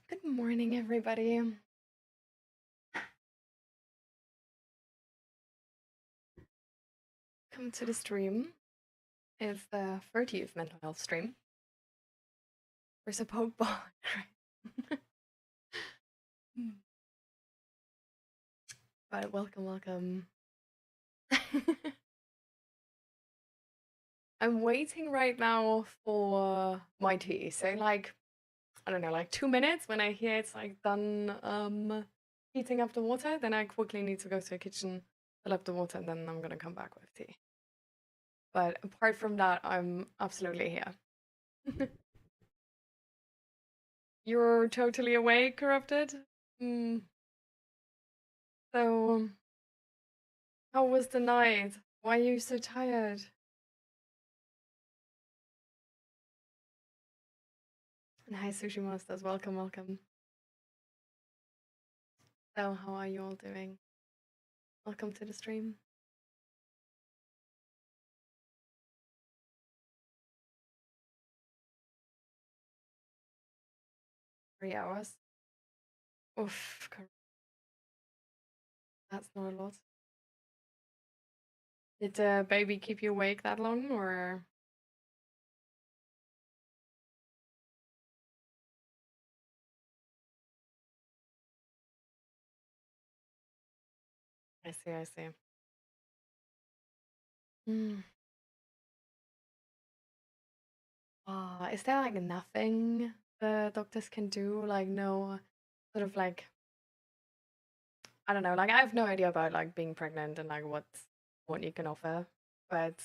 Good morning, everybody. Come to the stream. It's the 30th mental health stream. There's a Pokeball. But welcome. I'm waiting right now for my tea. So I don't know, like 2 minutes. When I hear it's like done heating up the water, then I quickly need to go to the kitchen, fill up the water, and then I'm gonna come back with tea. But apart from that, I'm absolutely here. You're totally awake, corrupted? Mm. So, how was the night? Why are you so tired? And hi, Sushi Masters. Welcome. So, how are you all doing? Welcome to the stream. Three hours. Oof, that's not a lot. Did baby keep you awake that long, or? I see. Mm. Is there like nothing the doctors can do? Like no sort of like, I don't know, like I have no idea about like being pregnant and like what you can offer, but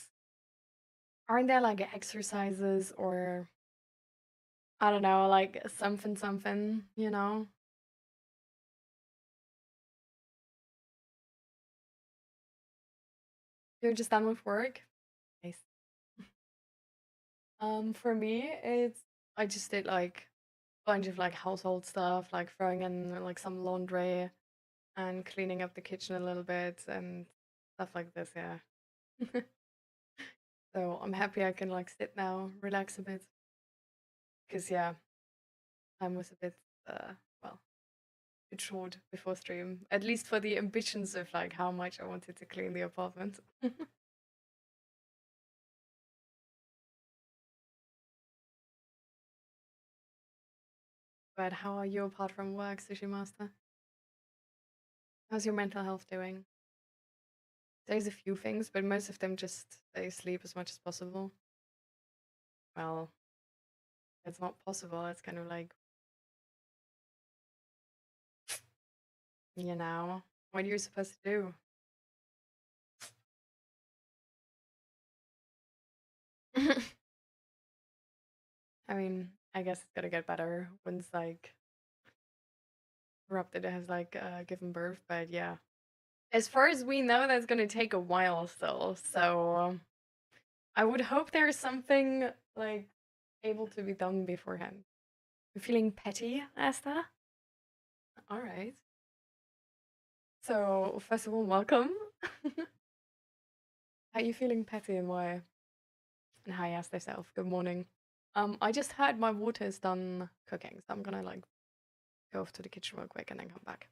aren't there like exercises or I don't know, like something, you know? You're just done with work? Nice. For me, I just did like a bunch of like household stuff, like throwing in like some laundry and cleaning up the kitchen a little bit and stuff like this, yeah. So I'm happy I can like sit now, relax a bit. Because yeah, time was a bit well, bit short before stream. At least for the ambitions of like how much I wanted to clean the apartment. But how are you apart from work, Sushi Master? How's your mental health doing? There's a few things, but most of them just stay asleep as much as possible. Well, it's not possible. It's kind of like, you know, what you're supposed to do. I mean, I guess it's gonna get better once like Corrupted has like given birth, but yeah. As far as we know, that's gonna take a while still. So I would hope there's something like able to be done beforehand. You feeling petty, Asta? All right. So first of all, welcome. How are you feeling petty and why? And hi, Asta self. Good morning. I just heard my water is done cooking, so I'm gonna like go off to the kitchen real quick and then come back.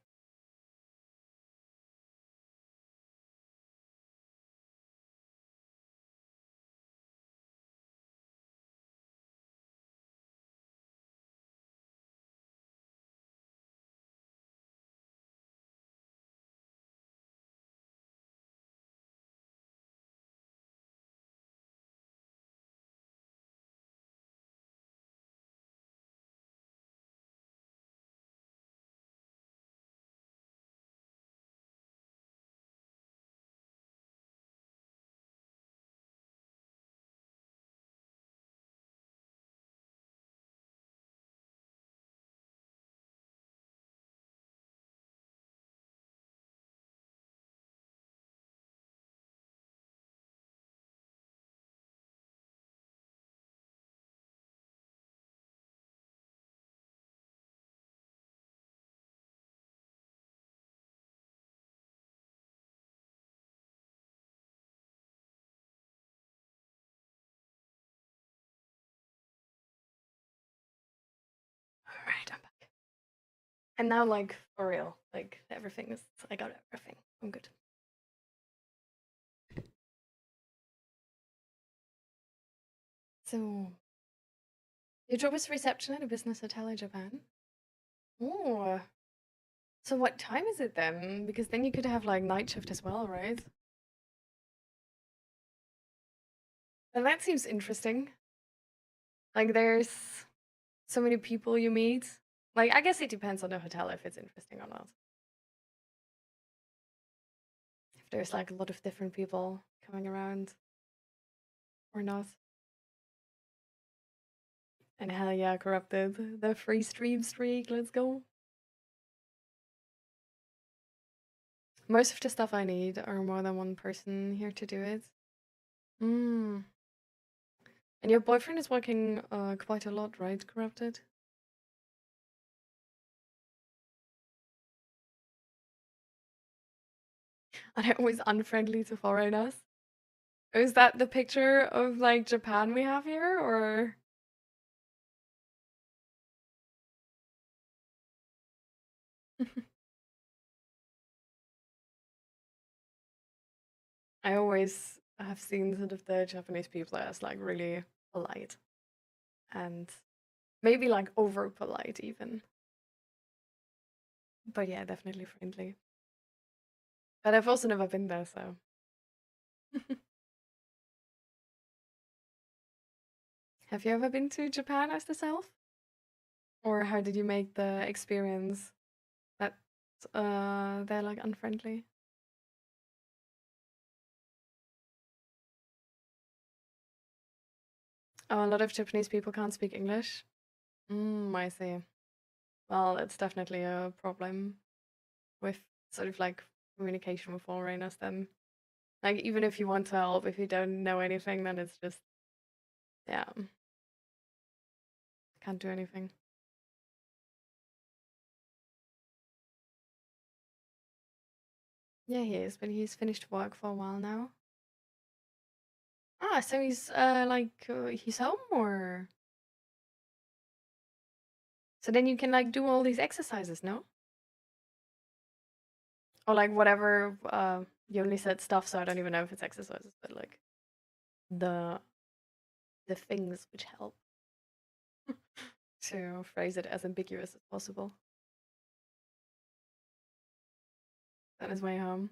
And now, like, for real, like, everything is, I got everything. I'm good. So, your job is reception at a business hotel in Japan? Oh, so what time is it then? Because then you could have, like, night shift as well, right? And that seems interesting. Like, there's so many people you meet. Like, I guess it depends on the hotel if it's interesting or not. If there's, like, a lot of different people coming around or not. And hell yeah, corrupted. The free stream streak, let's go. Most of the stuff I need are more than one person here to do it. Mm. And your boyfriend is working quite a lot, right, corrupted? Are they always unfriendly to foreigners? Is that the picture of like Japan we have here, or? I always have seen sort of the Japanese people as like really polite and maybe like over polite even. But yeah, definitely friendly. But I've also never been there, so. Have you ever been to Japan as the self? Or how did you make the experience that they're like unfriendly? Oh, a lot of Japanese people can't speak English. I see. Well, it's definitely a problem with sort of like communication with foreigners then. Like even if you want to help, if you don't know anything, then it's just yeah. Can't do anything. Yeah, he is, but he's finished work for a while now. Ah, so he's he's home or so then you can like do all these exercises, no? Or like whatever you only said stuff, so I don't even know if it's exercises, but like the the things which help to phrase it as ambiguous as possible. That is way home.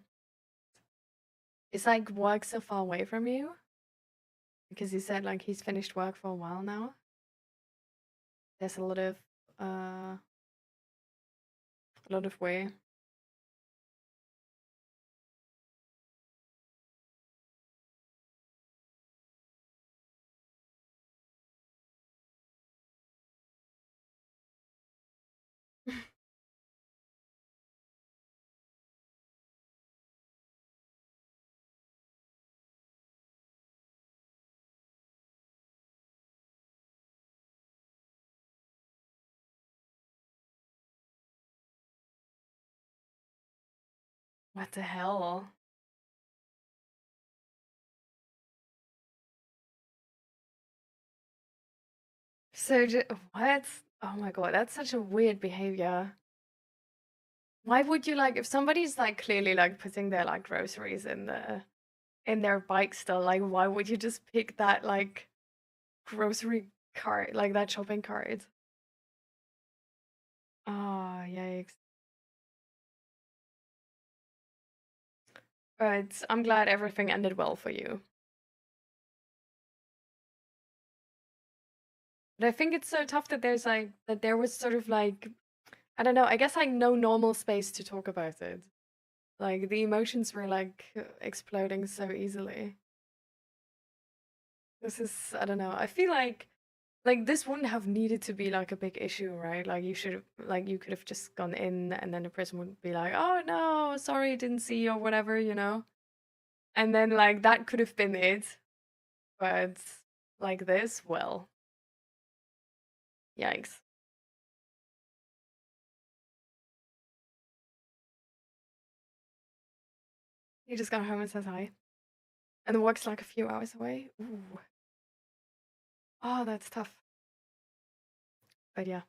Is like work so far away from you? Because you said like he's finished work for a while now. There's a lot of way. What the hell? So what? Oh my god, that's such a weird behavior. Why would you like if somebody's like clearly like putting their like groceries in their bike still, like why would you just pick that like grocery cart, like that shopping cart? Oh, yikes. But I'm glad everything ended well for you. But I think it's so tough that there's like that there was sort of like I don't know, I guess like no normal space to talk about it. Like the emotions were like exploding so easily. This is I don't know. I feel like this wouldn't have needed to be like a big issue, right? Like you should have like you could have just gone in and then the person would be like, "Oh no, sorry, didn't see," or whatever, you know? And then like that could have been it. But like this, well, yikes. He just got home and says hi. And the work's like a few hours away. Ooh. Oh, that's tough. But yeah.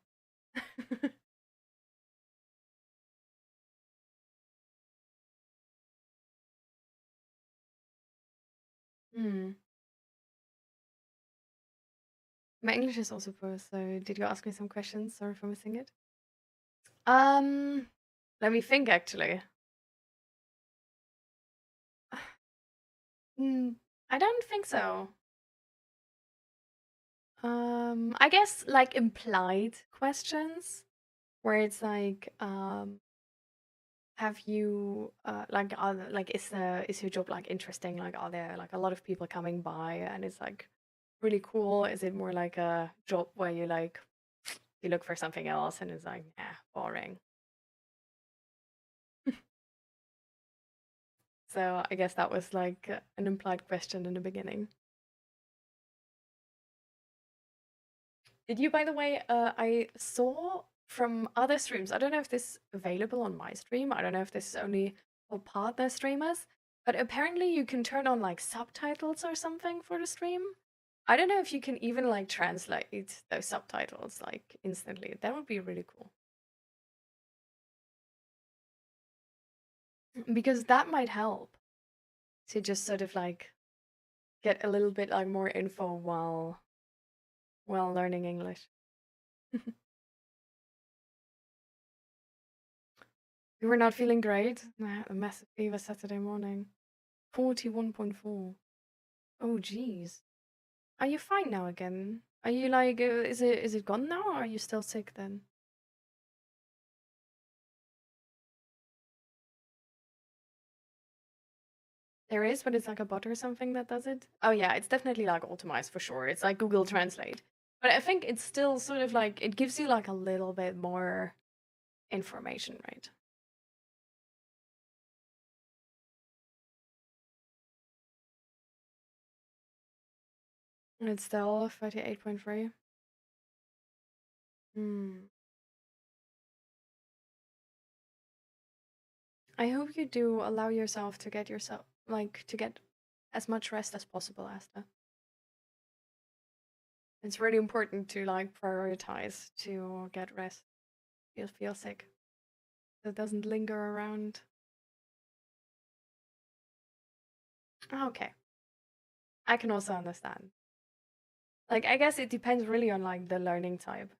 Hmm. My English is also poor, so did you ask me some questions? Sorry for missing it. Um, Let me think actually. Hmm, I don't think so. I guess like implied questions where it's like, have you like is your job like interesting? Like are there like a lot of people coming by and it's like really cool? Is it more like a job where you like you look for something else and it's like, yeah, boring. So I guess that was like an implied question in the beginning. Did you, by the way, I saw from other streams, I don't know if this is available on my stream, I don't know if this is only for partner streamers, but apparently you can turn on like subtitles or something for the stream. I don't know if you can even like translate those subtitles like instantly. That would be really cool. Because that might help to just sort of like get a little bit like more info while learning English. You were not feeling great? Nah, a massive fever Saturday morning. 41.4. Oh, jeez. Are you fine now again? Are you like, is it gone now or are you still sick then? There is, but it's like a bot or something that does it. Oh yeah, it's definitely like optimized for sure. It's like Google Translate. But I think it's still sort of like, it gives you like a little bit more information, right? And it's still 38.3. Hmm. I hope you do allow yourself to get yourself, like, to get as much rest as possible, Asta. It's really important to like prioritize to get rest. You'll feel sick. That doesn't linger around. Okay, I can also understand. Like, I guess it depends really on like the learning type.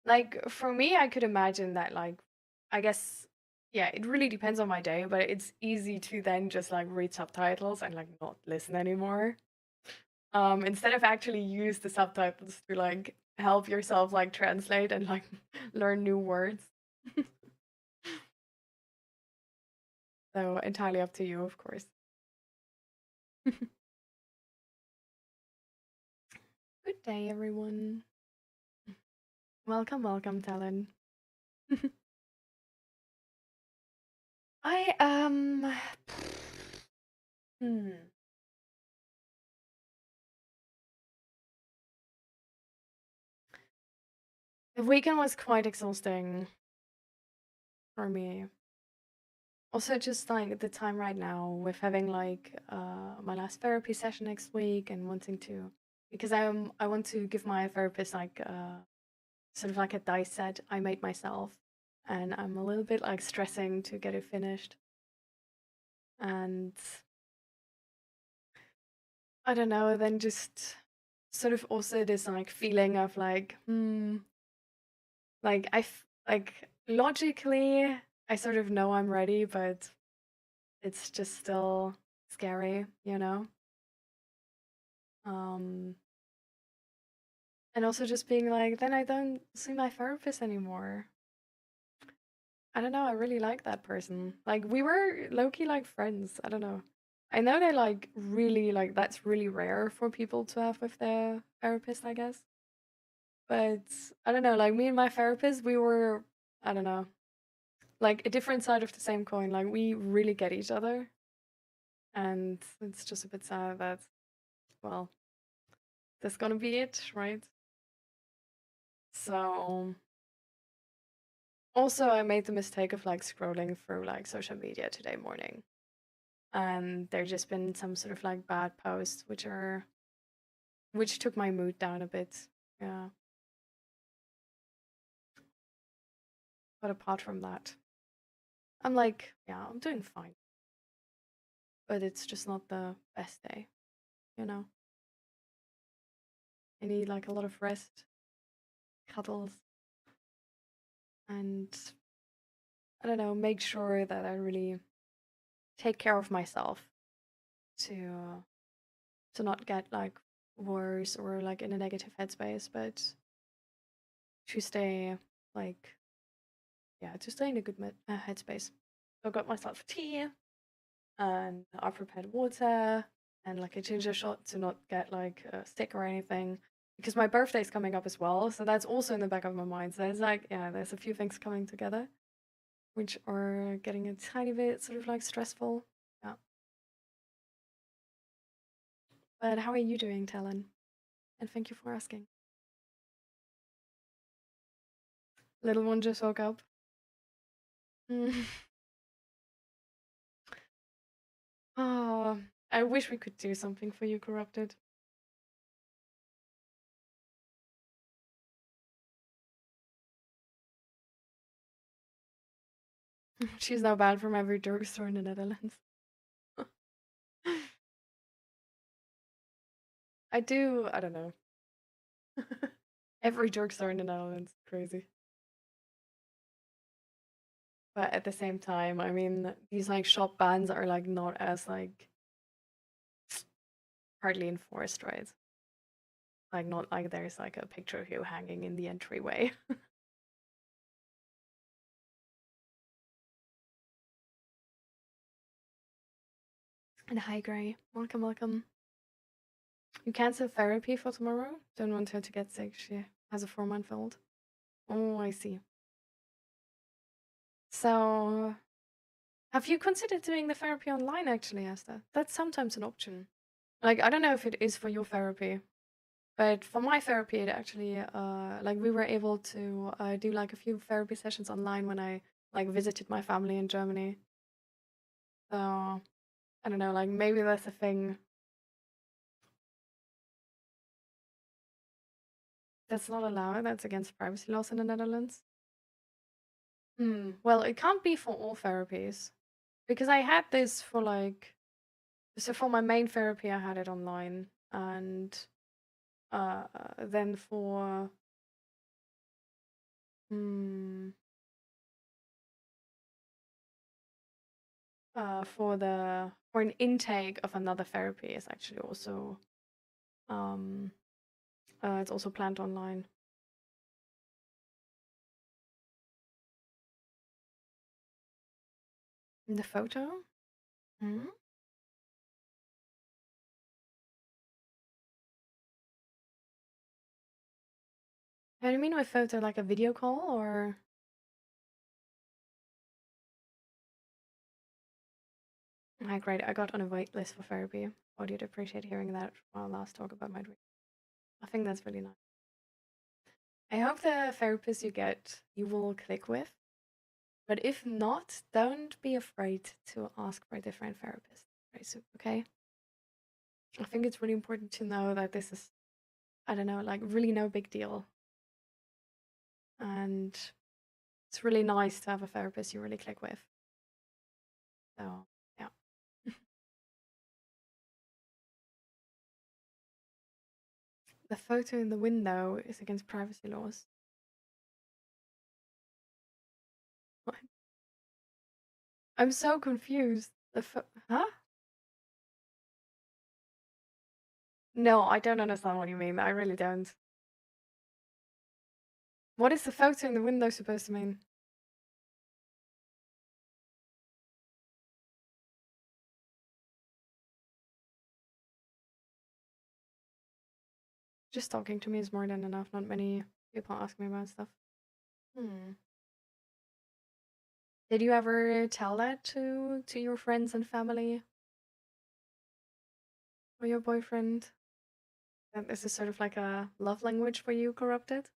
Like for me, I could imagine that like, I guess, yeah, it really depends on my day, but it's easy to then just like read subtitles and like not listen anymore. Instead of actually use the subtitles to like help yourself like translate and like learn new words. So entirely up to you, of course. Good day, everyone. Welcome, welcome, Talon. I hmm. The weekend was quite exhausting for me. Also, just like the time right now with having like my last therapy session next week and wanting to, because I want to give my therapist like sort of like a dice set I made myself, and I'm a little bit like stressing to get it finished. And I don't know, then just sort of also this like feeling of like, like like logically I sort of know I'm ready, but it's just still scary, you know? Um and also just being like, then I don't see my therapist anymore. I don't know, I really like that person. Like we were low-key like friends. I don't know. I know they like really like that's really rare for people to have with their therapist, I guess. But I don't know, like me and my therapist, we were, I don't know, like a different side of the same coin. Like we really get each other. And it's just a bit sad that, well, that's gonna be it, right? So also I made the mistake of like scrolling through like social media today morning. And there just been some sort of like bad posts which took my mood down a bit. Yeah. But apart from that, I'm like, yeah, I'm doing fine. But it's just not the best day. you know. I need like a lot of rest, cuddles, and I don't know, make sure that I really take care of myself to not get like worse or like in a negative headspace, but to stay like to stay in a good headspace. So I got myself tea and I prepared water and like a ginger shot to not get like sick or anything because my birthday's coming up as well, so that's also in the back of my mind. So it's like there's a few things coming together which are getting a tiny bit sort of like stressful. Yeah. But how are you doing, Talon? And thank you for asking. Little one just woke up. Oh, I wish we could do something for you, Corrupted. She's now banned from every drugstore in the Netherlands. I don't know. Every drugstore in the Netherlands, crazy. But at the same time, I mean, these like shop bans are like not as like hardly enforced, right? Like not like there's like a picture of you hanging in the entryway. And hi, Gray. Welcome, welcome. You cancel therapy for tomorrow? Don't want her to get sick. She has a 4-month-old. Oh, I see. So, have you considered doing the therapy online, actually, Esther? That's sometimes an option. Like, I don't know if it is for your therapy, but for my therapy, it actually, like, we were able to do, like, a few therapy sessions online when I, like, visited my family in Germany. So, I don't know, like, maybe that's a thing. That's not allowed. That's against privacy laws in the Netherlands. Well, it can't be for all therapies. Because I had this for, like... So for my main therapy, I had it online. And then for... for an intake of another therapy is actually also it's also planned online. The photo? Hmm? How do you mean by photo? Like a video call or? Ah, great. I got on a wait list for therapy. Oh, you'd appreciate hearing that from our last talk about my dream. I think that's really nice. I hope the therapist you get, you will click with. But if not, don't be afraid to ask for a different therapist very soon, okay? I think it's really important to know that this is, I don't know, like really no big deal. And it's really nice to have a therapist you really click with. So, yeah. The photo in the window is against privacy laws. What? I'm so confused. Huh? No, I don't understand what you mean. I really don't. What is the photo in the window supposed to mean? Just talking to me is more than enough. Not many people ask me about stuff. Did you ever tell that to your friends and family? Or your boyfriend? That this is sort of like a love language for you, Corrupted?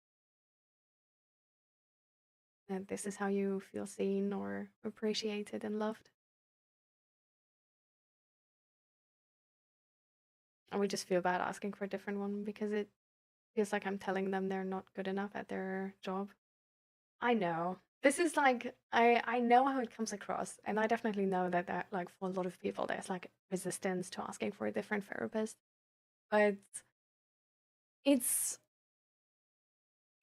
That this is how you feel seen or appreciated and loved? I would just feel bad asking for a different one because it feels like I'm telling them they're not good enough at their job. I know. This is like I know how it comes across, and I definitely know that like for a lot of people there's like resistance to asking for a different therapist. but it's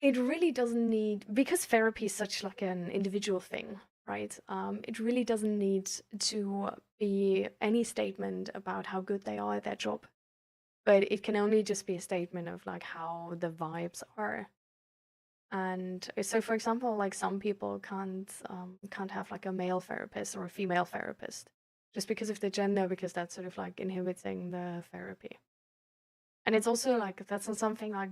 it really doesn't need, because therapy is such like an individual thing, right? It really doesn't need to be any statement about how good they are at their job, but it can only just be a statement of like how the vibes are. And so, for example, like some people can't have like a male therapist or a female therapist just because of the gender, because that's sort of like inhibiting the therapy. And it's also like that's not something like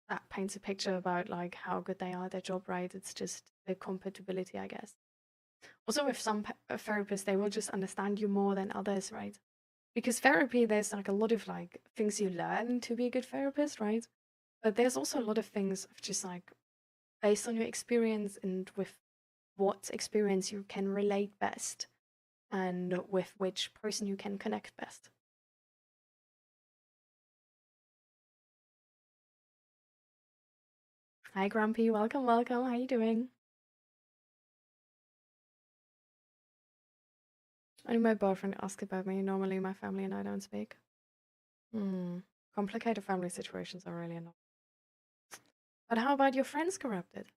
that paints a picture about like how good they are at their job, right? It's just the compatibility, I guess. Also, with some therapists, they will just understand you more than others, right? Because therapy, there's like a lot of like things you learn to be a good therapist, right? But there's also a lot of things of just like based on your experience and with what experience you can relate best and with which person you can connect best. Hi, Grumpy. Welcome, welcome. How you doing? And my boyfriend asked about me. Normally, my family and I don't speak. Hmm. Complicated family situations are really annoying. But how about your friends corrupted?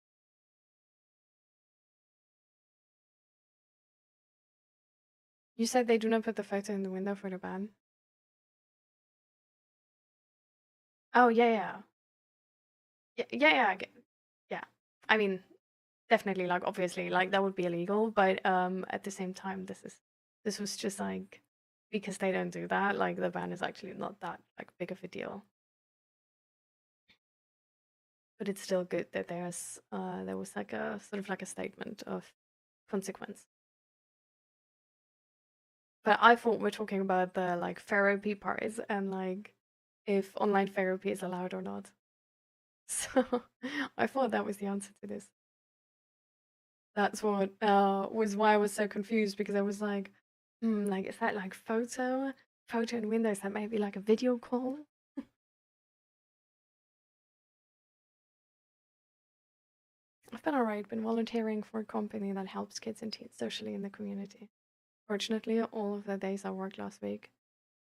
You said they do not put the photo in the window for the ban. Oh, yeah. Yeah. Yeah. I mean, definitely, like, obviously, like, that would be illegal, but at the same time, this was just like, because they don't do that, like, the ban is actually not that like big of a deal. But it's still good that there was like a sort of like a statement of consequence. But I thought we're talking about the like therapy parts and like if online therapy is allowed or not. So I thought that was the answer to this. That's what was why I was so confused, because I was like, like is that like photo in Windows? That might be like a video call. I've been alright. Been volunteering for a company that helps kids and teens socially in the community. Fortunately, all of the days I worked last week,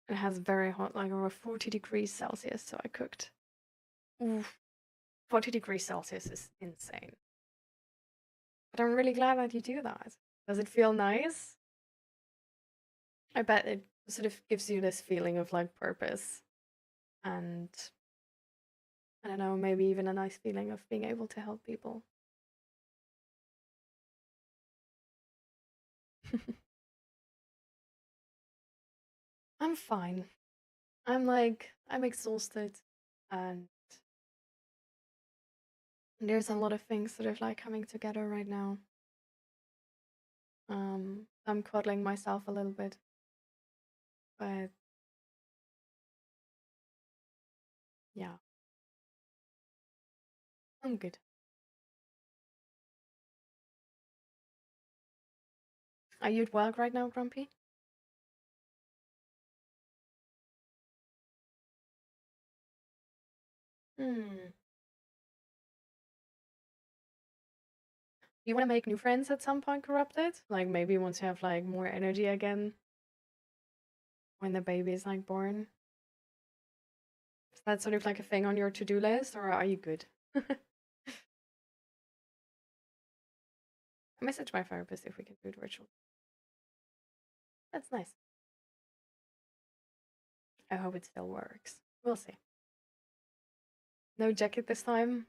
it has very hot, like over 40 degrees Celsius. So I cooked. Oof, 40 degrees Celsius is insane. But I'm really glad that you do that. Does it feel nice? I bet it sort of gives you this feeling of like purpose and I don't know, maybe even a nice feeling of being able to help people. I'm fine. I'm exhausted and there's a lot of things sort of like coming together right now. I'm coddling myself a little bit, but yeah, I'm good. Are you at work right now, Grumpy? Hmm. You want to make new friends at some point, corrupted? Like maybe you want to have like more energy again when the baby is like born? Is that sort of like a thing on your to-do list, or are you good? I message my therapist if we can do it virtual. That's nice. I hope it still works. We'll see. No jacket this time?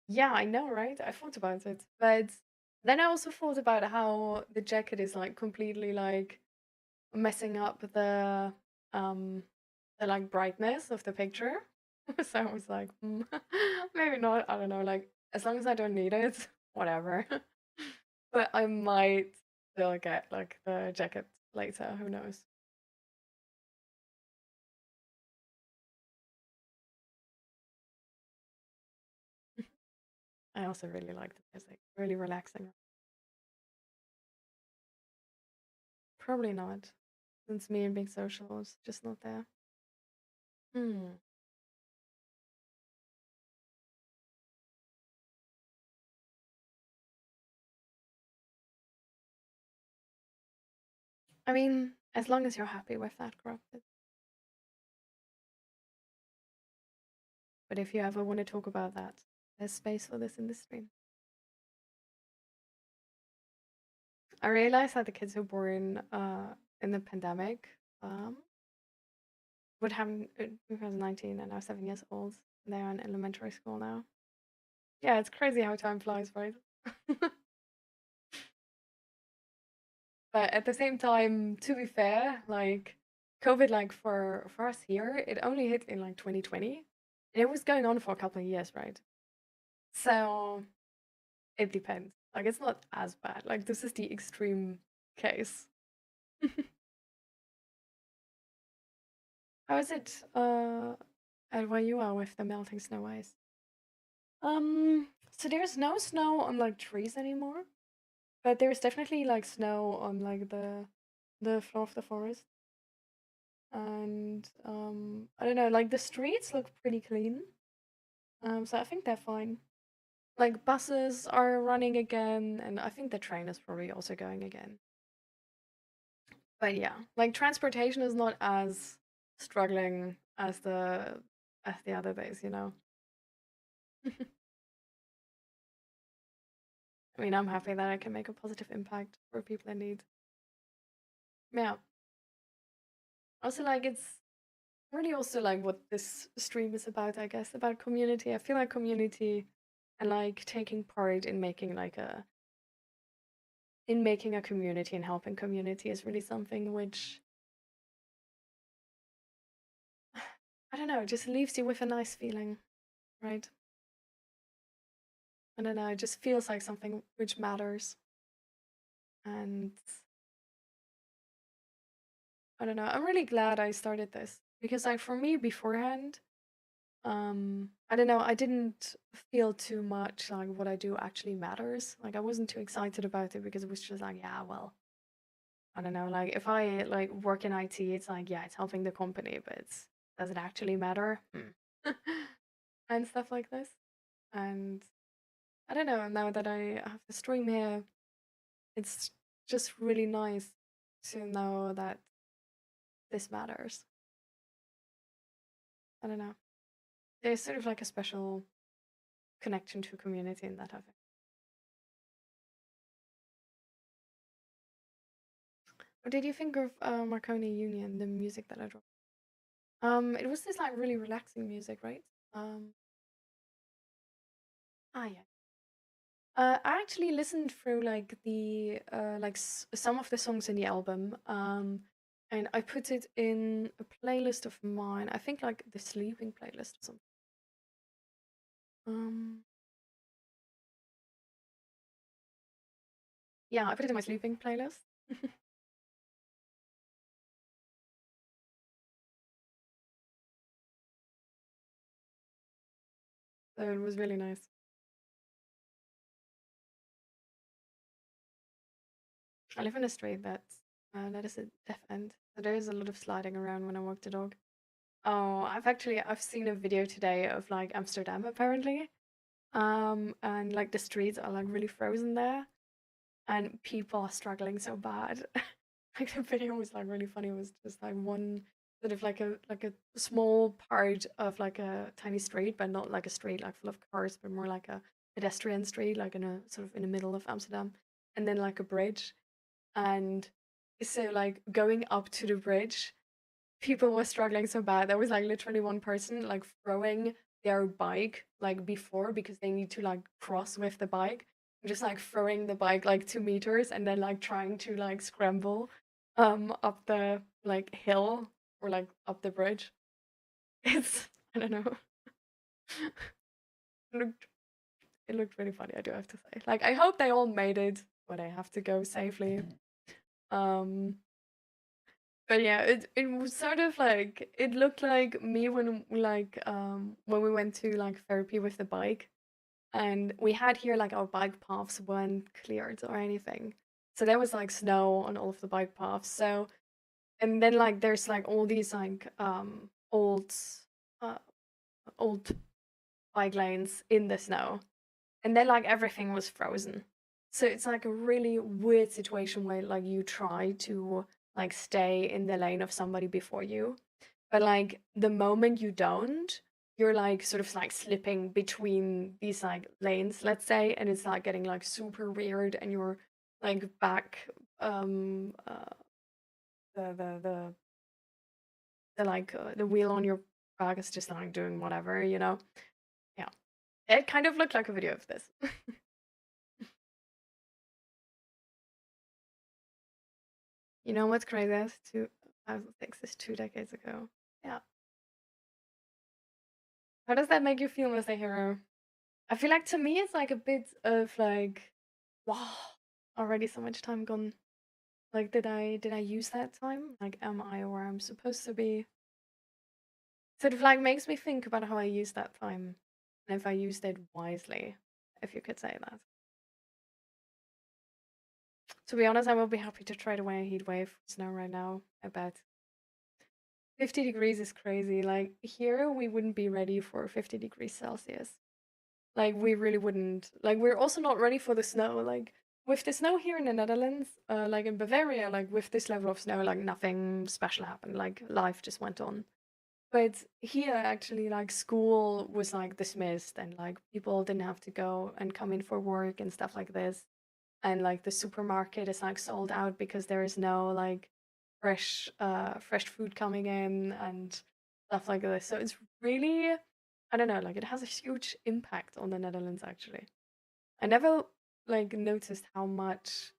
Yeah, I know, right? I thought about it. But then I also thought about how the jacket is like completely like messing up um the like brightness of the picture. So I was like, maybe not. I don't know. Like as long as I don't need it, whatever. But I might still get like the jacket later. Who knows? I also really like the music. Really relaxing. Probably not, since me and being social is just not there. Hmm. I mean, as long as you're happy with that, corrupted. But if you ever want to talk about that, there's space for this in the stream. I realized that the kids who were born in the pandemic would have in 2019 and are 7 years old. They're in elementary school now. Yeah, it's crazy how time flies, right? But at the same time, to be fair, like COVID, like for us here, it only hit in like 2020. And it was going on for a couple of years, right? So it depends. Like it's not as bad. Like this is the extreme case. How is it at where you are with the melting snow ice? So there's no snow on like trees anymore, but there's definitely like snow on like the floor of the forest. And I don't know, like the streets look pretty clean. So I think they're fine. Like buses are running again, and I think the train is probably also going again. But yeah, like transportation is not as struggling as the other days, you know. I mean, I'm happy that I can make a positive impact for people in need. Yeah. Also, like it's really also like what this stream is about, I guess, about community. I feel like community and like taking part in making like a community and helping community is really something which I don't know, just leaves you with a nice feeling, right? I don't know, it just feels like something which matters. And I don't know, I'm really glad I started this because like for me beforehand, I don't know, I didn't feel too much like what I do actually matters. Like I wasn't too excited about it because it was just like, yeah, well, I don't know, like if I like work in IT, it's like, yeah, it's helping the company, but does it actually matter? And stuff like this. And I don't know, now that I have the stream here, it's just really nice to know that this matters. I don't know. There's sort of like a special connection to community in that, I think. What did you think of Marconi Union, the music that I dropped? It was this like really relaxing music, right? Yeah. I actually listened through like the like some of the songs in the album, and I put it in a playlist of mine. I think like the sleeping playlist or something. Um, yeah, I put it in my sleeping playlist. So it was really nice. I live in a street that is a deaf end, so there is a lot of sliding around when I walk the dog. Oh, I've seen a video today of like Amsterdam apparently. And like the streets are like really frozen there, and people are struggling so bad. Like the video was like really funny. It was just like one sort of like a small part of like a tiny street, but not like a street like full of cars, but more like a pedestrian street, like in a sort of in the middle of Amsterdam, and then like a bridge. And so like going up to the bridge, people were struggling so bad. There was like literally one person like throwing their bike like before because they need to like cross with the bike, just like throwing the bike like 2 meters and then like trying to like scramble up the like hill or like up the bridge. It's I don't know. It looked it looked really funny, I do have to say. Like I hope they all made it, but they have to go safely. Um But yeah, it was sort of like it looked like me when we went to like therapy with the bike, and we had here like our bike paths weren't cleared or anything. So there was like snow on all of the bike paths. So and then like there's like all these like uh old bike lanes in the snow. And then like everything was frozen. So it's like a really weird situation where like you try to like stay in the lane of somebody before you, but like the moment you don't, you're like sort of like slipping between these like lanes, let's say, and it's like getting like super weird, and you're like back the like the wheel on your back is just like doing whatever, you know? Yeah. It kind of looked like a video of this. You know what's crazy? That's 2006 is 2 decades ago. Yeah. How does that make you feel, Mr. Hero? I feel like to me it's like a bit of like, wow, already so much time gone. Like, did I use that time? Like, am I where I'm supposed to be? Sort of like makes me think about how I used that time and if I used it wisely, if you could say that. To be honest, I will be happy to trade away a heat wave for snow right now, I bet. 50 degrees is crazy. Like, here we wouldn't be ready for 50 degrees Celsius. Like, we really wouldn't. Like, we're also not ready for the snow. Like, with the snow here in the Netherlands, like in Bavaria, like with this level of snow, like nothing special happened. Like, life just went on. But here, actually, like school was like dismissed, and like people didn't have to go and come in for work and stuff like this. And like the supermarket is like sold out because there is no like fresh food coming in and stuff like this. So it's really, I don't know, like it has a huge impact on the Netherlands actually. I never like noticed how much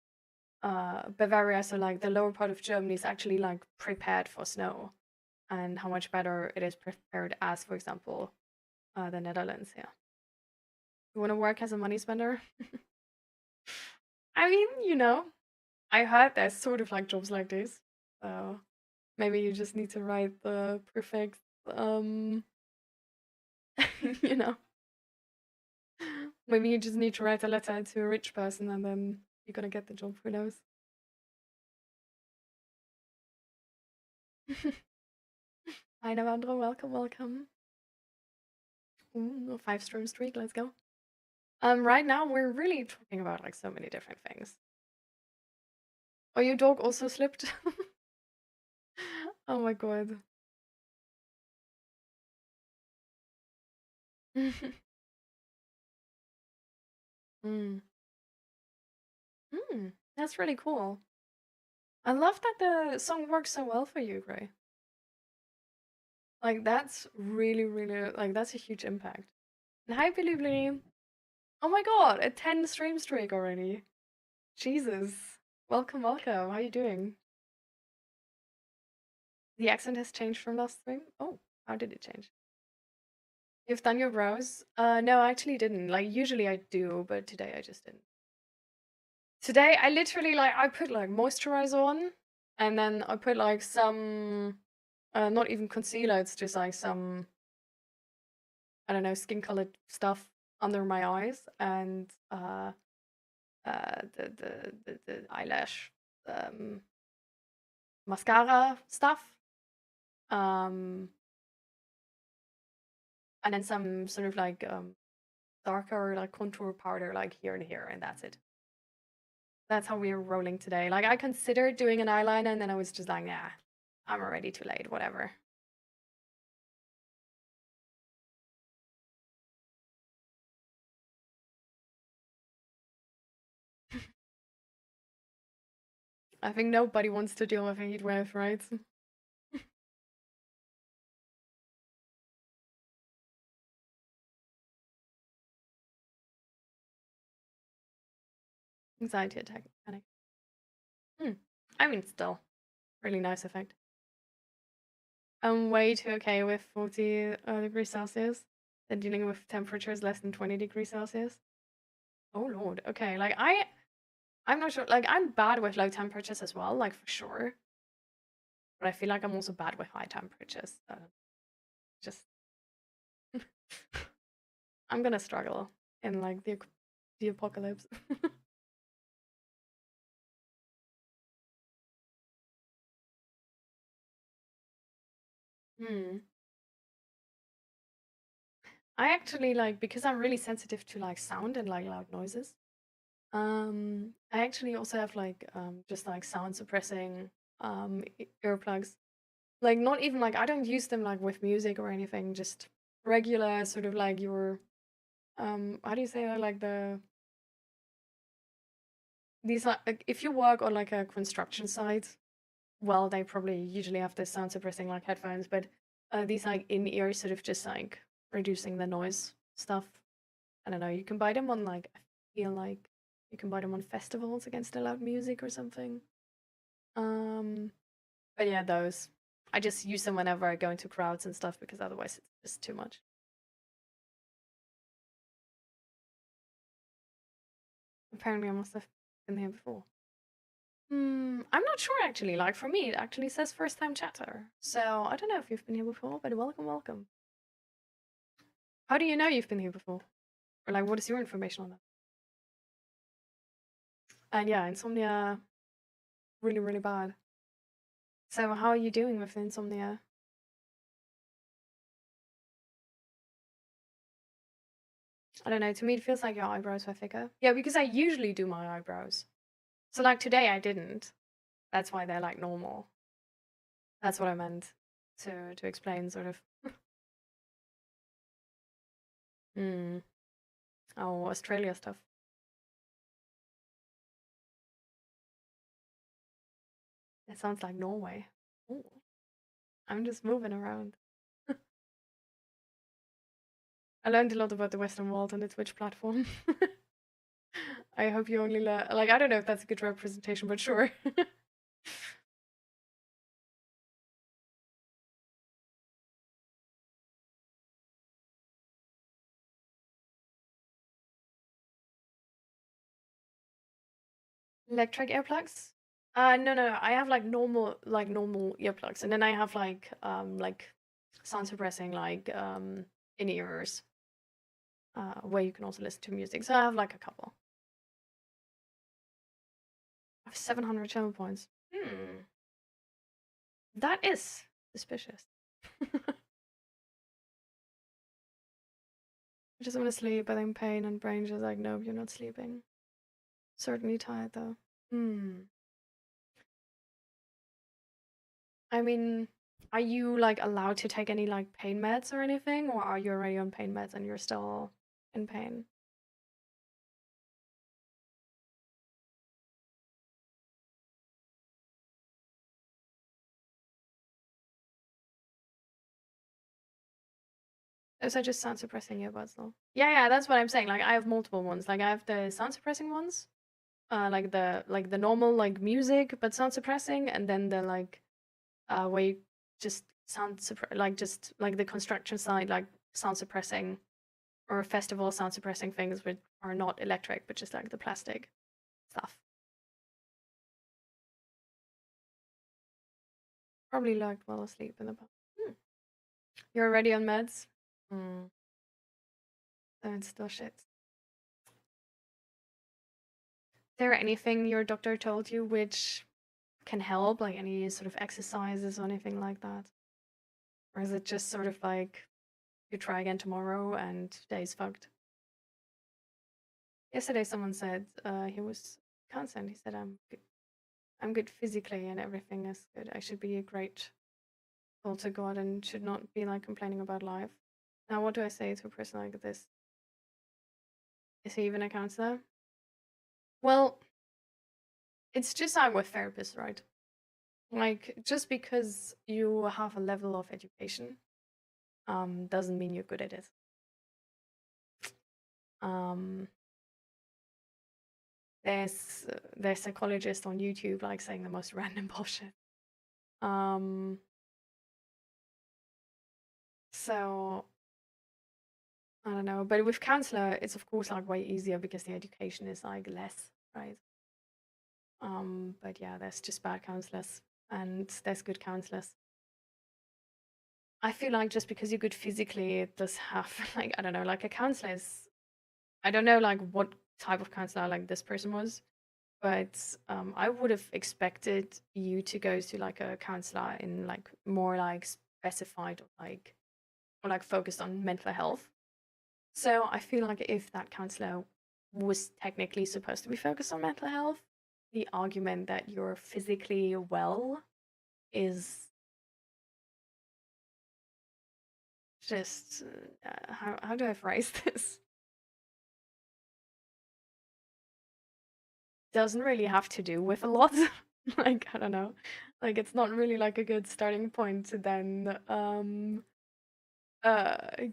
Bavaria, so like the lower part of Germany, is actually like prepared for snow, and how much better it is prepared as, for example, the Netherlands. Yeah. You want to work as a money spender? I mean, you know, I heard there's sort of like jobs like this. So maybe you just need to write the perfect, you know, maybe you just need to write a letter to a rich person and then you're gonna get the job. Who knows? Hi, Navandro. Welcome, welcome. Ooh, 5 stream streak. Let's go. Right now we're really talking about like so many different things. Oh, your dog also slipped. Oh my god. Mm. Mm, that's really cool. I love that the song works so well for you, Gray. Like that's really, really like that's a huge impact. And hi, Billy Blee. Oh my god, a 10 stream streak already. Jesus. Welcome, welcome. How are you doing? The accent has changed from last stream. Oh, how did it change? You've done your brows? No, I actually didn't. Like usually I do, but today I just didn't. Today I literally like I put like moisturizer on and then I put like some not even concealer, it's just like some I don't know, skin colored stuff under my eyes and the eyelash mascara stuff. Um and then some sort of like darker like contour powder like here and here, and that's it. That's how we're rolling today. Like I considered doing an eyeliner and then I was just like, nah, I'm already too late, whatever. I think nobody wants to deal with a heat wave, right? Anxiety attack, panic. Hmm. I mean, still, really nice effect. I'm way too okay with 40 degrees Celsius than dealing with temperatures less than 20 degrees Celsius. Oh lord. Okay, like I'm not sure. Like I'm bad with low temperatures as well, like for sure. But I feel like I'm also bad with high temperatures. Just I'm gonna struggle in like the apocalypse. Hmm. I actually like because I'm really sensitive to like sound and like loud noises. I actually also have like just like sound suppressing earplugs. Like not even like I don't use them like with music or anything, just regular sort of like your how do you say that, like these like if you work on like a construction site, well, they probably usually have this sound suppressing like headphones, but these like in-ear sort of just like reducing the noise stuff. I don't know, you can buy them on like, I feel like you can buy them on festivals against the loud music or something. But yeah, those. I just use them whenever I go into crowds and stuff because otherwise it's just too much. Apparently I must have been here before. I'm not sure actually. Like for me, it actually says first time chatter. So I don't know if you've been here before, but welcome, welcome. How do you know you've been here before? Or like, what is your information on that? And yeah, insomnia, really, really bad. So how are you doing with the insomnia? I don't know, to me it feels like your eyebrows were thicker. Yeah, because I usually do my eyebrows. So like today I didn't. That's why they're like normal. That's what I meant to explain, sort of. Oh, Australia stuff. It sounds like Norway. Ooh. I'm just moving around. I learned a lot about the Western world on the Twitch platform. I hope you only learn. Like, I don't know if that's a good representation, but sure. Electric earplugs? No. I have like normal earplugs, and then I have like sound suppressing in ears, where you can also listen to music. So I have like a couple. I have 700 channel points. That is suspicious. I just want to sleep, but I'm in pain, and brain just like, nope, you're not sleeping. Certainly tired though. I mean, are you like allowed to take any like pain meds or anything, or are you already on pain meds and you're still in pain? Those are just sound suppressing earbuds though. Yeah, that's what I'm saying. Like I have multiple ones. Like I have the sound suppressing ones, like the normal like music but sound suppressing, and then the like where you just just like the construction side like sound suppressing, or festival sound suppressing things which are not electric but just like the plastic stuff. Probably like while asleep in the past. You're already on meds? Mm. Then it's still shit. Is there anything your doctor told you which can help, like any sort of exercises or anything like that? Or is it just sort of like you try again tomorrow and today's fucked? Yesterday someone said he was constant. He said I'm good physically and everything is good. I should be grateful to God and should not be like complaining about life. Now what do I say to a person like this? Is he even a counselor? Well, it's just like with therapists, right? Like just because you have a level of education doesn't mean you're good at it. Um there's psychologists on YouTube like saying the most random bullshit. So I don't know, but with counselor it's of course like way easier because the education is like less, right? But yeah, there's just bad counselors and there's good counselors. I feel like just because you're good physically, it does have like I don't know, like a counselor is, I don't know like what type of counselor like this person was, but I would have expected you to go to like a counselor in like more like specified or like focused on mental health. So I feel like if that counselor was technically supposed to be focused on mental health, the argument that you're physically well is just how do I phrase this? Doesn't really have to do with a lot. Like, I don't know. Like, it's not really like a good starting point to then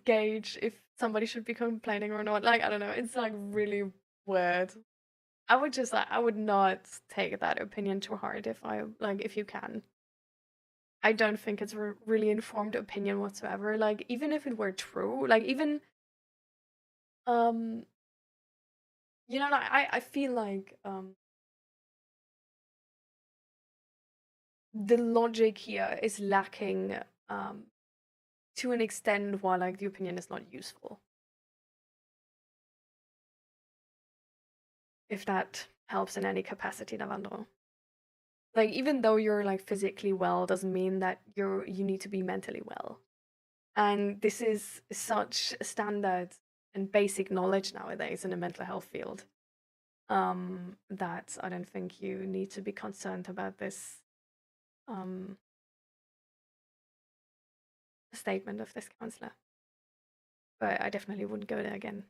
gauge if somebody should be complaining or not. Like, I don't know. It's like really weird. I would just I would not take that opinion too hard if I like if you can. I don't think it's a really informed opinion whatsoever. Like, even if it were true, like even um like I feel like the logic here is lacking um to an extent why like the opinion is not useful. If that helps in any capacity, Lavandro. Like, even though you're like physically well doesn't mean that you need to be mentally well. And this is such standard and basic knowledge nowadays in the mental health field, that I don't think you need to be concerned about this um, statement of this counselor. But I definitely wouldn't go there again.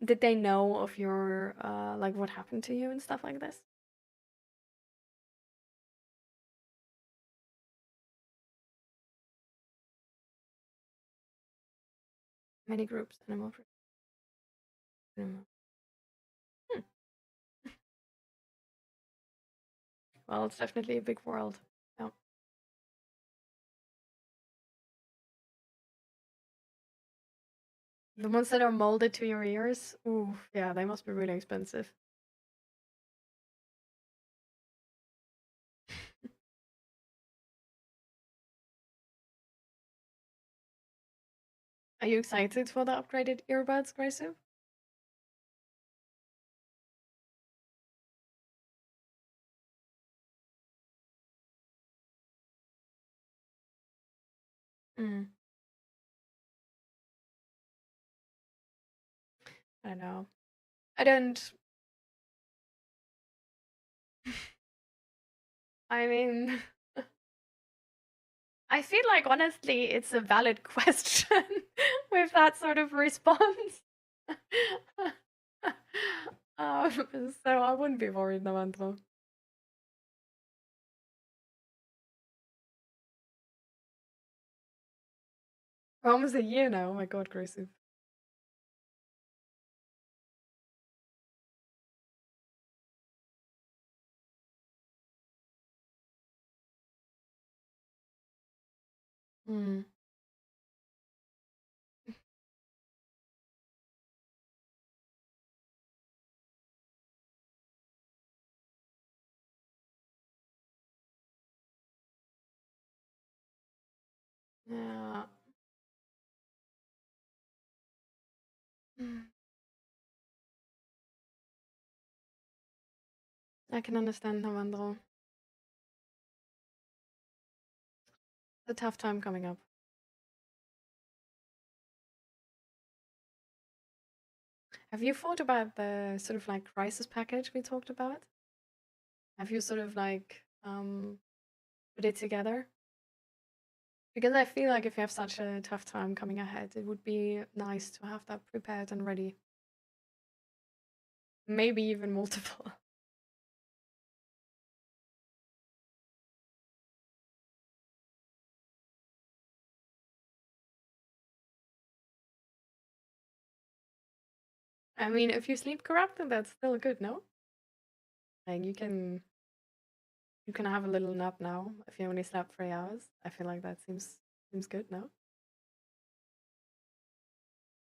Did they know of your like what happened to you and stuff like this? Many groups, animal. Hmm. Well, it's definitely a big world. Yeah. The ones that are molded to your ears, ooh, yeah, they must be really expensive. Are you excited for the upgraded earbuds, Grayson? Mm, I don't know. I don't. I mean, I feel like honestly, it's a valid question with that sort of response. So I wouldn't be worried, Navandro. For almost a year now. Oh my god, Grayson. Mm. Yeah. Mm. I can understand, Navandro. It's a tough time coming up. Have you thought about the sort of like crisis package we talked about? Have you sort of like put it together? Because I feel like if you have such a tough time coming ahead, it would be nice to have that prepared and ready. Maybe even multiple. I mean, if you sleep correct, then that's still good, no? Like you can have a little nap now if you only slept 3 hours. I feel like that seems good, no?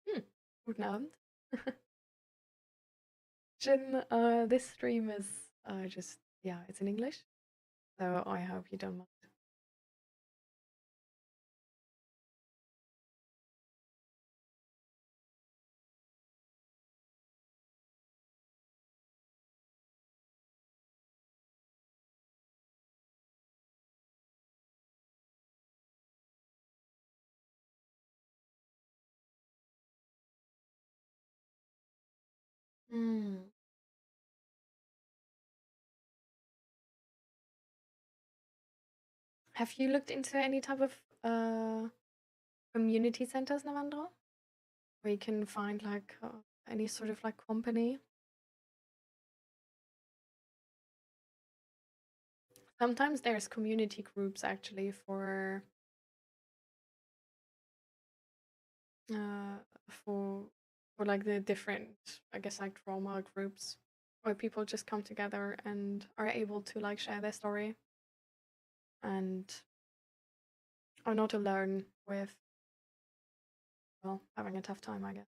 Hmm. Guten Abend. Jin, this stream is just yeah, it's in English, so I hope you don't mind. Mm. Have you looked into any type of community centers, Navandro? Where you can find like any sort of like company? Sometimes there's community groups actually uh for for like the different, I guess, like trauma groups where people just come together and are able to like share their story and are not alone with, well, having a tough time, I guess.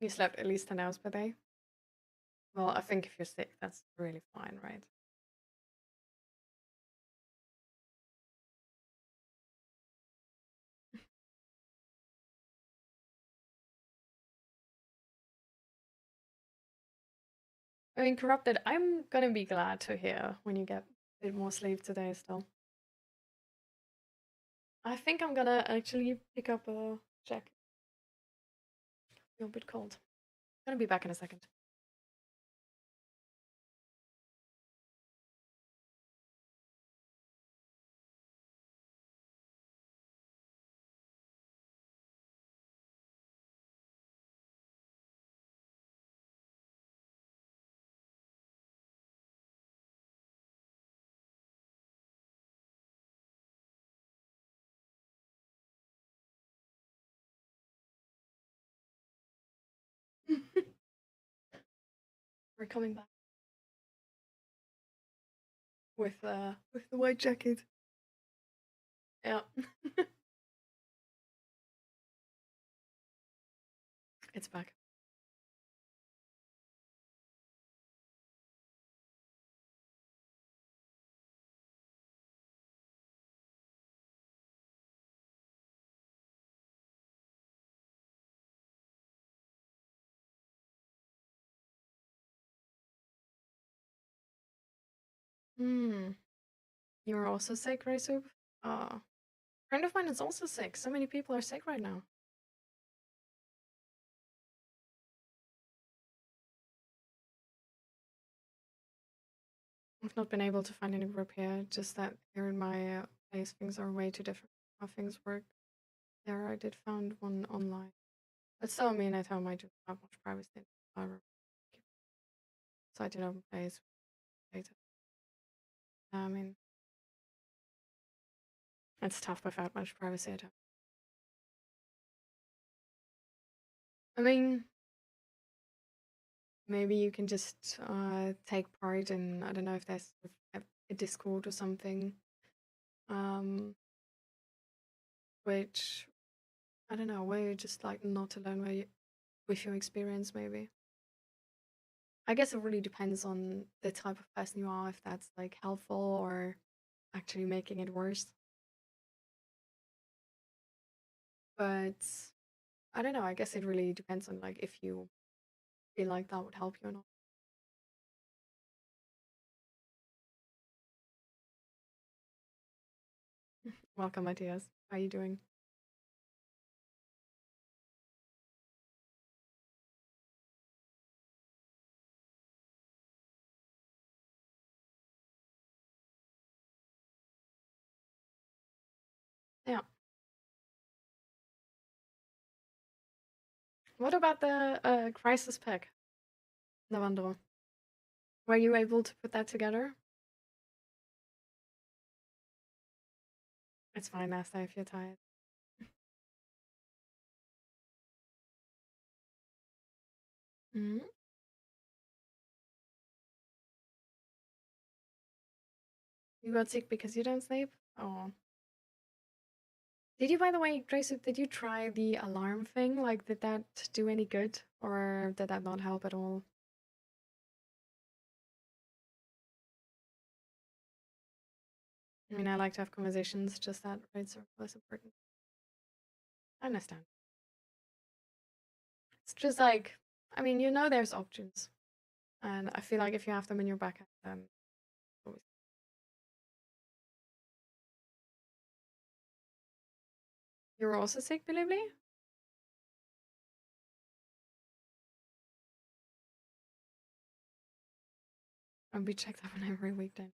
You slept at least 10 hours per day? Well, I think if you're sick, that's really fine, right? I mean, Corrupted, I'm gonna be glad to hear when you get a bit more sleep today still. I think I'm gonna actually pick up a jacket. Feel a bit cold. Gonna be back in a second. We're coming back with the white jacket. Yeah. It's back. Hmm. You're also sick, right, Soup? A friend of mine is also sick. So many people are sick right now. I've not been able to find any group here, just that here in my place things are way too different how things work. There I did found one online. But still, I mean, at home I don't have much privacy. So I did open place data. I mean, it's tough without much privacy at home. I mean, maybe you can just take part in, I don't know if there's a Discord or something, um, which, I don't know, where you're just like not alone with your experience, maybe. I guess it really depends on the type of person you are, if that's like helpful or actually making it worse. But I don't know, I guess it really depends on like if you feel like that would help you or not. Welcome, Matthias. How are you doing? Yeah. What about the crisis pack, Lavandro? Were you able to put that together? It's fine, Nasta, if you're tired. Mm-hmm. You got sick because you don't sleep? Oh. Did you, by the way, Grace, did you try the alarm thing? Like, did that do any good? Or did that not help at all? I mean, I like to have conversations, just that it's less important. I understand. It's just like, I mean, you know there's options. And I feel like if you have them in your back, then always. You're also sick, Bilibli? I'll be checked up on every weekday.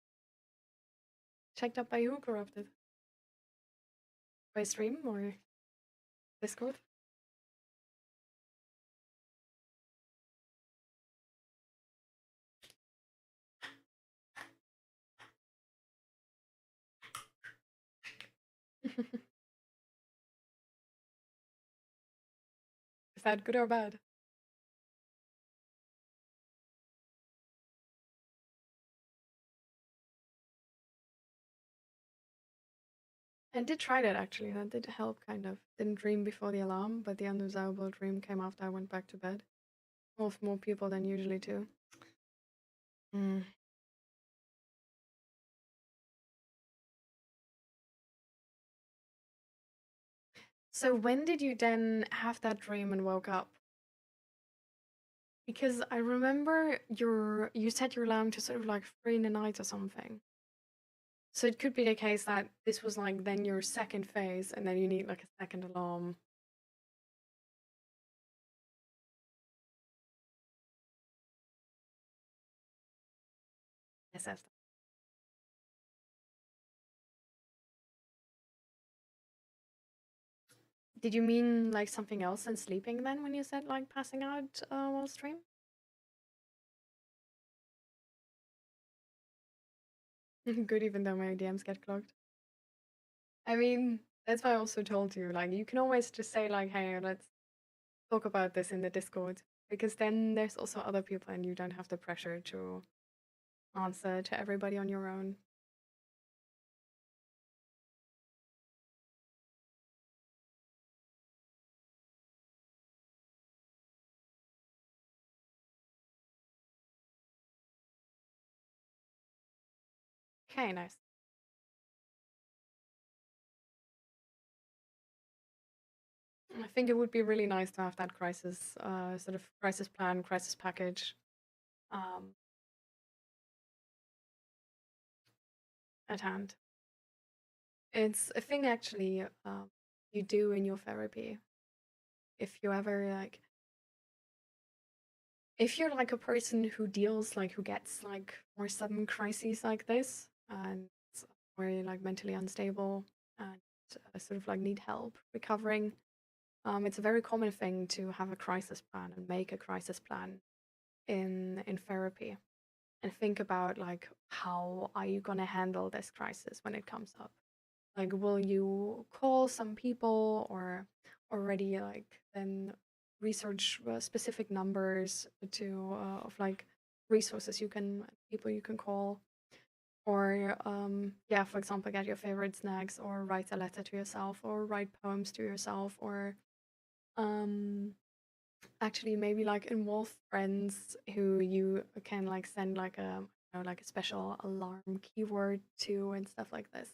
Checked up by who, Corrupted? By stream or Discord? Is that good or bad? I did try that actually. That did help, kind of. Didn't dream before the alarm, but the undesirable dream came after I went back to bed. Of more people than usually too. Mm. So when did you then have that dream and woke up? Because I remember you set your alarm to sort of like 3 in the night or something. So it could be the case that this was like then your second phase and then you need like a second alarm. Yes, yes. Did you mean like something else than sleeping then when you said like passing out while stream? Good, even though my DMs get clogged. I mean, that's why I also told you, like, you can always just say, like, hey, let's talk about this in the Discord. Because then there's also other people and you don't have the pressure to answer to everybody on your own. Okay, nice. I think it would be really nice to have that crisis, sort of crisis plan, crisis package um, at hand. It's a thing actually you do in your therapy. If you ever like, if you're like a person who deals like, who gets like more sudden crises like this, and where you're like mentally unstable and sort of like need help recovering, it's a very common thing to have a crisis plan and make a crisis plan in therapy and think about like how are you gonna handle this crisis when it comes up. Like, will you call some people or already like then research specific numbers to of like resources you can people you can call, or yeah, for example, get your favorite snacks or write a letter to yourself or write poems to yourself, or um actually maybe like involve friends who you can like send like a, you know, like a special alarm keyword to and stuff like this.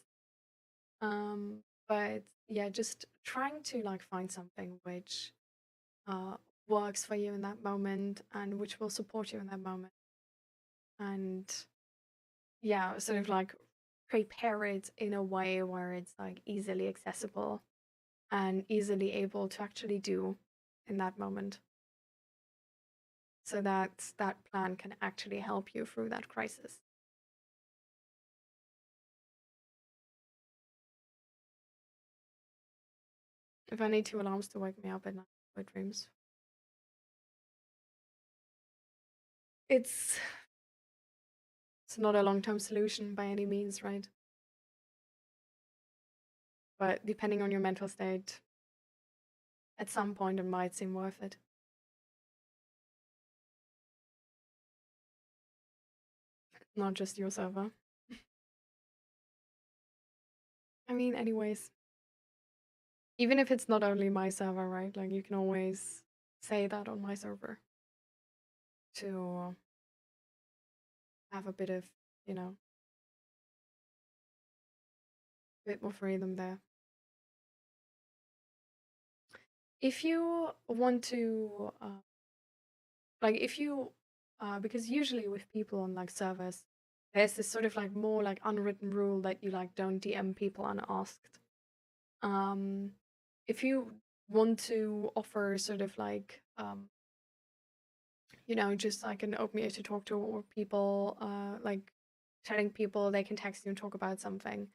um but yeah, just trying to like find something which uh works for you in that moment and which will support you in that moment, and yeah, sort of like prepare it in a way where it's like easily accessible and easily able to actually do in that moment, so that that plan can actually help you through that crisis. If I need 2 alarms to wake me up at night with dreams, it's it's not a long-term solution by any means, right? But depending on your mental state, at some point it might seem worth it. Not just your server. I mean, anyways, even if it's not only my server, right? Like, you can always say that on my server to have a bit of, you know, a bit more freedom there. If you want to, like, if you, because usually with people on like servers, there's this sort of like more like unwritten rule that you like don't DM people unasked. Um, if you want to offer sort of like just like an open ear to talk to, or people like telling people they can text you and talk about something,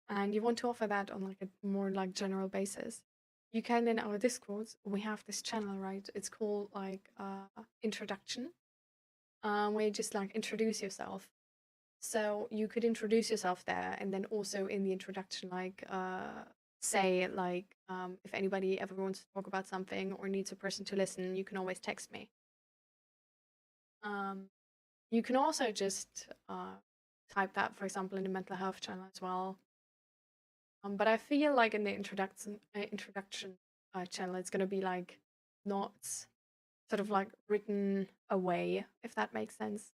and you want to offer that on like a more like general basis, you can. In our Discords, we have this channel, right? It's called like introduction, where you just like introduce yourself. So you could introduce yourself there, and then also in the introduction, like say like if anybody ever wants to talk about something or needs a person to listen, you can always text me. You can also just type that, for example, in the mental health channel as well. But I feel like in the introduction channel, it's gonna be like not sort of like written away, if that makes sense.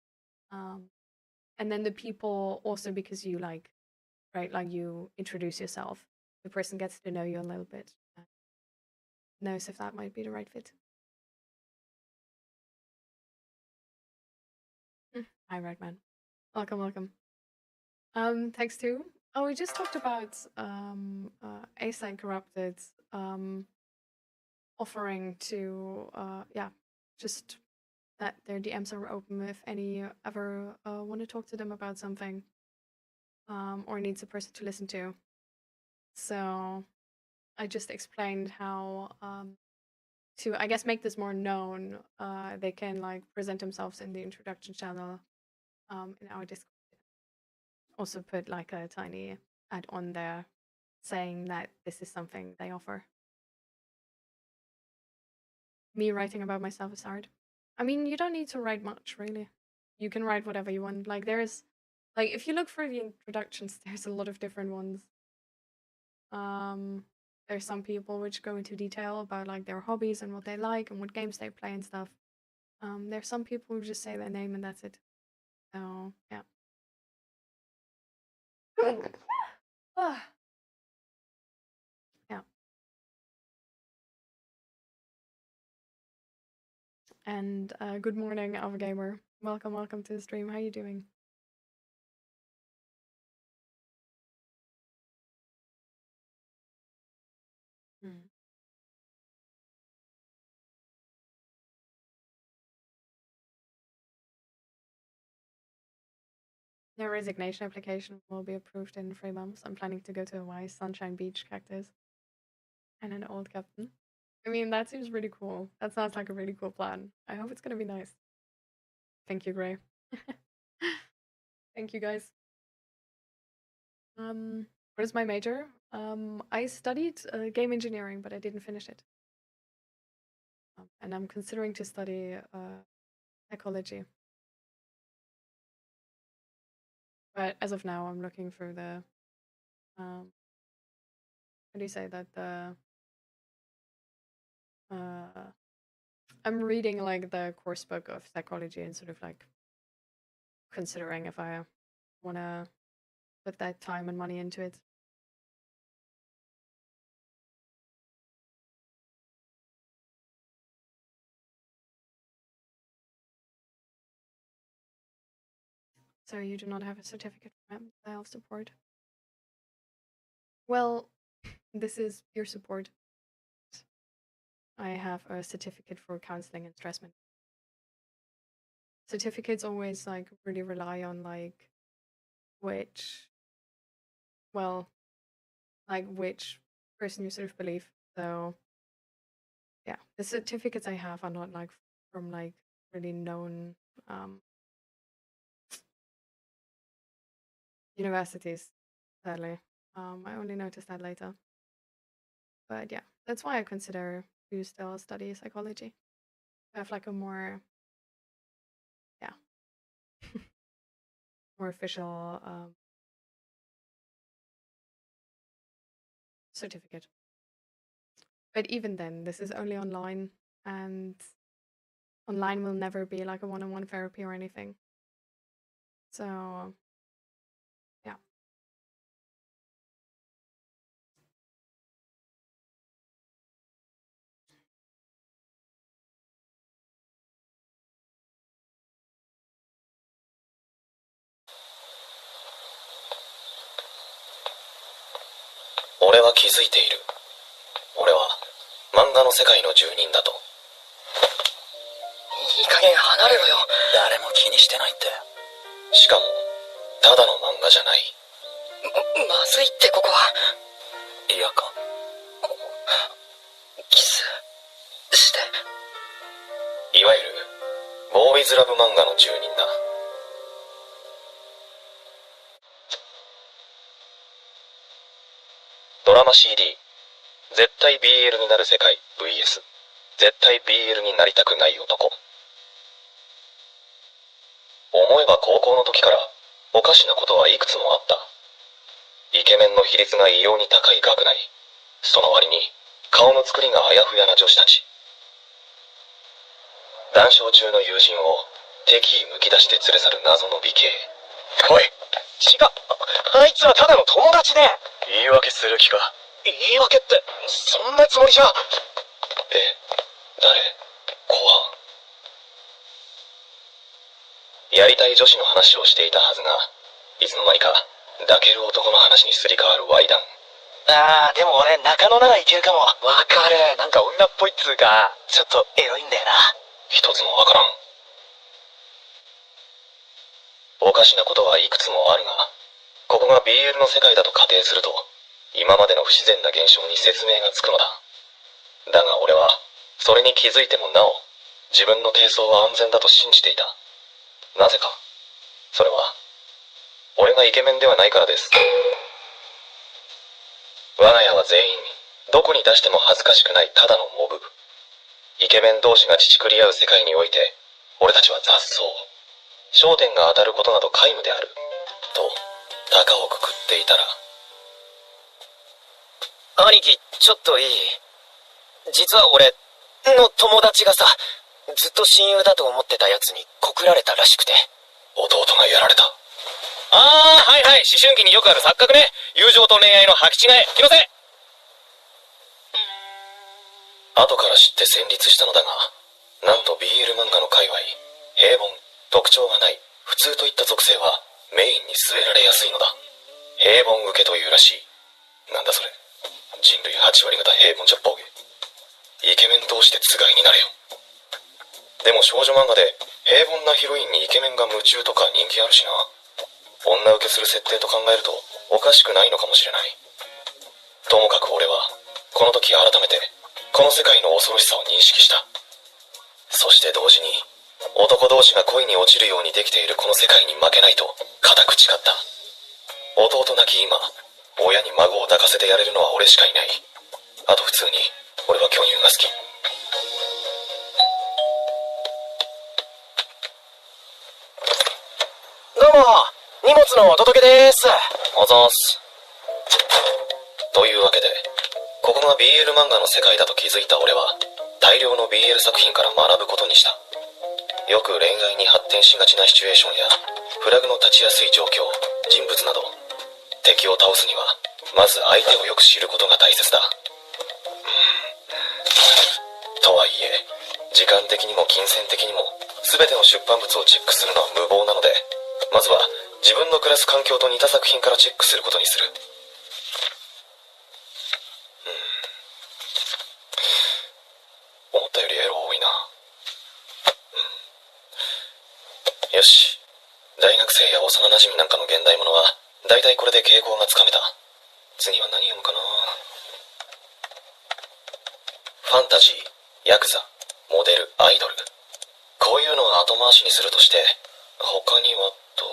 And then the people also, because you like, right, like you introduce yourself, the person gets to know you a little bit, knows if that might be the right fit. Hi, Redman. Welcome, welcome. Thanks too. Oh, we just talked about 𝔹𝕃℃𝔻 Corrupted offering to just that their DMs are open if any ever want to talk to them about something or needs a person to listen to. So I just explained how to, I guess, make this more known. They can like present themselves in the introduction channel in our Discord. Also put like a tiny add-on there saying that this is something they offer. Me writing about myself is hard. I mean, you don't need to write much, really. You can write whatever you want. Like, there's, like, if you look for the introductions, there's a lot of different ones. There's some people which go into detail about, like, their hobbies and what they like and what games they play and stuff. There's some people who just say their name and that's it. So, yeah. Yeah. And good morning, Alva Gamer. Welcome to the stream. How are you doing? The resignation application will be approved in 3 months. I'm planning to go to Hawaii, Sunshine Beach, cactus, and an old captain. I mean, that seems really cool. That sounds like a really cool plan. I hope it's gonna be nice. Thank you, Gray. Thank you, guys. What is my major? I studied game engineering, but I didn't finish it. And I'm considering to study psychology. But as of now, I'm looking for the how do you say that, the I'm reading like the course book of psychology and sort of like considering if I want to put that time and money into it. So you do not have a certificate for mental health support? Well, this is peer support. I have a certificate for counseling and stress management. Certificates always like really rely on like which, well, like which person you sort of believe. So yeah, the certificates I have are not like from like really known universities, sadly. I only noticed that later. But yeah, that's why I consider to still study psychology. I have like a more, yeah, more official certificate. But even then, this is only online, and online will never be like a one-on-one therapy or anything. So yeah. 俺は気づいている。俺は漫画の世界の住人だと。いい加減離れろよ。誰も気にしてないって。しかもただの漫画じゃない。まずいってここは。嫌か？キスして。いわゆるボーイズラブ漫画の住人だ。ドラマ CD 絶対 BL になる世界 VS 絶対 BL になりたくない男。思えば高校の時からおかしなことはいくつもあった。イケメンの比率が異様に高い学内、その割に顔の作りがあやふやな女子たち。談笑中の友人を敵意むき出して連れ去る謎の美形。おい、違う。あいつはただの友達で。言い訳する気か？言い訳ってそんなつもりじゃ。誰？怖。やりたい女子の話をしていたはずが、いつの間にか抱ける男の話にすり替わるワイダン。でも俺中野ならいけるかも。わかる。なんか女っぽいっつうか、ちょっとエロいんだよな。一つもわからん。おかしなことはいくつもあるが、ここが BL の世界だと仮定すると、今までの不自然な現象に説明がつくのだ。だが俺はそれに気づいてもなお自分の低層は安全だと信じていた。なぜか。それは俺がイケメンではないからです。我が家は全員どこに出しても恥ずかしくないただのモブ。イケメン同士が乳繰り合う世界において俺たちは雑草。焦点が当たることなど皆無であると高をくくっていたら、兄貴、ちょっといい？実は俺の友達がさ、ずっと親友だと思ってたやつに告られたらしくて。弟がやられた。はいはい、思春期によくある錯覚ね。友情と恋愛の履き違い。気のせい。後から知って戦慄したのだが、なんと BL 漫画の界隈、平凡、特徴がない、普通といった属性はメインに据えられやすいのだ。平凡受けというらしい。なんだそれ。人類8割方平凡じゃボケ。イケメン同士でつがいになれよ。でも少女漫画で平凡なヒロインにイケメンが夢中とか人気あるしな。女受けする設定と考えるとおかしくないのかもしれない。ともかく俺はこの時改めてこの世界の恐ろしさを認識した。そして同時に男同士が恋に落ちるようにできているこの世界に負けないと固く誓った。弟なき今、親に孫を抱かせてやれるのは俺しかいない。あと普通に俺は巨乳が好き。どうも、荷物のお届けでーす。あざーす。というわけでここが BL 漫画の世界だと気づいた俺は大量の BL 作品から学ぶことにした。よく恋愛に発展しがちなシチュエーションやフラグの立ちやすい状況、人物など、敵を倒すにはまず相手をよく知ることが大切だ。とはいえ時間的にも金銭的にも全ての出版物をチェックするのは無謀なので、まずは自分の暮らす環境と似た作品からチェックすることにする。思ったよりエロ多いな。よし、大学生や幼馴染なんかの現代ものはだいたいこれで傾向がつかめた。次は何読むかな。ファンタジー、ヤクザ、モデル、アイドル、こういうのは後回しにするとして、他にはと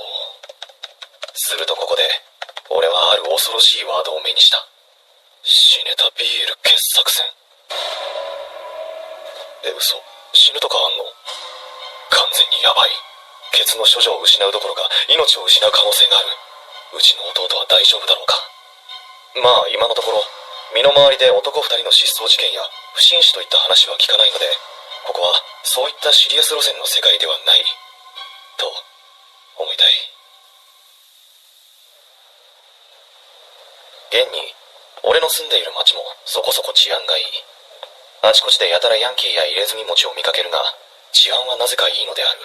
すると、ここで俺はある恐ろしいワードを目にした。死ねた BL 傑作選。嘘、死ぬとかあんの？完全にヤバい。ケツの処女を失うどころか命を失う可能性がある。うちの弟は大丈夫だろうか。まあ今のところ身の回りで男2人の失踪事件や不審死といった話は聞かないので、ここはそういったシリアス路線の世界ではないと思いたい。現に俺の住んでいる町もそこそこ治安がいい。あちこちでやたらヤンキーや入れ墨餅を見かけるが、治安はなぜかいいのである。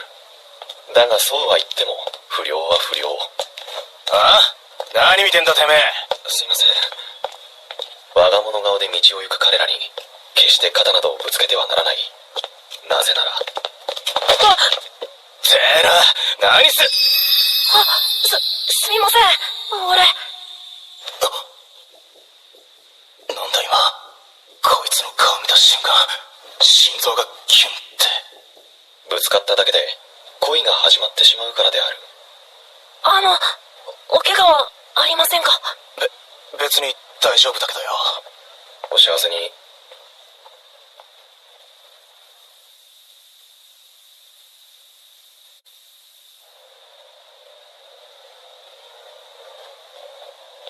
だがそうは言っても不良は不良。あ？何見てんだてめえ。すいません。我が物顔で道を行く彼らに決して肩などをぶつけてはならない。なぜならてな、何すみません、俺。なんだ今、こいつの顔見た瞬間、心臓がキュンって。ぶつかっただけで恋が始まってしまうからである。お怪我はありませんか？別に大丈夫だけどよ。お幸せに。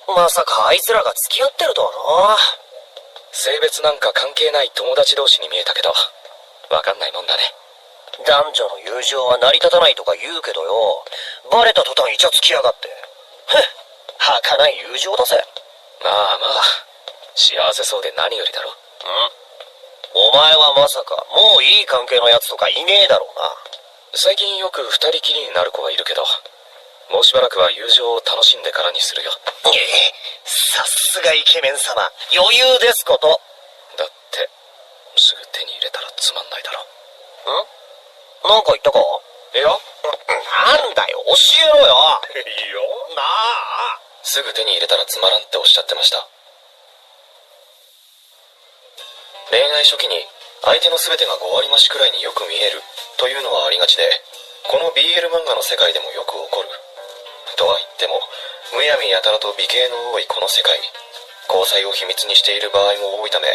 まさかあいつらが付き合ってるとはな。性別なんか関係ない友達同士に見えたけど、わかんないもんだね。男女の友情は成り立たないとか言うけどよ、バレた途端イチャつきやがって。儚い友情だぜ。まあまあ、幸せそうで何よりだろ。お前はまさかもういい関係のやつとかいねえだろうな。最近よく二人きりになる子はいるけど、もうしばらくは友情を楽しんでからにするよ。さすがイケメン様、余裕ですこと。だってすぐ手に入れたらつまんないだろ。なんか言ったか？いや、なんだよ、教えろよ。いいよ。なあ。すぐ手に入れたらつまらんっておっしゃってました。恋愛初期に相手の全てが5割増しくらいによく見えるというのはありがちで、この BL 漫画の世界でもよく起こる。とは言っても、むやみやたらと美形の多いこの世界、交際を秘密にしている場合も多いため、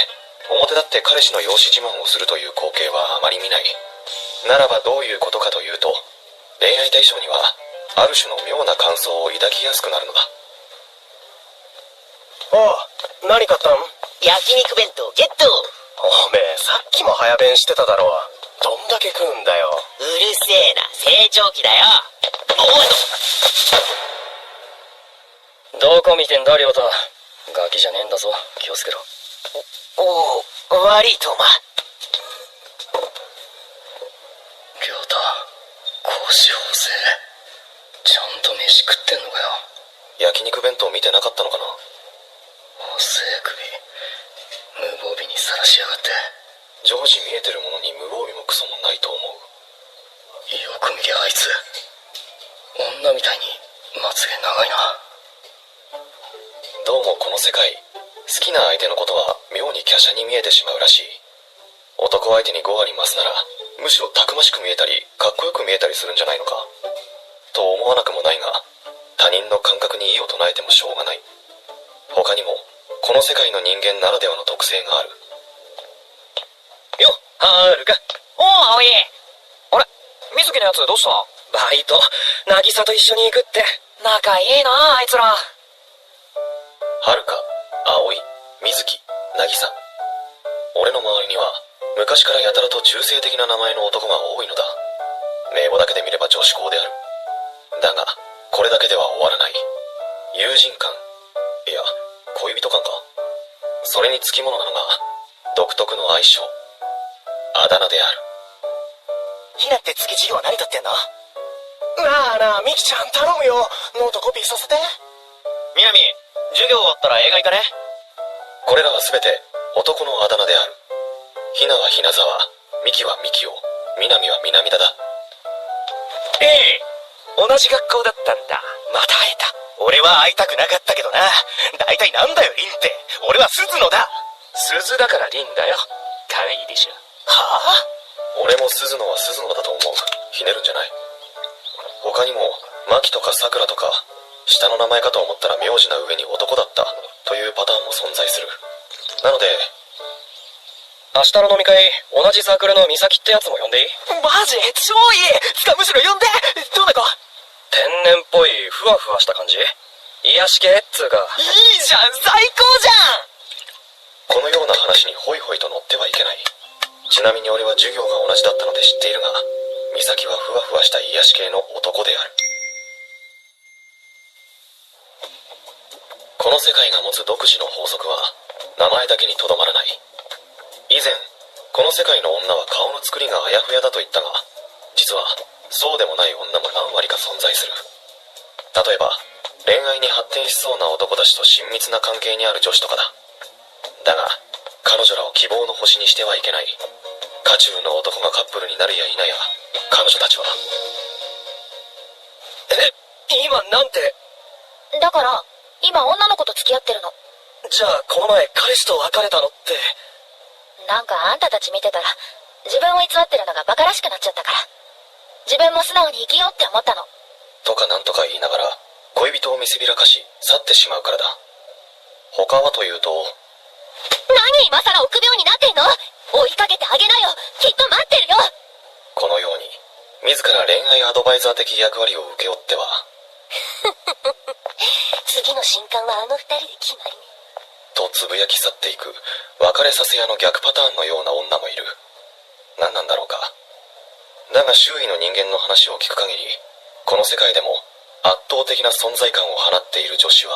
表立って彼氏の容姿自慢をするという光景はあまり見ない。ならばどういうことかというと、恋愛対象にはある種の妙な感想を抱きやすくなるのだ。おう、何買ったん？焼肉弁当ゲット。おめえ、さっきも早弁してただろ。どんだけ食うんだよ。うるせえな、成長期だよ。どこ見てんだ、亮太。ガキじゃねえんだぞ、気をつけろ。おお、悪いとま。亮太、腰細え。ちゃんと飯食ってんのかよ。焼肉弁当見てなかったのかな。細え首、無防備にさらしやがって。常時見えてるものに無防備もクソもないと思う。よく見りゃあいつ、女みたいにまつげ長いな。どうもこの世界、好きな相手のことは妙に華奢に見えてしまうらしい。男相手に5割増すなら、むしろたくましく見えたりかっこよく見えたりするんじゃないのかと思わなくもないが、他人の感覚に異を唱えてもしょうがない。他にもこの世界の人間ならではの特性がある。よっ、はるか。おう、葵。あれ、水木のやつどうした？バイト、渚と一緒に行くって。仲いいな、あいつら。はるか、葵、水木、渚。俺の周りには昔からやたらと中性的な名前の男が多いのだ。名簿だけで見れば女子校である。だがこれだけでは終わらない。友人間、いや恋人間か。それにつきものなのが独特の愛称、あだ名である。ひなって次授業は何とってんの？なあ、ミキちゃん頼むよ。ノートコピーさせて。みなみ、授業終わったら映画行かね？これらはすべて男のあだ名である。ひなはひなざわ、みきはみきお、みなみはみなみだだ。同じ学校だったんだ。また会えた。俺は会いたくなかったけどな。大体なんだよ、リンって。俺は鈴野だ。鈴だからリンだよ。可愛いでしょ。は俺あ？も鈴野は鈴野だと思う。ひねるんじゃない。他にもマキとかさくらとか、下の名前かと思ったら名字な上に男だったというパターンも存在する。なので明日の飲み会、同じサークルの美咲ってやつも呼んでいい？マジ超いい。つかむしろ呼んで。どうだか天然っぽいふわふわした感じ、癒し系っつうか。いいじゃん、最高じゃん。このような話にホイホイと乗ってはいけない。ちなみに俺は授業が同じだったので知っているが、美咲はふわふわした癒し系の男である。この世界が持つ独自の法則は名前だけにとどまらない。以前この世界の女は顔の作りがあやふやだと言ったが、実はそうでもない女も何割か存在する。例えば恋愛に発展しそうな男たちと親密な関係にある女子とかだ。だが彼女らを希望の星にしてはいけない。渦中の男がカップルになるや否や、彼女たちは。今なんて。だから、今女の子と付き合ってるの。じゃあこの前彼氏と別れたのって。なんかあんたたち見てたら、自分を偽ってるのがバカらしくなっちゃったから。自分も素直に生きようって思ったの。とかなんとか言いながら、恋人を見せびらかし、去ってしまうからだ。他はというと。何今更臆病になってんの？追いかけてあげなよ。きっと待ってるよ。このように、自ら恋愛アドバイザー的役割を請け負っては。次の新刊はあの二人で決まりね。とつぶやき去っていく、別れさせ屋の逆パターンのような女もいる。何なんだろうか。だが周囲の人間の話を聞く限り、この世界でも圧倒的な存在感を放っている女子は。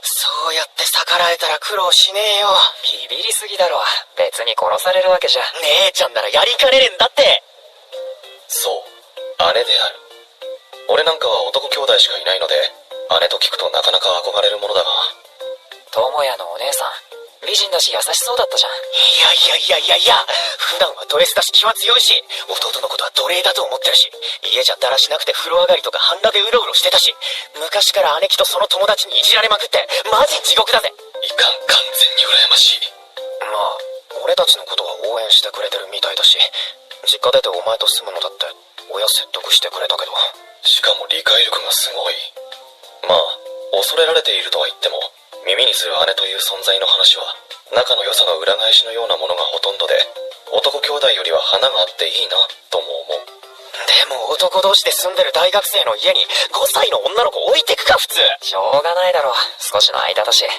そうやって逆らえたら苦労しねえよ。ビビりすぎだろ。別に殺されるわけじゃ。姉ちゃんならやりかねねえんだって。そう、姉である。俺なんかは男兄弟しかいないので、姉と聞くとなかなか憧れるものだが。智也のお姉さん、美人だし優しそうだったじゃん。いや、普段はド S だし気は強いし、弟のことは奴隷だと思ってるし、家じゃだらしなくて風呂上がりとか半裸でうろうろしてたし、昔から姉貴とその友達にいじられまくって、マジ地獄だぜ。いかん、完全に羨ましい。まあ、俺たちのことは応援してくれてるみたいだし、実家出てお前と住むのだって親説得してくれたけど。しかも理解力がすごい。まあ、恐れられているとは言っても、耳にする姉という存在の話は仲の良さの裏返しのようなものがほとんどで、男兄弟よりは花があっていいなとも思う。でも男同士で住んでる大学生の家に5歳の女の子置いてくか普通。しょうがないだろう。少しの間だし。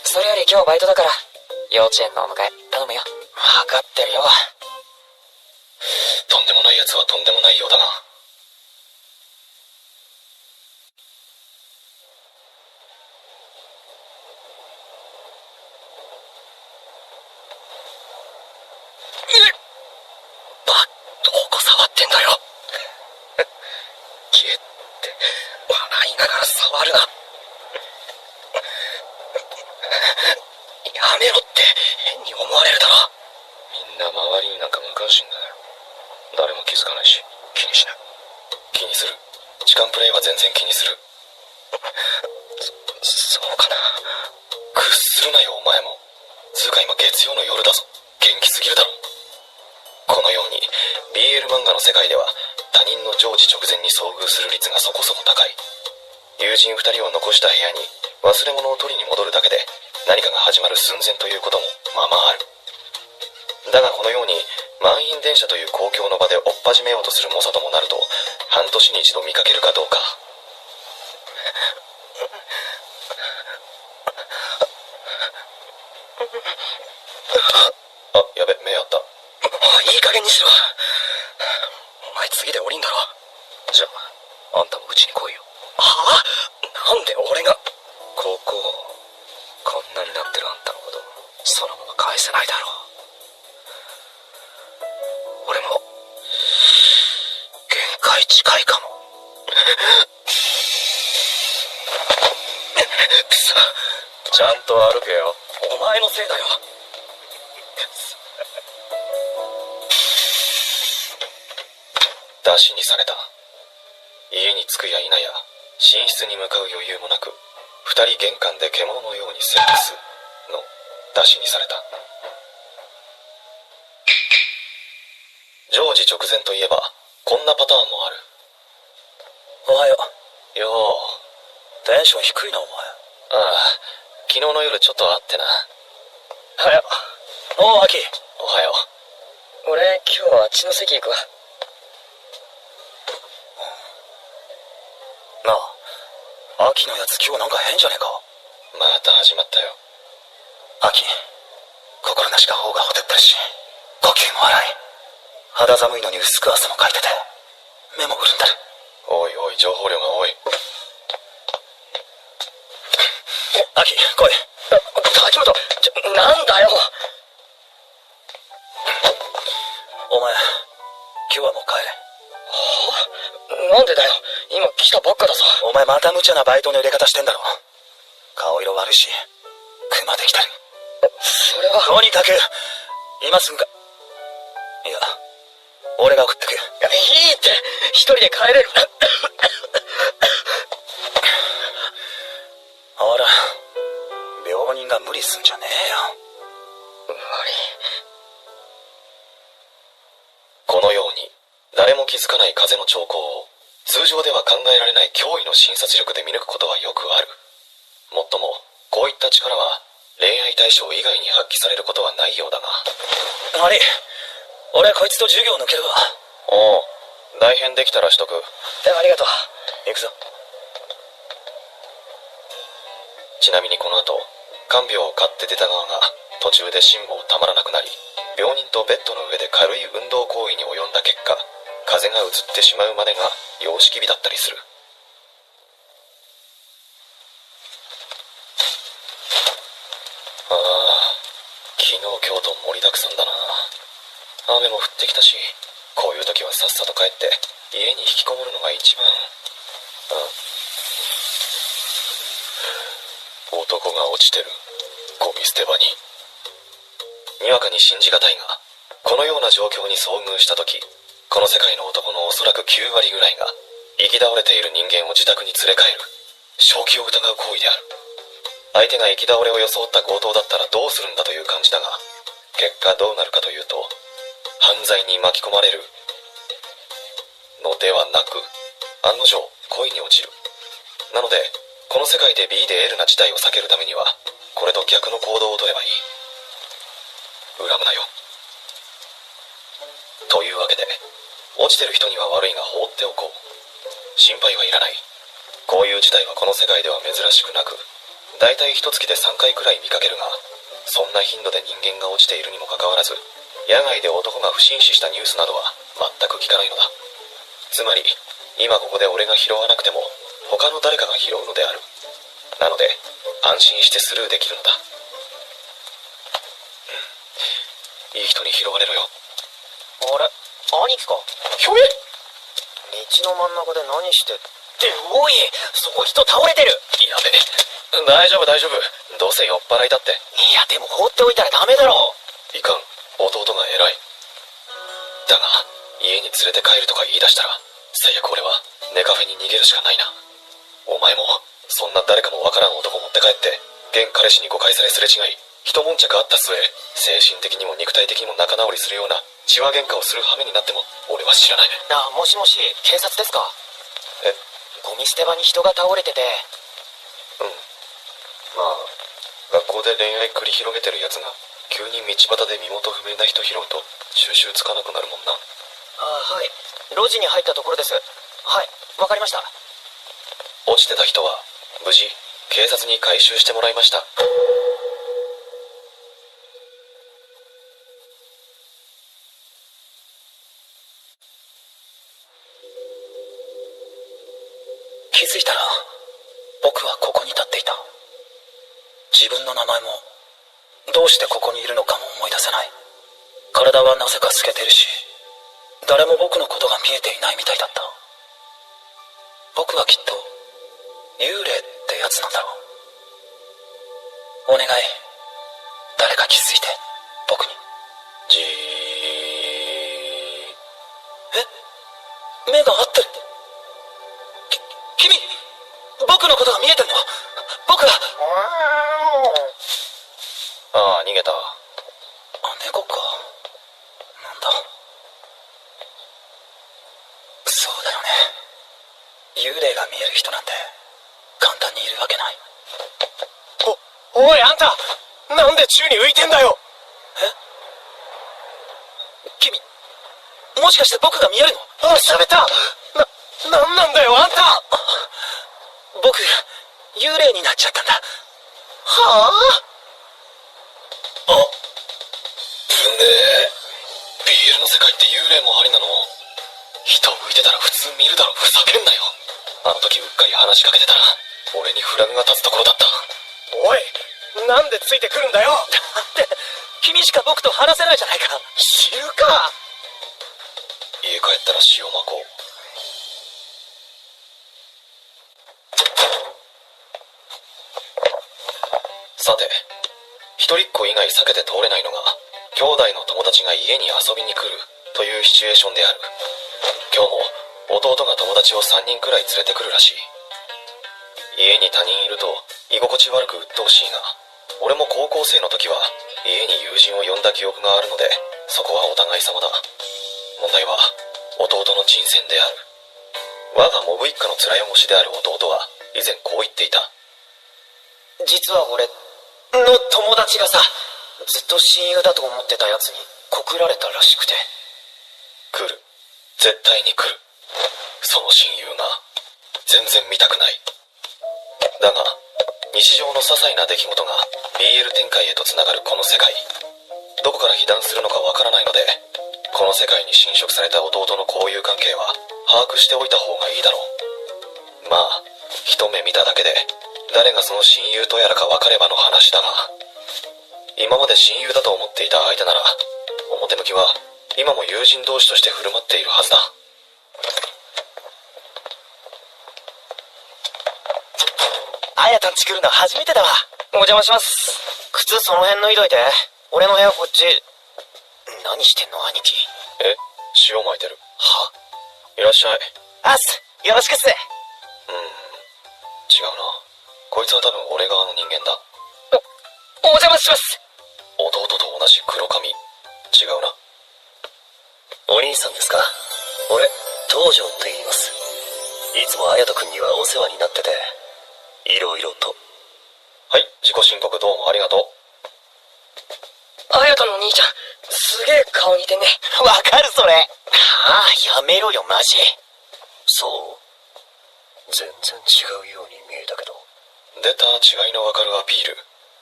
それより今日バイトだから、幼稚園のお迎え頼むよ。分かってるよ。とんでもない奴はとんでもないようだな。どこ触ってんだよ。ゲって笑いながら触るな。やめろって変に思われるだろ。みんな周りになんか無関心だよ。誰も気づかないし気にしない。気にする。痴漢プレイは全然気にする。そうかな。屈するなよお前も。つうか今月曜の夜だぞ。元気すぎるだろ。このように BL 漫画の世界では他人の常時直前に遭遇する率がそこそこ高い。友人2人を残した部屋に忘れ物を取りに戻るだけで何かが始まる寸前ということもままある。だがこのように満員電車という公共の場で追っ始めようとする猛者ともなると半年に一度見かけるかどうか。あ、やべ、目あった。いい加減にしろ。お前次で降りんだろ。じゃあ、あんたもうちに来いよ。はあ？なんで俺が。ここんなになってるあんたのことそのまま返せないだろう。俺も限界近いかも。くそ。ちゃんと歩けよ。お前のせいだよ。出しにされた。家に着くや否や寝室に向かう余裕もなく二人玄関で獣のようにセックスの出しにされた。常時直前といえばこんなパターンもある。おはよよう。テンション低いなお前。ああ、昨日の夜ちょっと会ってな。はよ。おうアキ。おはよ俺今日はあっちの席行くわ。なあ、アキのやつ今日なんか変じゃねえか。う。また始まったよ。アキ、心なしか方がほてっぷるし、呼吸も荒い。肌寒いのに薄く汗もかいてて、目も潤んでる。おいおい、情報量が多い。アキ、来い。滝本、なんだよ。お前、今日はもう帰れ。は？なんでだよ。今来たばっかだぞ。お前また無茶なバイトの入れ方してんだろ。顔色悪いし、クマできてる。それは。とにかく、今すぐか。俺が送ってく。いいって、一人で帰れる。ほら、病人が無理すんじゃねえよ。このように誰も気づかない風の兆候を通常では考えられない驚異の診察力で見抜くことはよくある。もっともこういった力は恋愛対象以外に発揮されることはないようだが。悪い、俺こいつと授業抜けるわ。おう、代編できたらしとく。ありがとう。行くぞ。ちなみにこの後、看病を買って出た側が途中で辛抱たまらなくなり、病人とベッドの上で軽い運動行為に及んだ結果、風が移ってしまうまでが様式美だったりする。ああ、昨日今日と盛りだくさんだな。雨も降ってきたし、こういう時はさっさと帰って家に引きこもるのが一番。男が落ちてる、ゴミ捨て場に。にわかに信じがたいが、このような状況に遭遇した時、この世界の男のおそらく9割ぐらいが行き倒れている人間を自宅に連れ帰る正気を疑う行為である。相手が行き倒れを装った強盗だったらどうするんだという感じだが、結果どうなるかというと、犯罪に巻き込まれるのではなく、案の定恋に落ちる。なのでこの世界で B で L な事態を避けるためには、これと逆の行動をとればいい。恨むなよ。というわけで、落ちてる人には悪いが放っておこう。心配はいらない。こういう事態はこの世界では珍しくなく、だいたい1月で3回くらい見かけるが、そんな頻度で人間が落ちているにもかかわらず、野外で男が不審死したニュースなどは全く聞かないのだ。つまり今ここで俺が拾わなくても他の誰かが拾うのである。なので安心してスルーできるのだ。いい人に拾われろよ。あれ、兄貴か。ひょえ、道の真ん中で何してって、おい、そこ人倒れてる。やべえ。大丈夫大丈夫。どうせ酔っ払いだって。いや、でも放っておいたらダメだろ。いかん、弟が偉い。だが家に連れて帰るとか言い出したら、最悪俺はネカフェに逃げるしかないな。お前もそんな誰かもわからん男持って帰って現彼氏に誤解されすれ違い、一悶着あった末、精神的にも肉体的にも仲直りするような血話喧嘩をする羽目になっても俺は知らない。あ、もしもし、警察ですか。え、ゴミ捨て場に人が倒れてて。まあ学校で恋愛繰り広げてるやつが急に道端で身元不明な人拾うと収拾つかなくなるもんな。はい、路地に入ったところです。はい、わかりました。落ちてた人は無事警察に回収してもらいました。気づいたら僕はここに立っていた。自分の名前もどうしてここにいるのかも思い出せない。体はなぜか透けてるし、誰も僕のことが見えていないみたいだった。僕はきっと幽霊ってやつなんだろう。お願い、誰か気づいて僕に。じー。目が合ってる。君、僕のことが見えてるの？僕が。ああ、逃げた。猫か。なんだ。そうだよね。幽霊が見える人なんて簡単にいるわけない。おい、あんたなんで宙に浮いてんだよ。君、もしかして僕が見えるの？あ、喋った。なんなんだよ、あんた。僕、幽霊になっちゃったんだ。はあ。あ、ぶねえ。BL の世界って幽霊もありなの？人浮いてたら普通見るだろ。ふざけんなよ。あの時うっかり話しかけてたら俺にフラグが立つところだった。おい、なんでついてくるんだよ。だって君しか僕と話せないじゃないか。知るか。家帰ったら塩まこう。さて、一人っ子以外避けて通れないのが兄弟の友達が家に遊びに来るというシチュエーションである。今日も弟が友達を3人くらい連れてくるらしい。家に他人いると居心地悪く鬱陶しいが、俺も高校生の時は家に友人を呼んだ記憶があるので、そこはお互い様だ。問題は弟の人選である。我がモブ一家の面汚しである弟は以前こう言っていた。実は俺の友達がさ、ずっと親友だと思ってたやつに告られたらしくて。来る。絶対に来る。その親友が全然見たくない。だが日常の些細な出来事が BL 展開へとつながるこの世界、どこから被弾するのかわからないので、この世界に侵食された弟の交友関係は把握しておいた方がいいだろう。まあ一目見ただけで誰がその親友とやらか分かればの話だが、今まで親友だと思っていた相手なら表向きは今も友人同士として振る舞っているはずだ。あやたんち来るの初めてだわ。お邪魔します。靴その辺脱いどいて。俺の部屋こっち。何してんの兄貴。塩撒いてる。はいらっしゃい。あっす、よろしくっす。違うな。こいつは多分俺側の人間だ。お邪魔します。弟と同じ黒髪。違うな。お兄さんですか？俺、東條って言います。いつも綾人君にはお世話になってて、いろいろと。はい、自己申告どうもありがとう。あやたの兄ちゃん、すげえ顔似てんね。わかるそれ。ああ、やめろよマジ。そう？全然違うように見えたけど。出た違いのわかるアピール。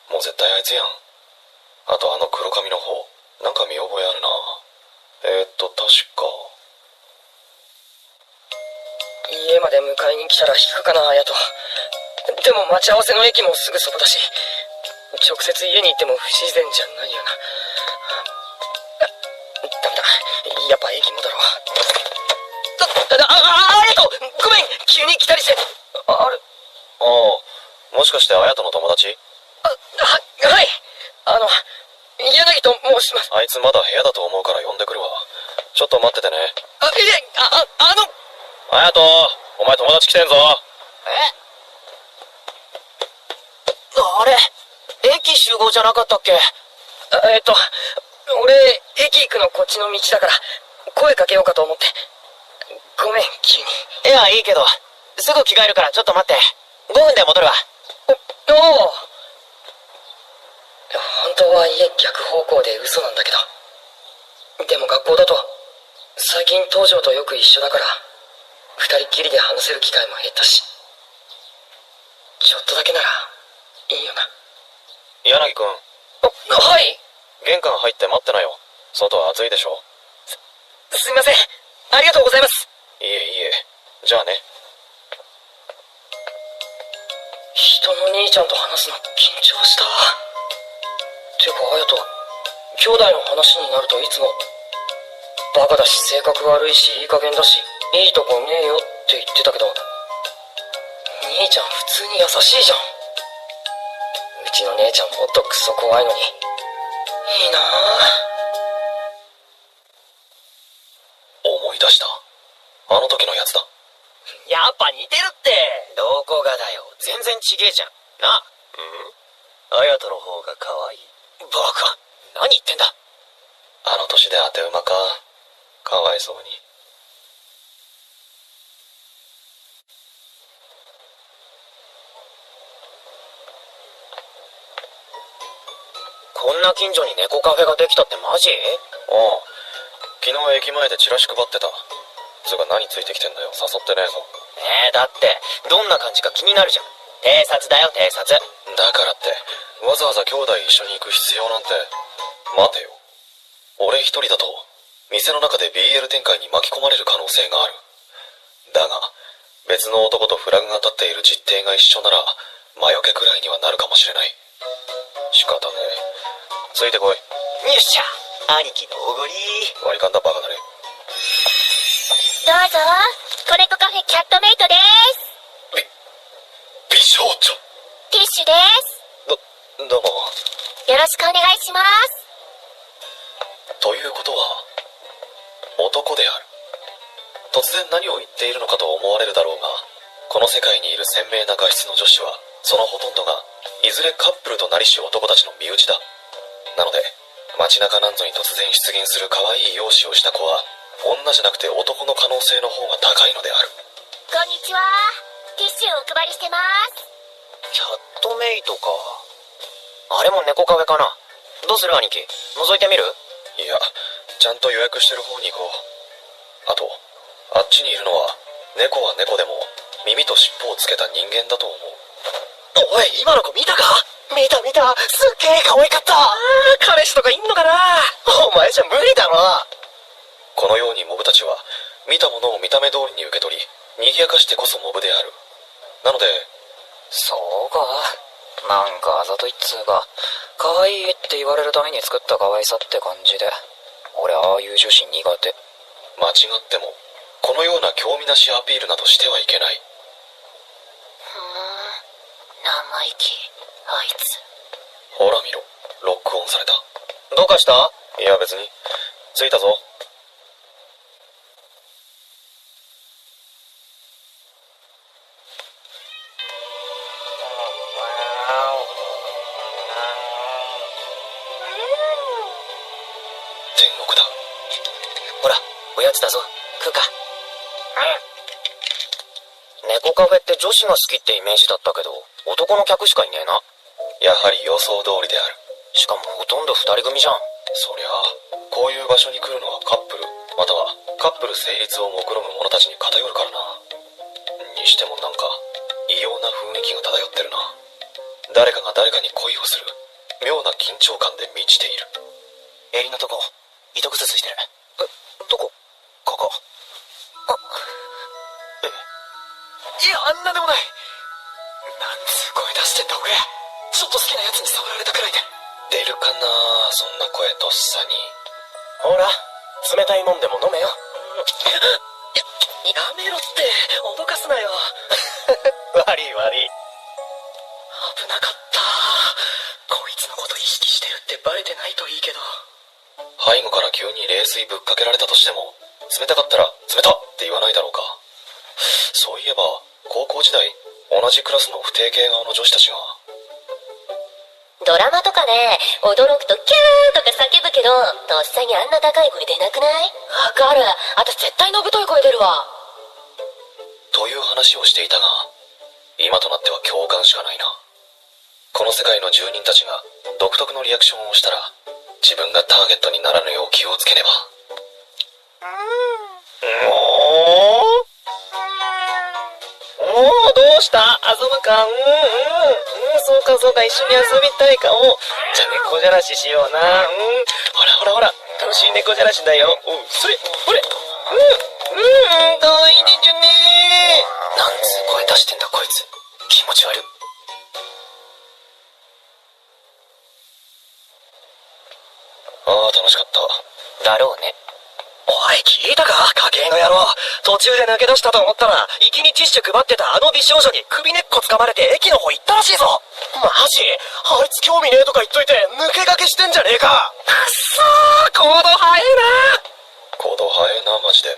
もう絶対あいつやん。あとあの黒髪の方、なんか見覚えあるな。確か。家まで迎えに来たら引くかな、あやと。でも待ち合わせの駅もすぐそこだし、直接家に行っても不自然じゃないよな。ダメだ、やっぱ駅戻ろう。あやと、ごめん、急に来たりして。あれ、もしかして綾人の友達？はい、柳と申します。あいつまだ部屋だと思うから呼んでくるわ。ちょっと待っててね。綾人、お前友達来てんぞ。あれ、駅集合じゃなかったっけ？俺、駅行くのこっちの道だから、声かけようかと思って。ごめん、急に。いや、いいけど、すぐ着替えるからちょっと待って。5分で戻るわ。おお。本当は家逆方向で嘘なんだけど。でも学校だと、最近東條とよく一緒だから、二人っきりで話せる機会も減ったし。ちょっとだけなら、いいよな。柳くん。はい。玄関入って待ってなよ。外は暑いでしょ。すいません。ありがとうございます。いえいえ。じゃあね。人の兄ちゃんと話すの緊張した。てか隼人、兄弟の話になるといつもバカだし性格悪いしいい加減だしいいとこねえよって言ってたけど、兄ちゃん普通に優しいじゃん。うちの姉ちゃんもっとクソ怖いのに。いいなぁ。思い出した。あの時のやつだ。やっぱ似てるって。どこがだよ、全然ちげえじゃんな。綾人の方が可愛い。バカ、何言ってんだ。あの年で当て馬か。かわいそうに。こんな近所に猫カフェができたってマジ？ああ、昨日駅前でチラシ配ってた。つうか何ついてきてんだよ、誘ってねえぞ。だってどんな感じか気になるじゃん。偵察だよ偵察。だからってわざわざ兄弟一緒に行く必要なんて。待てよ、俺一人だと店の中で BL 展開に巻き込まれる可能性がある。だが別の男とフラグが立っている実態が一緒なら魔除けくらいにはなるかもしれない。仕方ねえ。ついてこい。よっしゃ、兄貴のおごり。割り勘だバカだね。どうぞ、子猫カフェキャットメイトです。美少女。ティッシュです。どうも。よろしくお願いします。ということは男である。突然何を言っているのかと思われるだろうが、この世界にいる鮮明な画質の女子はそのほとんどがいずれカップルとなりし男たちの身内だ。なので街中なんぞに突然出現する可愛い容姿をした子は女じゃなくて男の可能性の方が高いのである。こんにちは。ティッシュお配りしてます。キャットメイトか。あれも猫カフェかな。どうする兄貴、覗いてみる？いや、ちゃんと予約してる方に行こう。あと、あっちにいるのは猫は猫でも耳と尻尾をつけた人間だと思う。おい、今の子見たか？見た。すっげえ可愛かった。彼氏とかいんのかな？お前じゃ無理だろ。このようにモブたちは見たものを見た目通りに受け取り、賑やかしてこそモブである。なので、そうか。なんかあざといっつうか、可愛いって言われるために作った可愛さって感じで、俺ああいう女子苦手。間違ってもこのような興味なしアピールなどしてはいけない。生意気、あいつ。ほら見ろ、ロックオンされた。どうかした？いや別に。着いたぞ。天国だ。ほら、おやつだぞ。食うか。猫カフェって女子が好きってイメージだったけど、男の客しかいねえな。やはり予想通りである。しかもほとんど二人組じゃん。そりゃあ、こういう場所に来るのはカップル、またはカップル成立を目論む者たちに偏るからな。にしてもなんか異様な雰囲気が漂ってるな。誰かが誰かに恋をする妙な緊張感で満ちている。襟のとこ糸くずついてる。どこ？ここ。いや、あんなでもない。なんつう声出してんだ俺。ちょっと好きなやつに触られたくらいで。出るかな、そんな声とっさに。ほら、冷たいもんでも飲めよ。やめろって脅かすなよ。悪い。危なかった。こいつのこと意識してるってバレてないといいけど。背後から急に冷水ぶっかけられたとしても、冷たかったら冷たって言わないだろうか。そういえば高校時代同じクラスの不定型顔の女子たちが。ドラマとかね、驚くとキャーとか叫ぶけど、とっさにあんな高い声出なくない？わかる。私絶対のぶとい声出るわ。という話をしていたが、今となっては共感しかないな。この世界の住人たちが独特のリアクションをしたら、自分がターゲットにならぬよう気をつけねば。どうした？遊ぶか？そうか、一緒に遊びたいか。じゃあ猫じゃらししような。ほら、楽しい猫じゃらしだよ。それ、ほれ。かわいいでちゅね。なんつう声出してんだこいつ。気持ち悪い。ああ、楽しかった。だろうね。おい、聞いたか？家系の野郎。途中で抜け出したと思ったら、行きにティッシュ配ってたあの美少女に首根っこ掴まれて駅の方行ったらしいぞ。マジ？あいつ興味ねえとか言っといて抜け駆けしてんじゃねえか。くっそー、行動早えな。行動早えな、マジで。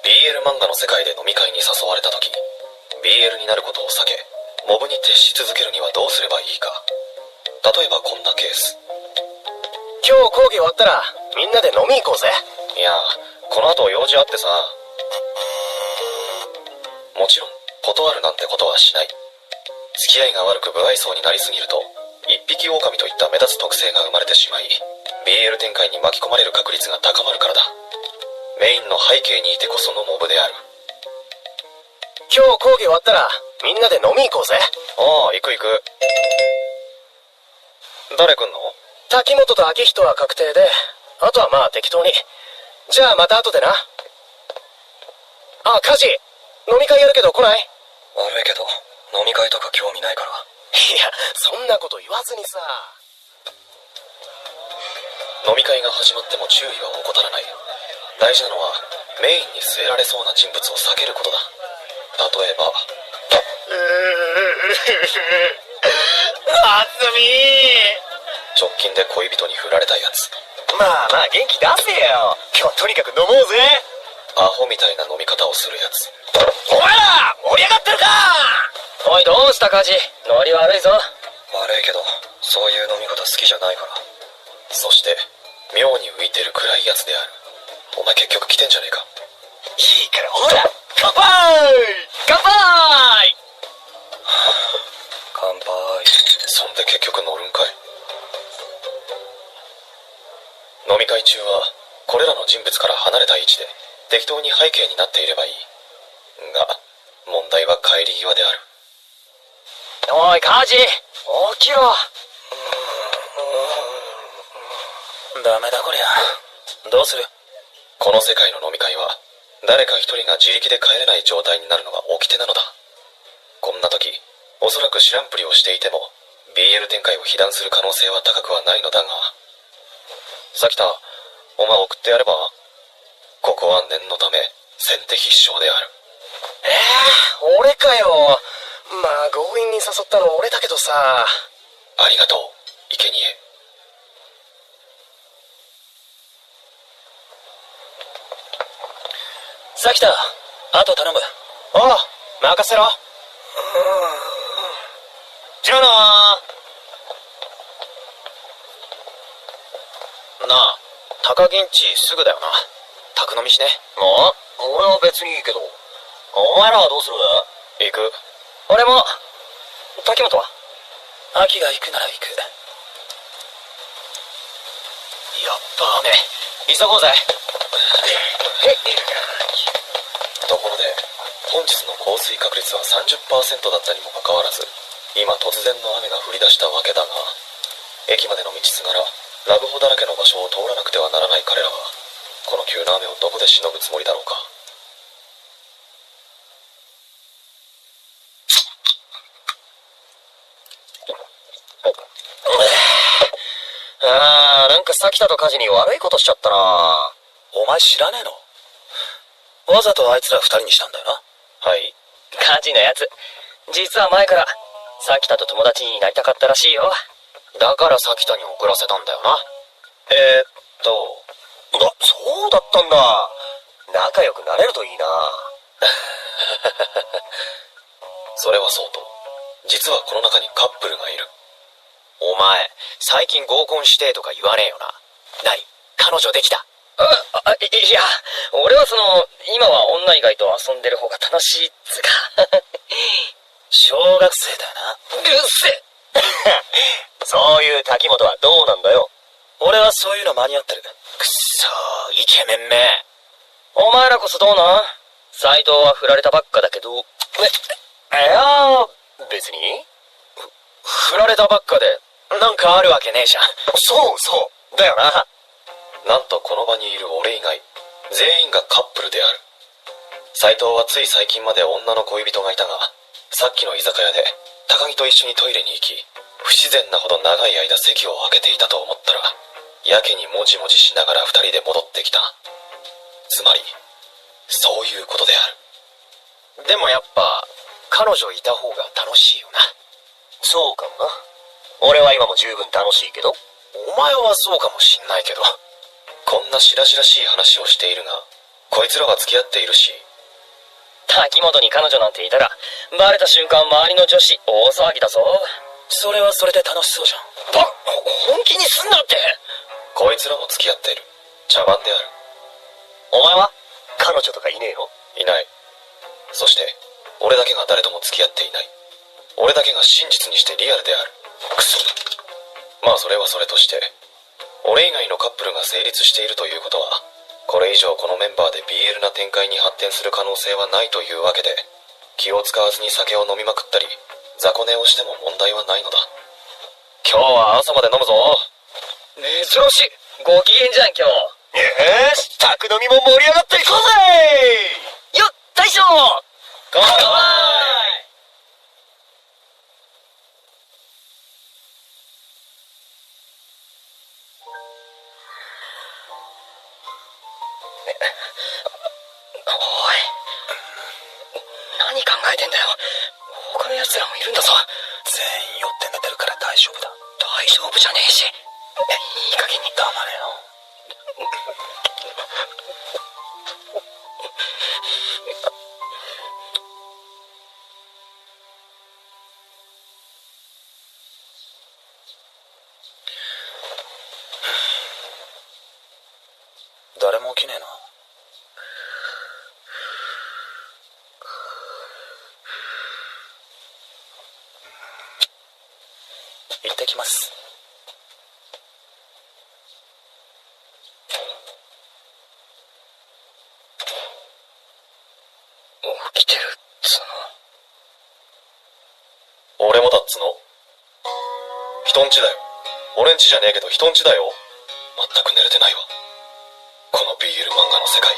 BL 漫画の世界で飲み会に誘われた時、BL になることを避け、モブに徹し続けるにはどうすればいいか。例えばこんなケース。今日講義終わったらみんなで飲み行こうぜ。いや、この後用事あってさ。もちろん断るなんてことはしない。付き合いが悪く不愛想になりすぎると、一匹狼といった目立つ特性が生まれてしまい、BL 展開に巻き込まれる確率が高まるからだ。メインの背景にいてこそのモブである。今日講義終わったらみんなで飲み行こうぜ。ああ、行く。誰来んの？滝本と秋人は確定で、あとはまあ適当に。じゃあまた後でな。あ、カジ、飲み会やるけど来ない？悪いけど飲み会とか興味ないから。いや、そんなこと言わずにさ。飲み会が始まっても注意は怠らない。大事なのはメインに据えられそうな人物を避けることだ。例えばあつみ直近で恋人に振られたやつ。まあまあ元気出せよ。今日とにかく飲もうぜ。アホみたいな飲み方をするやつ。お前ら盛り上がってるか。おいどうしたカジ、ノリ悪いぞ。悪いけどそういう飲み方好きじゃないから。そして妙に浮いてる暗いやつである。お前結局来てんじゃねえか。いいからほら乾杯乾杯。乾杯。そんで結局乗るんかい。飲み会中はこれらの人物から離れた位置で適当に背景になっていればいいが、問題は帰り際である。おいカジ起きろ。ダメだこりゃ。どうする？この世界の飲み会は誰か一人が自力で帰れない状態になるのが掟なのだ。こんな時おそらく知らんぷりをしていても BL 展開を被弾する可能性は高くはないのだが、さきた、お前送ってやれば。ここは念のため先手必勝である。俺かよ。まあ強引に誘ったの俺だけどさ。ありがとう生贄。さきた、あと頼む。おう任せろ。じゃあなあ、高銀地すぐだよな。宅飲みしね。俺は別にいいけど。お前らはどうする？行く。俺も。滝本は？秋が行くなら行く。やっぱ雨。急ごうぜ。ところで本日の降水確率は 30% だったにもかかわらず、今突然の雨が降り出したわけだが、駅までの道すがらラブホだらけの場所を通らなくてはならない彼らは、この急な雨をどこでしのぐつもりだろうか。なんかさきたとカジに悪いことしちゃったな。お前知らねえの？わざとあいつら二人にしたんだよな。はい。カジのやつ、実は前からさきたと友達になりたかったらしいよ。だからさきたに送らせたんだよな。そうだったんだ。仲良くなれるといいな。それはそうと、実はこの中にカップルがいる。お前最近合コンしてとか言わねえよな。何？彼女できた？いや、俺は今は女以外と遊んでる方が楽しいっつか。小学生だよな。うっせそういう滝本はどうなんだよ。俺はそういうの間に合ってる。くっそー、イケメンめ。お前らこそどうなん？斎藤は振られたばっかだけど。いや別に振られたばっかでなんかあるわけねえじゃん。そうだよな。なんとこの場にいる俺以外全員がカップルである。斎藤はつい最近まで女の恋人がいたが、さっきの居酒屋で高木と一緒にトイレに行き、不自然なほど長い間席を空けていたと思ったら、やけにもじもじしながら二人で戻ってきた。つまりそういうことである。でもやっぱ彼女いた方が楽しいよな。そうかもな。俺は今も十分楽しいけど。お前はそうかもしんないけど。こんな白々しい話をしているが、こいつらは付き合っているし。滝本に彼女なんていたらバレた瞬間周りの女子大騒ぎだぞ。それはそれで楽しそうじゃん。本気にすんなって。こいつらも付き合っている。茶番である。お前は彼女とかいねえの？いない。そして俺だけが誰とも付き合っていない。俺だけが真実にしてリアルである。クソ。まあそれはそれとして、俺以外のカップルが成立しているということは、これ以上このメンバーで BL な展開に発展する可能性はないというわけで、気を使わずに酒を飲みまくったり雑魚寝をしても問題はないのだ。今日は朝まで飲むぞ。珍しい。ご機嫌じゃん今日。よし、宅飲みも盛り上がっていこうぜ。よっ大将、乾杯。おい、何考えてんだよ。他の奴らもいるんだぞ。全員酔って寝てるから大丈夫だ。大丈夫じゃねえし。いい加減に。黙れよ。誰も起きねえな。行ってきます。起きてるっつの。俺もだっつの。人んちだよ。俺んちじゃねえけど人んちだよ。全く寝れてないわ。この BL 漫画の世界、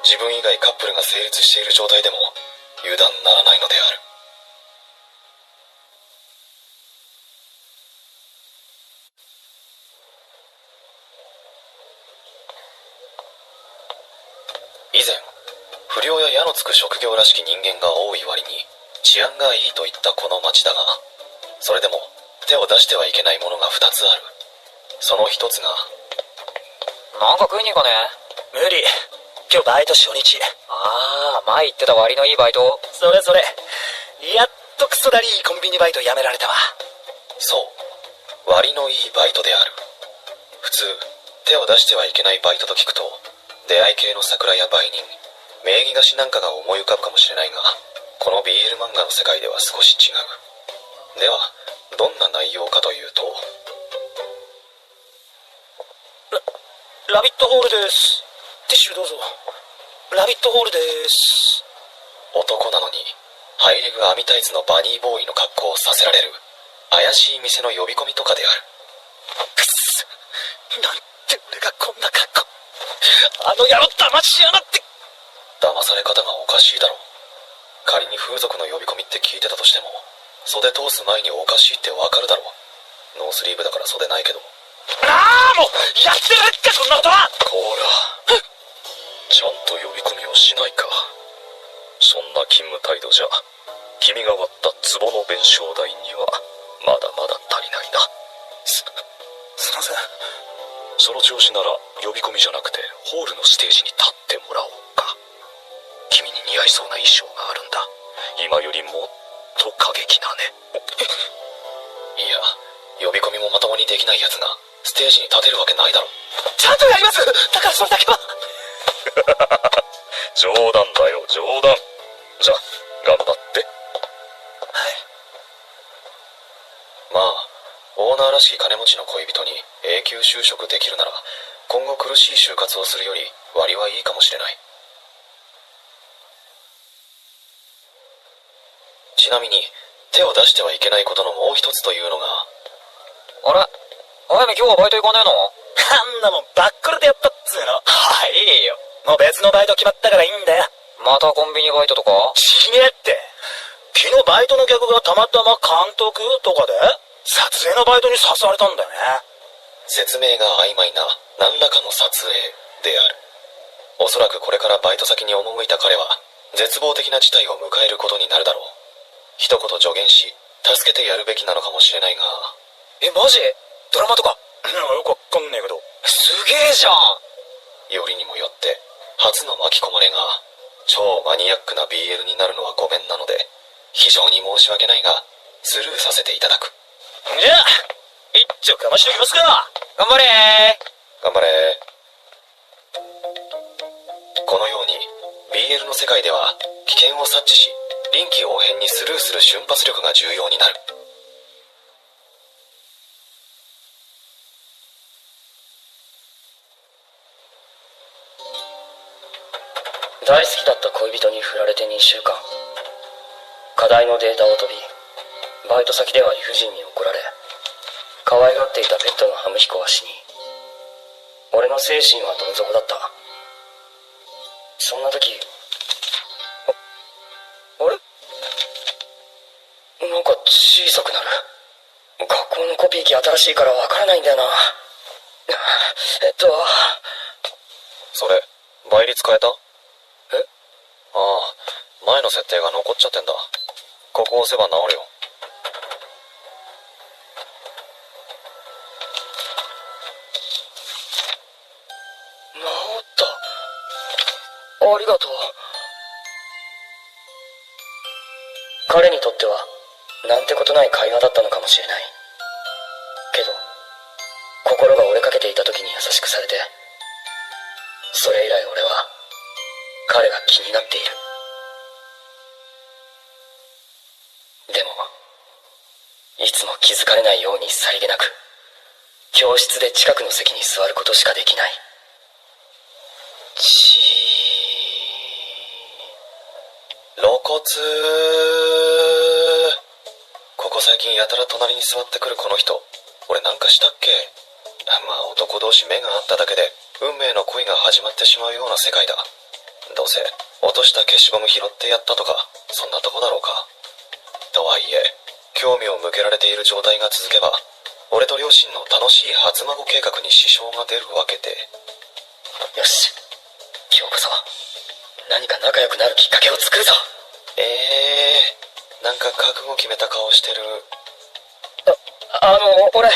自分以外カップルが成立している状態でも油断ならないのである。以前、不良や矢のつく職業らしき人間が多い割に治安がいいといったこの町だが、それでも手を出してはいけないものが2つある。その1つが、なんか食いに行かね無理。今日バイト初日。前言ってた割のいいバイト。それそれ。やっとクソだりーコンビニバイトやめられたわ。そう、割のいいバイトである。普通、手を出してはいけないバイトと聞くと、出会い系の桜や売人、名義貸しなんかが思い浮かぶかもしれないが、この BL 漫画の世界では少し違う。では、どんな内容かというと、ラビットホールです。ティッシュどうぞ。ラビットホールです。男なのに、ハイレグ網タイツのバニーボーイの格好をさせられる、怪しい店の呼び込みとかである。くっそ。なんで俺がこんな格好。あの野郎騙しやがって。騙され方がおかしいだろう。仮に風俗の呼び込みって聞いてたとしても、袖通す前におかしいってわかるだろう。ノースリーブだから袖ないけど。もうやってられっかそんなことは。こら、ちゃんと呼び込みをしないか。そんな勤務態度じゃ、君が割った壺の弁償代にはまだまだ足りないな。すいません。その調子なら呼び込みじゃなくてホールのステージに立ってもらおうか。君に似合いそうな衣装があるんだ。今よりもっと過激なね。いや、呼び込みもまともにできないやつがステージに立てるわけないだろ。ちゃんとやります。だからそれだけは。冗談だよ、冗談。じゃあ頑張って。はい。まあ、オーナーらしき金持ちの恋人に永久就職できるなら、今後苦しい就活をするより割はいいかもしれない。ちなみに、手を出してはいけないことのもう一つというのが、あれあやめ今日はバイト行かねえの？あんなもんバックルでやったっつうの。はいいよ。もう別のバイト決まったからいいんだよ。またコンビニバイトとか？ちげえって。昨日バイトの客がたまたま監督とかで撮影のバイトに誘われたんだよね。説明が曖昧な何らかの撮影である。おそらくこれからバイト先に赴いた彼は絶望的な事態を迎えることになるだろう。一言助言し助けてやるべきなのかもしれないが。マジ？ドラマとか？よくわかんねえけど。すげえじゃん。よりにもよって初の巻き込まれが超マニアックな BL になるのはごめんなので、非常に申し訳ないがスルーさせていただく。じゃあ一丁かましておきますか。頑張れー。頑張れ。このように BL の世界では危険を察知し臨機応変にスルーする瞬発力が重要になる。大好きだった恋人に振られて2週間。課題のデータを飛び、バイト先では理不尽に怒られ、可愛がっていたペットのハムヒコは死に、俺の精神はどん底だった。そんな時、あれ？なんか小さくなる。学校のコピー機新しいからわからないんだよな。それ倍率変えた？え？ああ、前の設定が残っちゃってんだ。ここ押せば治るよ。治った。ありがとう。彼にとってはなんてことない会話だったのかもしれないけど、心が折れかけていた時に優しくされて、それ以来俺は彼が気になっている。でもいつも気づかれないようにさりげなく教室で近くの席に座ることしかできない。露骨。ここ最近やたら隣に座ってくるこの人、俺なんかしたっけ？まあ男同士目が合っただけで運命の恋が始まってしまうような世界だ。どうせ落とした消しゴム拾ってやったとか、そんなとこだろうか。とはいえ興味を向けられている状態が続けば、俺と両親の楽しい初孫計画に支障が出るわけで。よし、今日こそ何か仲良くなるきっかけを作るぞ。なんか覚悟決めた顔してる。俺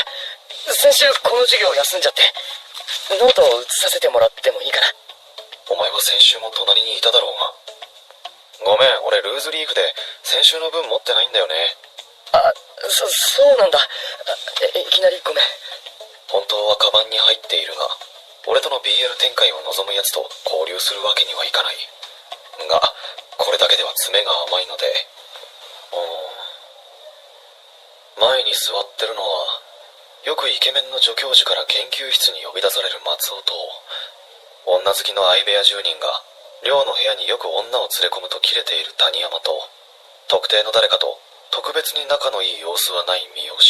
先週この授業休んじゃって、ノートを写させてもらってもいいかな。お前は先週も隣にいただろうが。ごめん、俺ルーズリーフで先週の分持ってないんだよね。そうなんだ。いきなりごめん。本当はカバンに入っているが、俺との BL 展開を望む奴と交流するわけにはいかない。が、これだけでは詰めが甘いので。前に座ってるのは、よくイケメンの助教授から研究室に呼び出される松尾と、女好きの相部屋住人が寮の部屋によく女を連れ込むとキレている谷山と、特定の誰かと特別に仲のいい様子はない三好。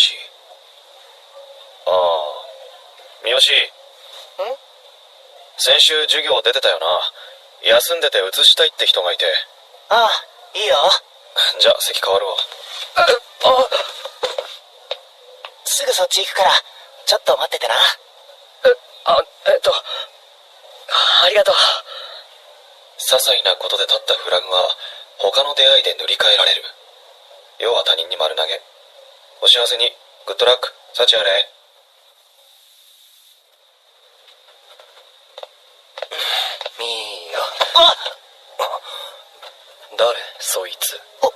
三好。先週授業出てたよな。休んでて移したいって人がいて。ああ、いいよ。じゃあ席変わるわ。すぐそっち行くから、ちょっと待っててな。ありがとう。些細なことで立ったフラグが他の出会いで塗り替えられる。要は他人に丸投げ。お幸せに。グッドラック。幸あれ。みーよ。誰そいつ。お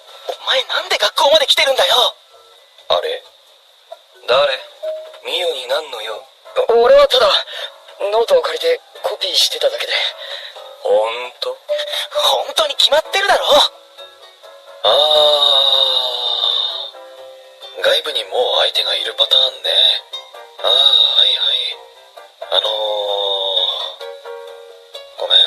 前なんで学校まで来てるんだよ。あれ？誰？ミユになんのよ。俺はただノートを借りてコピーしてただけで。本本当に決まってるだろ。外部にもう相手がいるパターンね。はいはい。ごめん。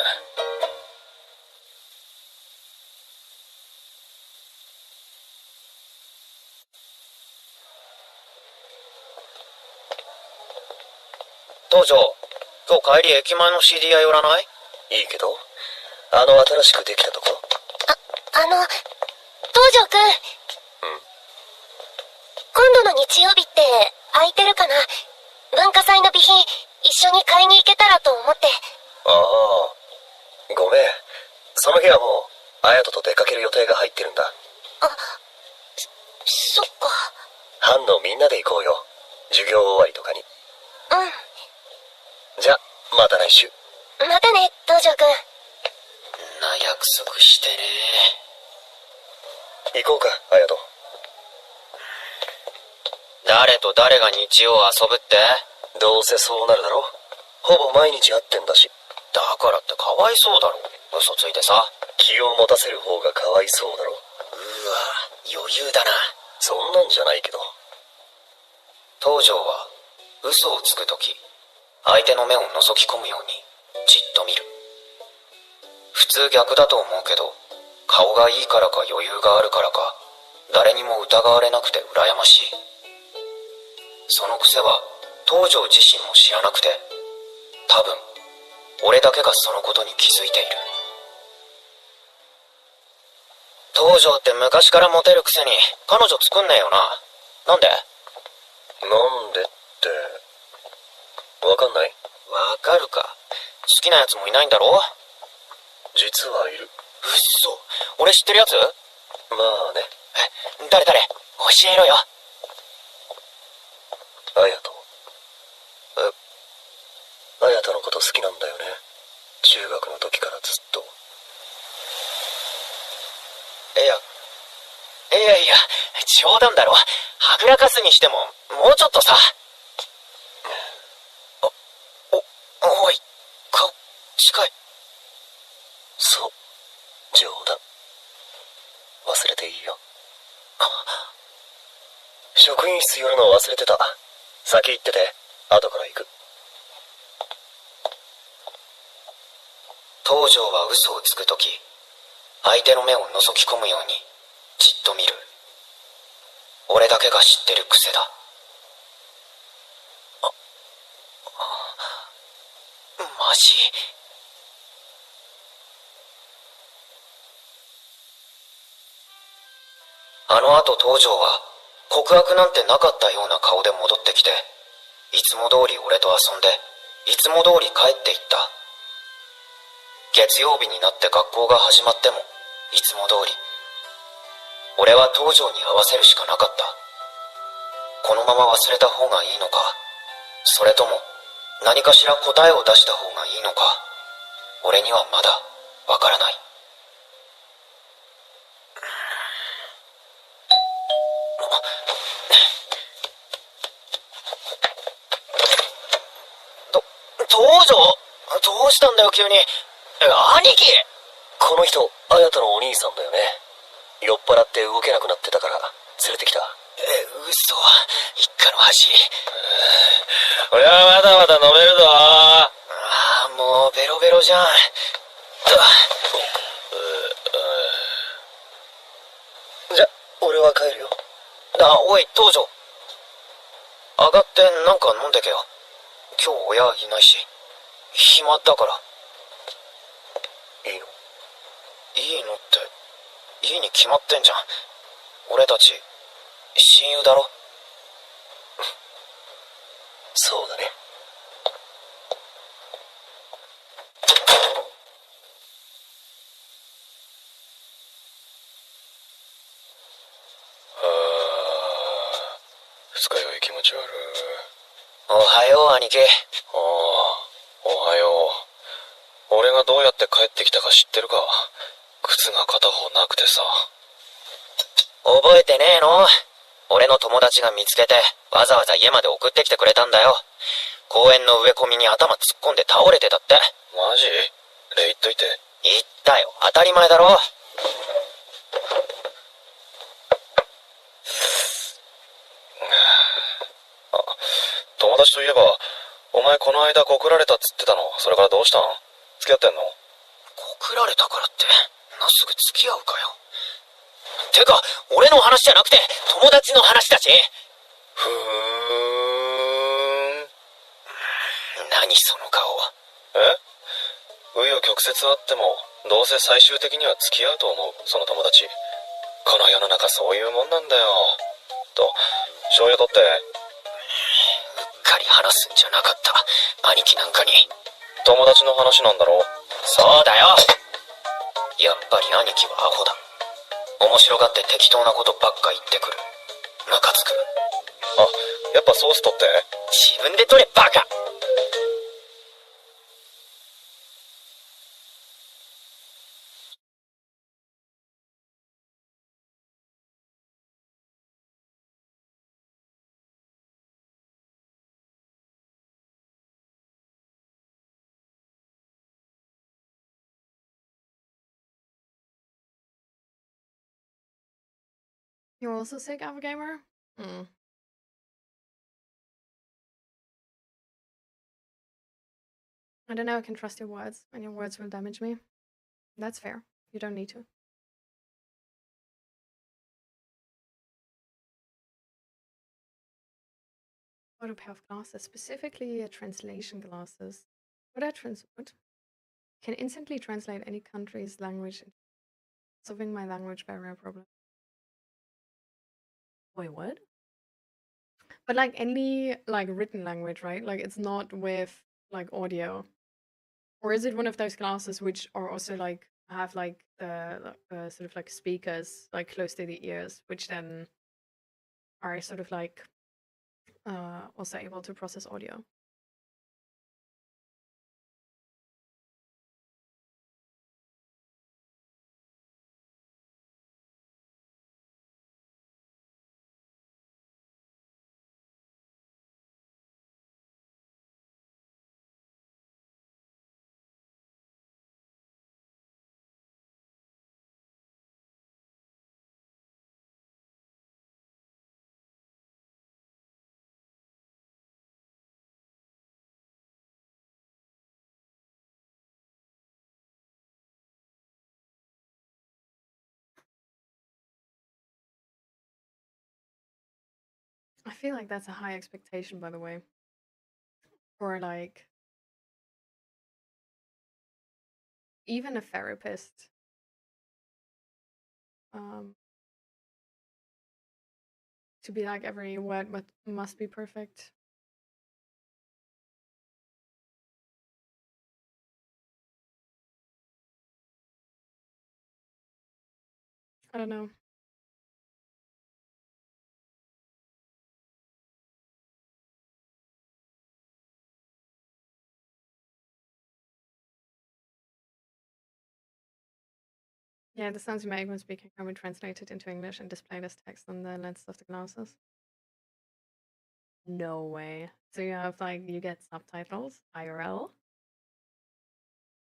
道場、今日帰り駅前の CD 屋寄らない？いいけど、新しくできたとこ？東條くん。今度の日曜日って空いてるかな？文化祭の備品一緒に買いに行けたらと思って。ごめん。その日はもう綾人と出かける予定が入ってるんだ。そっか。班のみんなで行こうよ。授業終わりとかに。じゃ、また来週。またね、東條くん。約束してね。行こうか、綾人。誰と誰が日曜遊ぶって？どうせそうなるだろ。ほぼ毎日会ってんだし。だからってかわいそうだろ。嘘ついてさ。気を持たせる方がかわいそうだろ。余裕だな。そんなんじゃないけど。東條は嘘をつくとき、相手の目を覗き込むようにじっと見る。普通逆だと思うけど、顔がいいからか余裕があるからか、誰にも疑われなくて羨ましい。その癖は東條自身も知らなくて、多分俺だけがそのことに気づいている。東條って昔からモテるくせに彼女作んねえよな。なんで？なんでって、わかんない？わかるか。好きなやつもいないんだろ？実はいる。嘘。俺知ってるやつ？まあね。誰教えろよ。綾人のこと好きなんだよね。中学の時からずっと。いや、冗談だろ。はぐらかすにしても、もうちょっとさ。おい、顔、近い。そう、冗談。忘れていいよ。職員室寄るの忘れてた。先行ってて、後から行く。東條は嘘をつくとき、相手の目を覗き込むようにじっと見る。俺だけが知ってる癖だ。マジ？あの後東條は告白なんてなかったような顔で戻ってきて、いつも通り俺と遊んで、いつも通り帰っていった。月曜日になって学校が始まっても、いつも通り。俺は東條に合わせるしかなかった。このまま忘れた方がいいのか、それとも何かしら答えを出した方がいいのか、俺にはまだわからない。東條？どうしたんだよ急に。兄貴！この人、綾人のお兄さんだよね。酔っ払って動けなくなってたから連れてきた。嘘。一家の恥。俺はまだまだ飲めるぞ。もうベロベロじゃん。じゃ、俺は帰るよ。おい東條、上がってなんか飲んでけよ。今日親いないし暇だから。いいの？いいのっていいに決まってんじゃん。俺たち親友だろ。そうだね。二日酔い気持ち悪い。おはよう兄貴。おはよう。俺がどうやって帰ってきたか知ってるか？靴が片方なくてさ。覚えてねえの？俺の友達が見つけてわざわざ家まで送ってきてくれたんだよ。公園の植え込みに頭突っ込んで倒れてたって。マジ？礼言っといて。言ったよ、当たり前だろ。友達といえば、お前この間告られたっつってたの。それからどうしたん？付き合ってんの？告られたからってな、すぐ付き合うかよ。てか俺の話じゃなくて友達の話だし。ふーん。何その顔。紆余曲折あってもどうせ最終的には付き合うと思う、その友達。この世の中そういうもんなんだよ。と醤油取って。うっかり話すんじゃなかった、兄貴なんかに。友達の話なんだろう。そうだよ。やっぱり兄貴はアホだ。面白がって適当なことばっか言ってくる。ムカつく。やっぱソース取って。自分で取れバカ。You're also sick, Alpha Gamer? I don't know, I can trust your words, and your words will damage me. That's fair. You don't need to. What a pair of glasses, specifically translation glasses. What? Can instantly translate any country's language, solving my language barrier problem. Wait, what? But like any like written language, right? Like it's not with like audio. Or is it one of those glasses which are also like have like the sort of like speakers like close to the ears, which then are sort of like also able to process audio. I feel like that's a high expectation, by the way, for like even a therapist. To be like every word must be perfect. I don't know. Yeah, the sounds you make when speaking can be translated into English and displayed as text on the lens of the glasses. No way. So you have like, you get subtitles, IRL?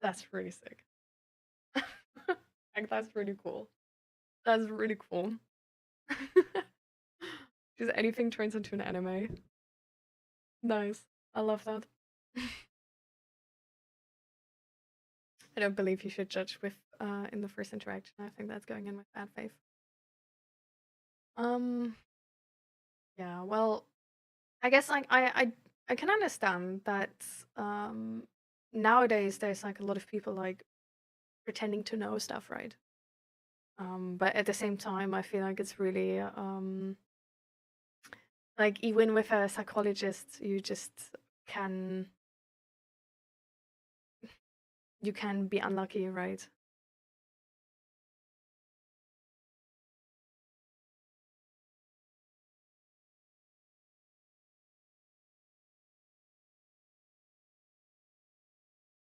That's really sick. Like, that's really cool. That's really cool. Just anything turns into an anime. Nice. I love that. I don't believe you should judge with in the first interaction. I think that's going in with bad faith. Yeah, well, I guess like I can understand that nowadays there's like a lot of people like pretending to know stuff, right? But at the same time, I feel like it's really like even with a psychologist, you can be unlucky, right?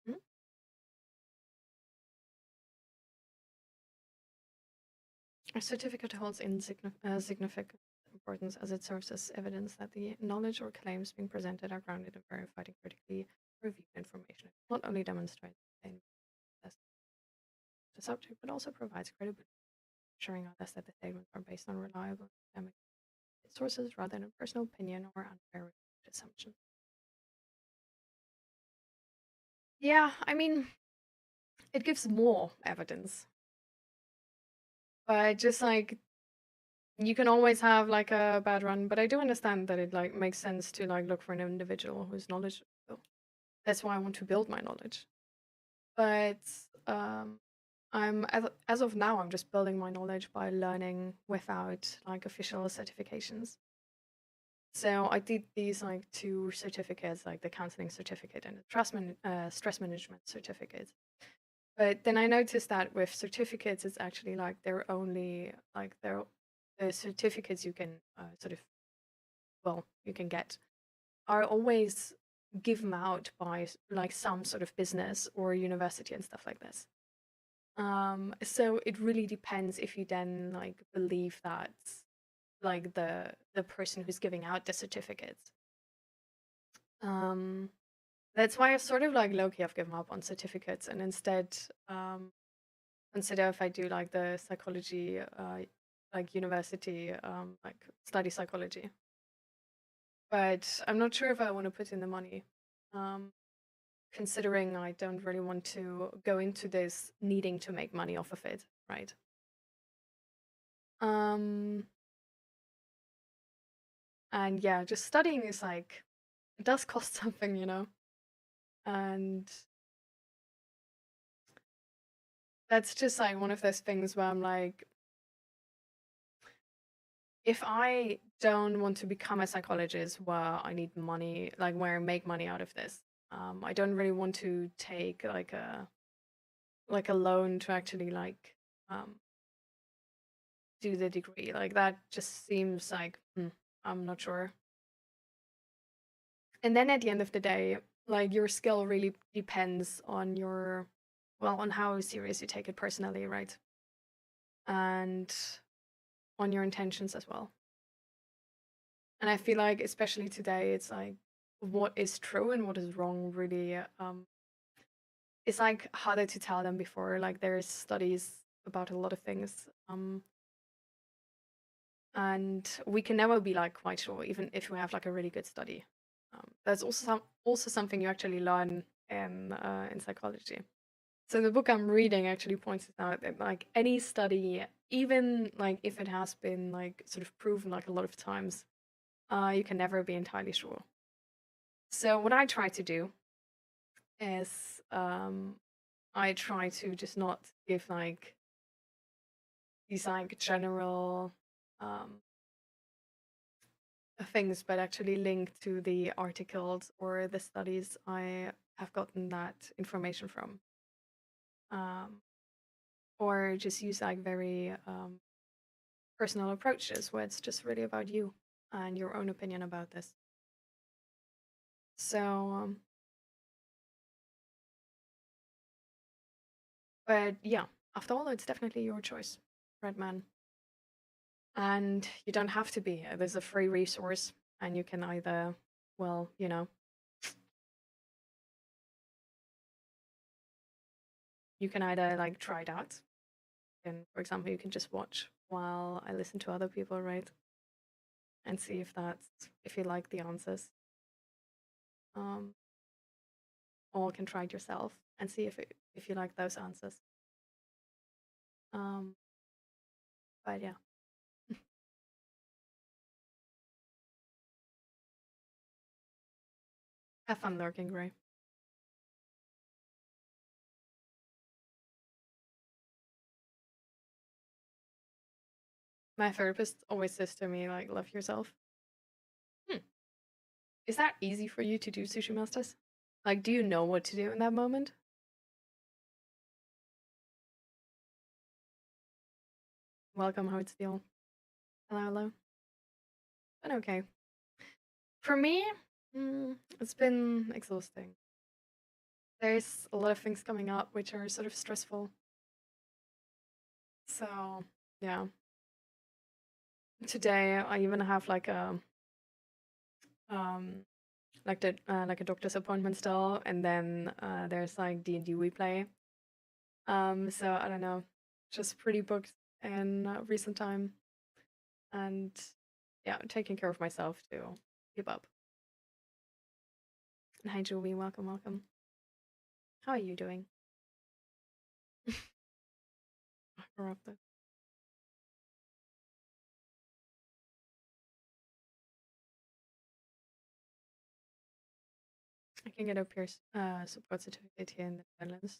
Hmm? A certificate holds significant importance as it serves as evidence that the knowledge or claims being presented are grounded in verified and critically reviewed information. It not only demonstrates the subject, but also provides credibility, assuring others that the statements are based on reliable academic sources rather than personal opinion or unfair assumptions. Yeah, I mean, it gives more evidence, but just like you can always have like a bad run. But I do understand that it like makes sense to like look for an individual who's knowledgeable. That's why I want to build my knowledge. But I'm as of now, I'm just building my knowledge by learning without like official certifications. So I did these like 2 certificates, like the counseling certificate and the stress management certificate. But then I noticed that with certificates, it's actually like they're only like the certificates you can you can get are always given out by like some sort of business or university and stuff like this. So it really depends if you then like believe that like the person who's giving out the certificates. That's why I've sort of like low-key I've given up on certificates and instead consider if I do like the psychology like university like study psychology. But I'm not sure if I want to put in the money. Considering I don't really want to go into this needing to make money off of it, right? And yeah, just studying is like, it does cost something, you know? And that's just like one of those things where I'm like, if I don't want to become a psychologist where I need money, like where I make money out of this, I don't really want to take like like a loan to actually like do the degree. Like that just seems like I'm not sure. And then at the end of the day, like your skill really depends on your, well, on how serious you take it personally, right? And on your intentions as well. And I feel like especially today, it's like what is true and what is wrong really it's like harder to tell than before. Like there's studies about a lot of things. And we can never be like quite sure, even if we have like a really good study. That's also something you actually learn in psychology. So the book I'm reading actually points out that like any study, even like if it has been like sort of proven like a lot of times, you can never be entirely sure. So what I try to do is I try to just not give like these like general things, but actually link to the articles or the studies I have gotten that information from. Or just use like very personal approaches where it's just really about you and your own opinion about this. So, but yeah, after all, it's definitely your choice, Redman. And you don't have to be. There's a free resource, and you can either, well, you know, you can either like try it out. And for example, you can just watch while I listen to other people, right? And see if you like the answers. Or can try it yourself and see if you like those answers. But yeah. Have fun lurking, Gray. My therapist always says to me, like, love yourself. Is that easy for you to do, Sushi Masters? Like, do you know what to do in that moment? Welcome, Heart Steel. Hello, hello. But okay. For me, it's been exhausting. There's a lot of things coming up which are sort of stressful. So, yeah. Today I even have like a like a doctor's appointment still, and then there's like D&D we play. So I don't know, just pretty booked in recent time, and yeah, taking care of myself to keep up. And hi Julie, welcome, welcome. How are you doing? Corrupted. I can get a peer support certificate here in the Netherlands.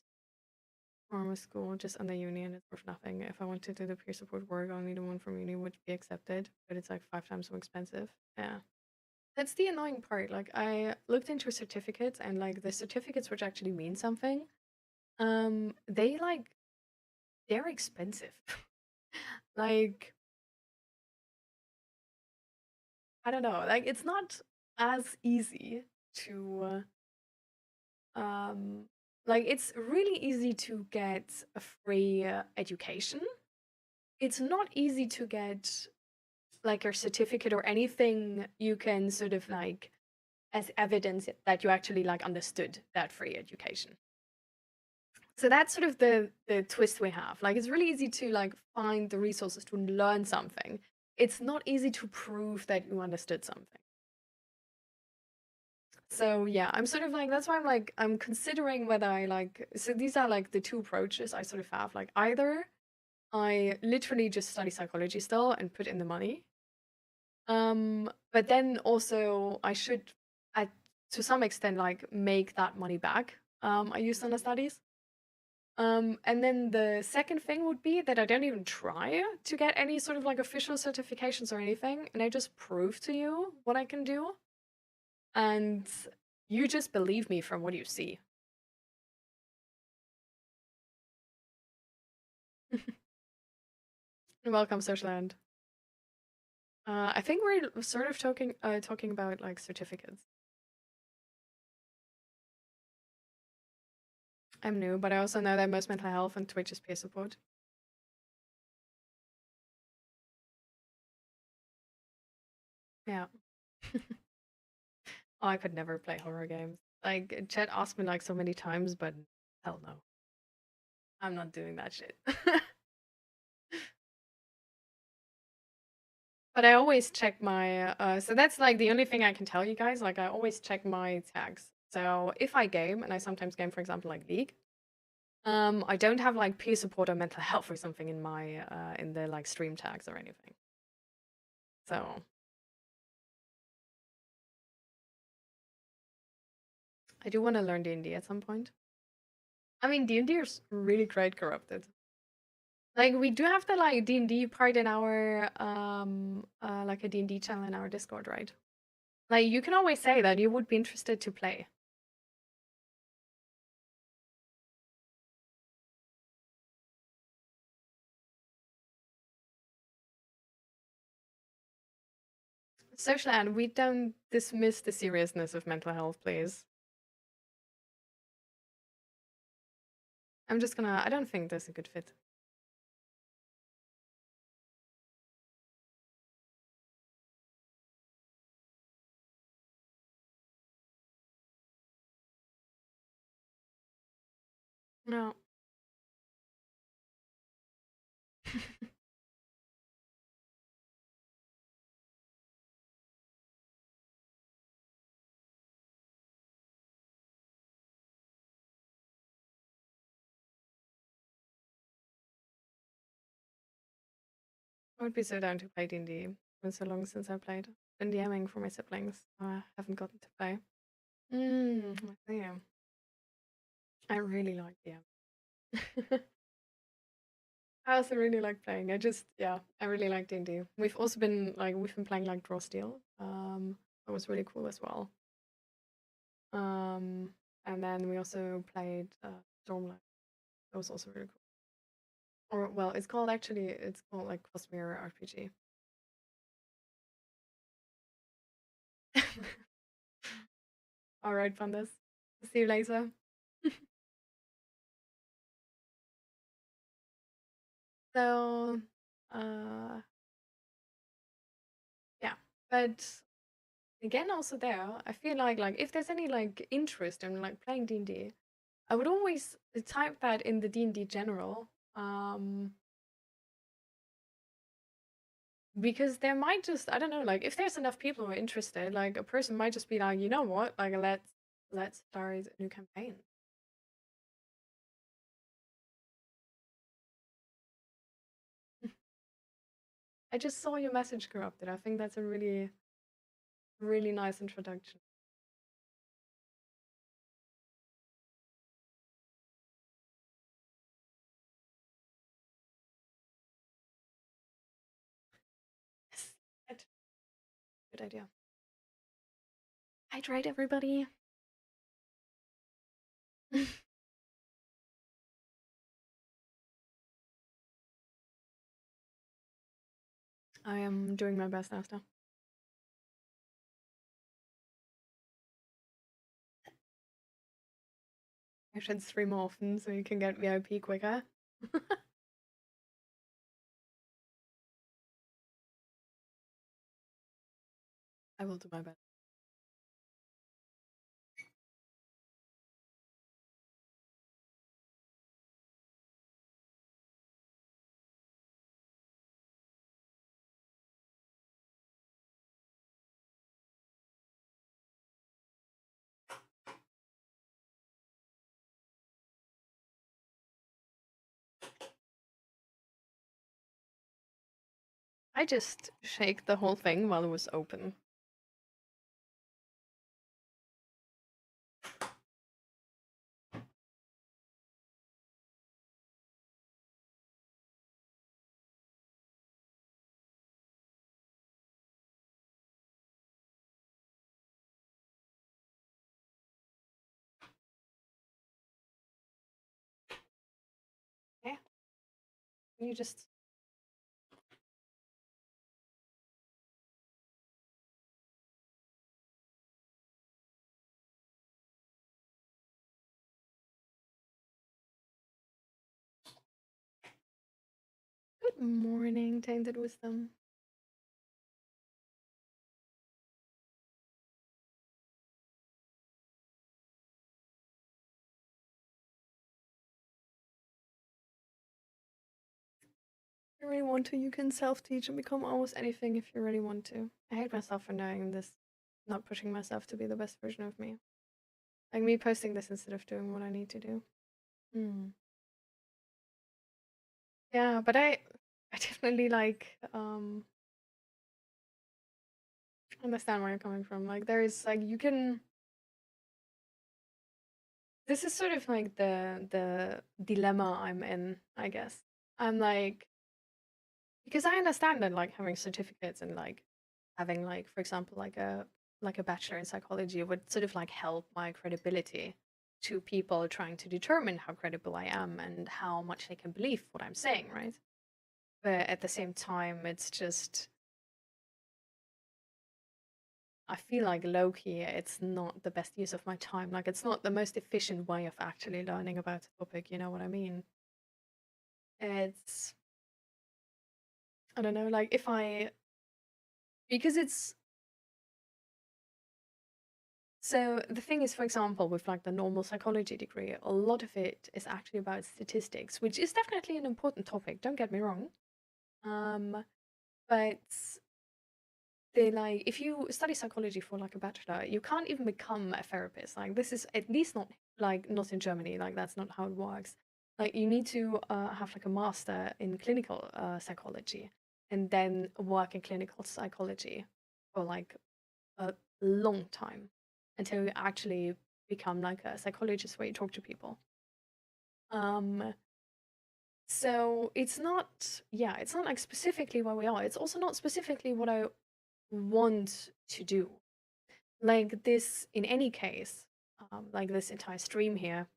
Normal school, just under uni, and it's worth nothing. If I want to do the peer support work, only the one from uni would be accepted, but it's like 5 times more expensive. Yeah. That's the annoying part. Like, I looked into certificates, and like the certificates which actually mean something, they're expensive. Like, I don't know, like it's not as easy to like it's really easy to get a free education. It's not easy to get like a certificate or anything you can sort of like as evidence that you actually like understood that free education. So that's sort of the twist we have. Like it's really easy to like find the resources to learn something. It's not easy to prove that you understood something. So yeah, I'm sort of like, that's why I'm considering whether I like, so these are like the two approaches I sort of have. Like either I literally just study psychology still and put in the money. But then also I should to some extent like make that money back I used on the studies. And then the second thing would be that I don't even try to get any sort of like official certifications or anything, and I just prove to you what I can do. And you just believe me from what you see. Welcome, Socialland. I think we're sort of talking about like certificates. I'm new, but I also know that most mental health on Twitch is peer support. Yeah. Oh, I could never play horror games. Like, Chet asked me like so many times, but hell no. I'm not doing that shit. But I always check my, so that's like the only thing I can tell you guys. Like, I always check my tags. So if I game, and I sometimes game, for example, like League, I don't have like peer support or mental health or something in my, in the like stream tags or anything. So. I do want to learn D&D at some point. I mean, D&D is really great corrupted. Like, we do have the like D&D part in our like a D&D channel in our Discord, right? Like, you can always say that you would be interested to play. Social and we don't dismiss the seriousness of mental health, please. I'm just gonna, I don't think there's a good fit. No. I would be so down to play D&D. It's been so long since I played. Been DMing for my siblings. I haven't gotten to play. I see. I really like DM. I also really like playing. I really like D&D. We've also been playing like Draw Steel. That was really cool as well. And then we also played Stormlight. That was also really cool. Or well, it's called like Cosmere RPG. All right, Pandas. See you later. So, yeah, but again, also there, I feel like if there's any like interest in like playing D&D, I would always type that in the D&D general, because there might just, I don't know, like if there's enough people who are interested, like a person might just be like, you know what, like let's start a new campaign. I just saw your message corrupted. I think that's a really, really nice introduction. Yes, good idea. Hydrate, everybody. I am doing my best, Asta. I should stream often so you can get VIP quicker. I will do my best. I just shake the whole thing while it was open. Yeah. You just Morning tainted wisdom. If you really want to, you can self-teach and become almost anything if you really want to. I hate myself for knowing this, not pushing myself to be the best version of me. Like me posting this instead of doing what I need to do. Yeah, but I definitely like understand where you're coming from. Like there is like you can. This is sort of like the dilemma I'm in, I guess. I'm like, because I understand that like having certificates and like having like, for example, like a bachelor in psychology would sort of like help my credibility to people trying to determine how credible I am and how much they can believe what I'm saying, right? But at the same time, it's just I feel like low-key, it's not the best use of my time. Like, it's not the most efficient way of actually learning about a topic, you know what I mean? It's, I don't know, like, because it's, so the thing is, for example, with like the normal psychology degree, a lot of it is actually about statistics, which is definitely an important topic, don't get me wrong. But if you study psychology for like a bachelor, you can't even become a therapist. Like this is at least not in Germany. Like that's not how it works. Like you need to have like a master in clinical psychology and then work in clinical psychology for like a long time until you actually become like a psychologist where you talk to people. So it's not like specifically where we are. It's also not specifically what I want to do. Like this, in any case, like this entire stream here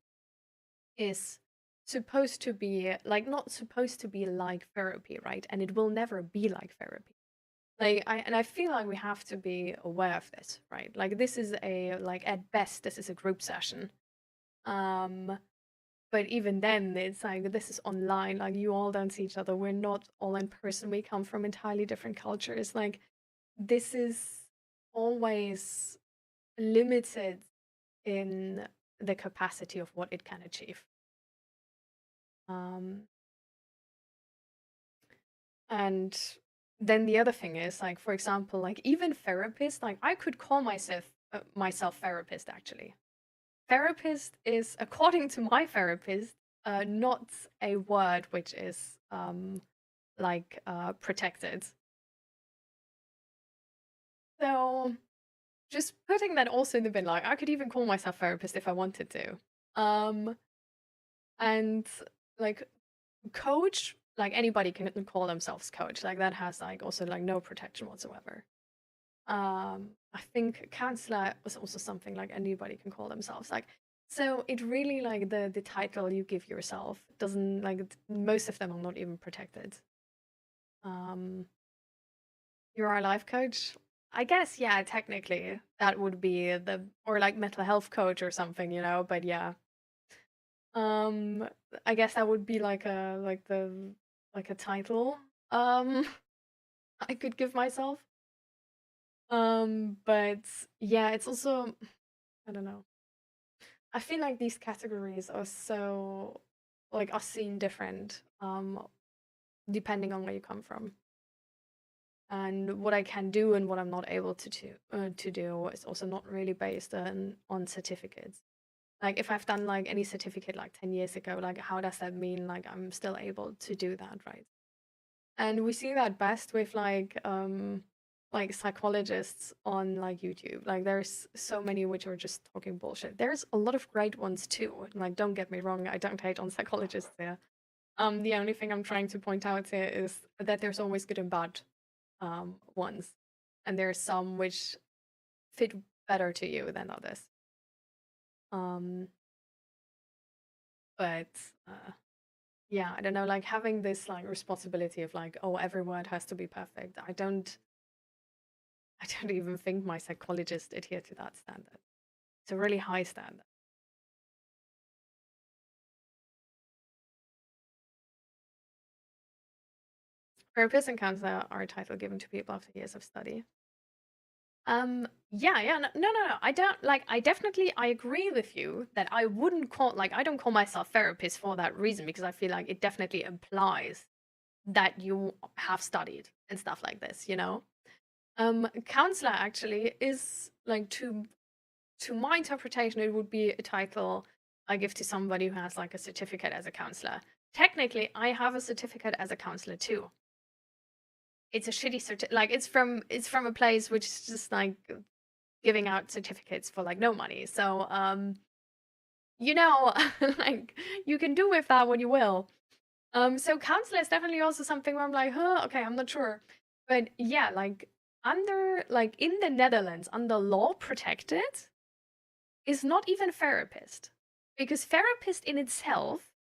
is supposed to be like not supposed to be like therapy, right? And it will never be like therapy. I feel like we have to be aware of this, right? Like this is at best this is a group session. But even then it's like this is online, like you all don't see each other. We're not all in person. We come from entirely different cultures. Like this is always limited in the capacity of what it can achieve. And then the other thing is like, for example, like even therapists, like I could call myself therapist actually. Therapist is, according to my therapist, not a word which is protected. So just putting that also in the bin, like I could even call myself therapist if I wanted to. And like coach, like anybody can call themselves coach. Like that has like also like no protection whatsoever. I think counselor was also something like anybody can call themselves. Like so it really like the title you give yourself doesn't like most of them are not even protected. You're a life coach? I guess yeah, technically that would be or like mental health coach or something, you know, but yeah. I guess that would be like a title I could give myself. But yeah, it's also I don't know. I feel like these categories are so are seen different depending on where you come from. And what I can do and what I'm not able to do is also not really based on certificates. Like if I've done like any certificate like 10 years ago, like how does that mean like I'm still able to do that, right? And we see that best with like psychologists on like YouTube. Like there's so many which are just talking bullshit. There's a lot of great ones too. Like don't get me wrong, I don't hate on psychologists there. The only thing I'm trying to point out here is that there's always good and bad ones. And there's some which fit better to you than others. But yeah, I don't know, like having this like responsibility of like, oh, every word has to be perfect. I don't even think my psychologist adhere to that standard. It's a really high standard. Therapist and counselor are a title given to people after years of study. Yeah, no. I don't like. I agree with you that I wouldn't call I don't call myself therapist for that reason, because I feel like it definitely implies that you have studied and stuff like this, you know. Counselor actually is like, to my interpretation, it would be a title I give to somebody who has like a certificate as a counselor. Technically, I have a certificate as a counselor too. It's a shitty it's from a place which is just like giving out certificates for like no money. So you know, like, you can do with that what you will. So counselor is definitely also something where I'm like, huh, okay, I'm not sure. But yeah, like in the Netherlands, under law protected is not even therapist, because therapist in itself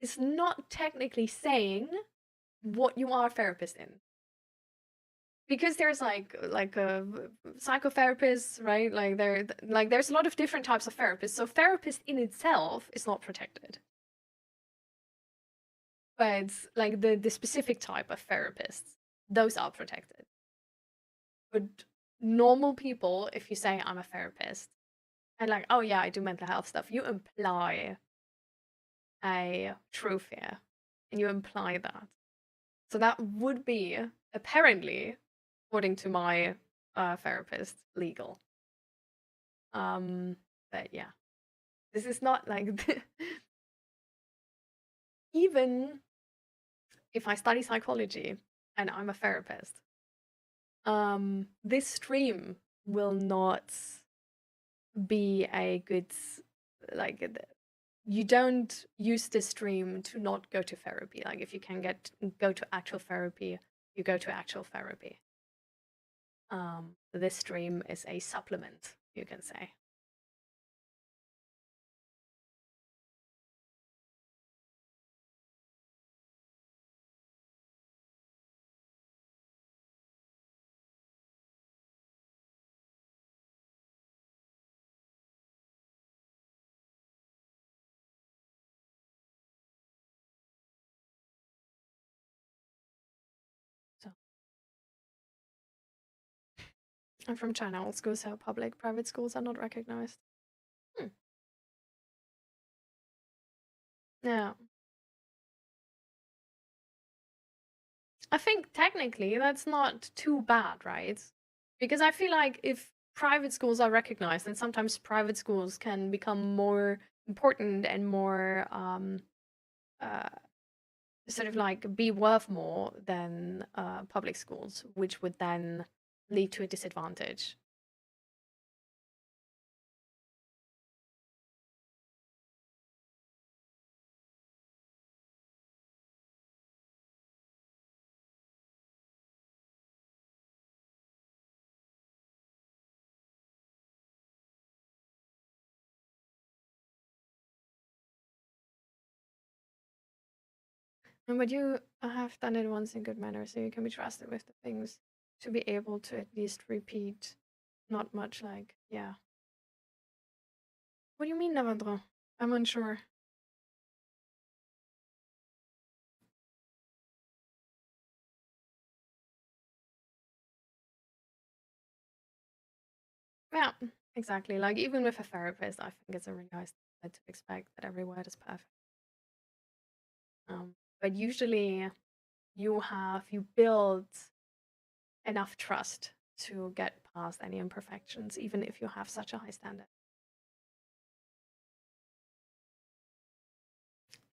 is not technically saying what you are a therapist in. Because there's like a psychotherapist, right? There's a lot of different types of therapists. So therapist in itself is not protected. But like the specific type of therapists, those are protected. But normal people, if you say I'm a therapist and like, oh yeah, I do mental health stuff, you imply a true fear, and you imply that. So that would be, apparently, according to my therapist, legal. But yeah, this is not like even if I study psychology and I'm a therapist, this stream will not be a good, like, you don't use this stream to not go to therapy. Like, if you can go to actual therapy, you go to actual therapy. This stream is a supplement, you can say. I'm from China. All schools are public. Private schools are not recognized. Yeah. I think technically that's not too bad, right? Because I feel like if private schools are recognized, then sometimes private schools can become more important and more sort of like be worth more than public schools, which would then lead to a disadvantage. But you have done it once in good manner, so you can be trusted with the things to be able to at least repeat. Not much like, yeah. What do you mean, Navandro? I'm unsure. Yeah, exactly. Like, even with a therapist, I think it's a really high standard to expect that every word is perfect. But usually you build enough trust to get past any imperfections, even if you have such a high standard.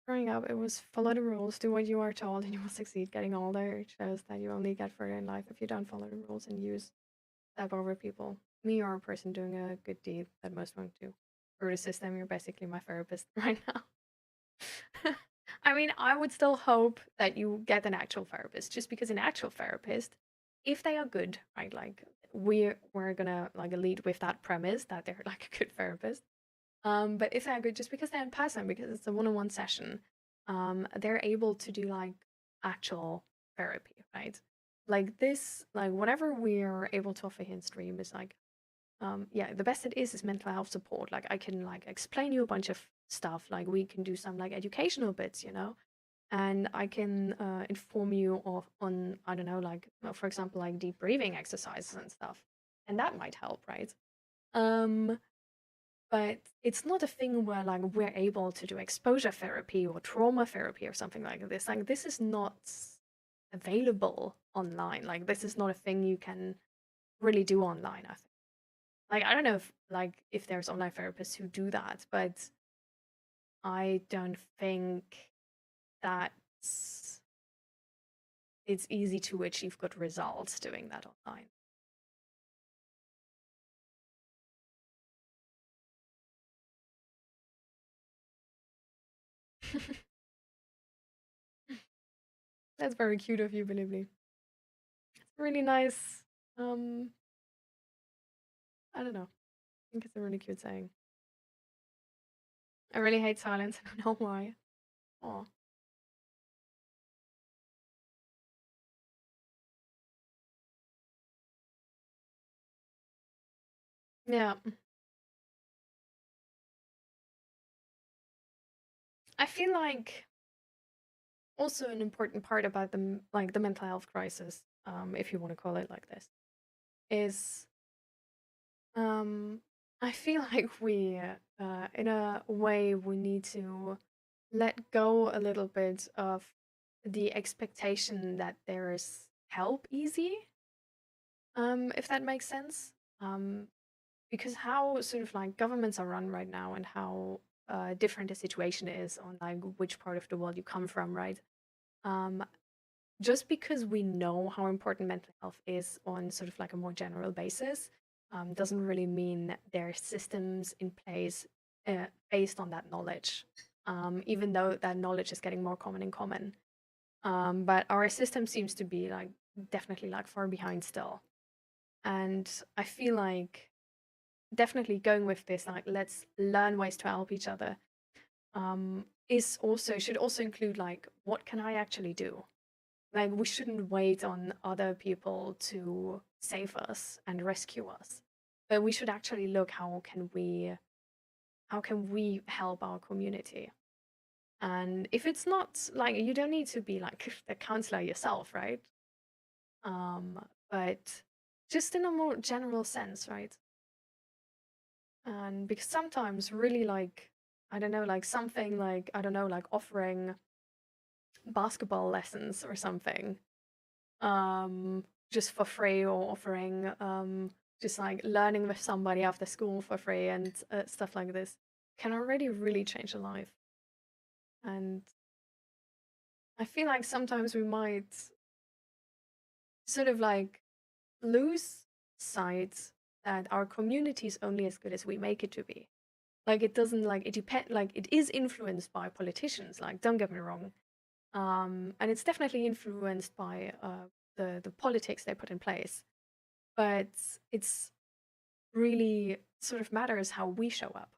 Growing up, it was follow the rules, do what you are told, and you will succeed. Getting older, it shows that you only get further in life if you don't follow the rules and step over people. Me, you're a person doing a good deed that most won't do. For the system, you're basically my therapist right now. I mean, I would still hope that you get an actual therapist, just because an actual therapist, if they are good, right, like we're gonna like lead with that premise that they're like a good therapist. But if they're good, just because they're in person, because it's a one-on-one session, they're able to do like actual therapy, right? Like this, like whatever we're able to offer here in stream is like, yeah, the best it is mental health support. Like I can like explain you a bunch of stuff. Like we can do some like educational bits, you know. and I can inform you on, I don't know, like, for example, like deep breathing exercises and stuff, and that might help, right? But it's not a thing where like we're able to do exposure therapy or trauma therapy or something like this. Like, this is not available online. Like, this is not a thing you can really do online, I think. Like, I don't know if there's online therapists who do that, but I don't think that it's easy to achieve good results doing that online. That's very cute of you, Bilibli. It's really nice. I don't know. I think it's a really cute saying. I really hate silence. I don't know why. Oh. Yeah. I feel like also an important part about the mental health crisis, if you want to call it like this, is I feel like we, in a way, we need to let go a little bit of the expectation that there is help easy, if that makes sense. Because how sort of like governments are run right now and how different the situation is on like which part of the world you come from, right? Just because we know how important mental health is on sort of like a more general basis, doesn't really mean that there are systems in place based on that knowledge, even though that knowledge is getting more common and common. But our system seems to be like definitely like far behind still. And I feel like definitely going with this, like, let's learn ways to help each other, should also include like, what can I actually do? Like, we shouldn't wait on other people to save us and rescue us, but we should actually look how can we help our community. And if it's not like, you don't need to be like the counselor yourself, right? But just in a more general sense, right? And because sometimes really like, I don't know, like something like, I don't know, like offering basketball lessons or something, just for free, or offering just like learning with somebody after school for free and stuff like this can already really change a life. And I feel like sometimes we might sort of like lose sight that our community is only as good as we make it to be. Like, it doesn't like it is influenced by politicians, like, don't get me wrong. And it's definitely influenced by the politics they put in place. But it's really sort of matters how we show up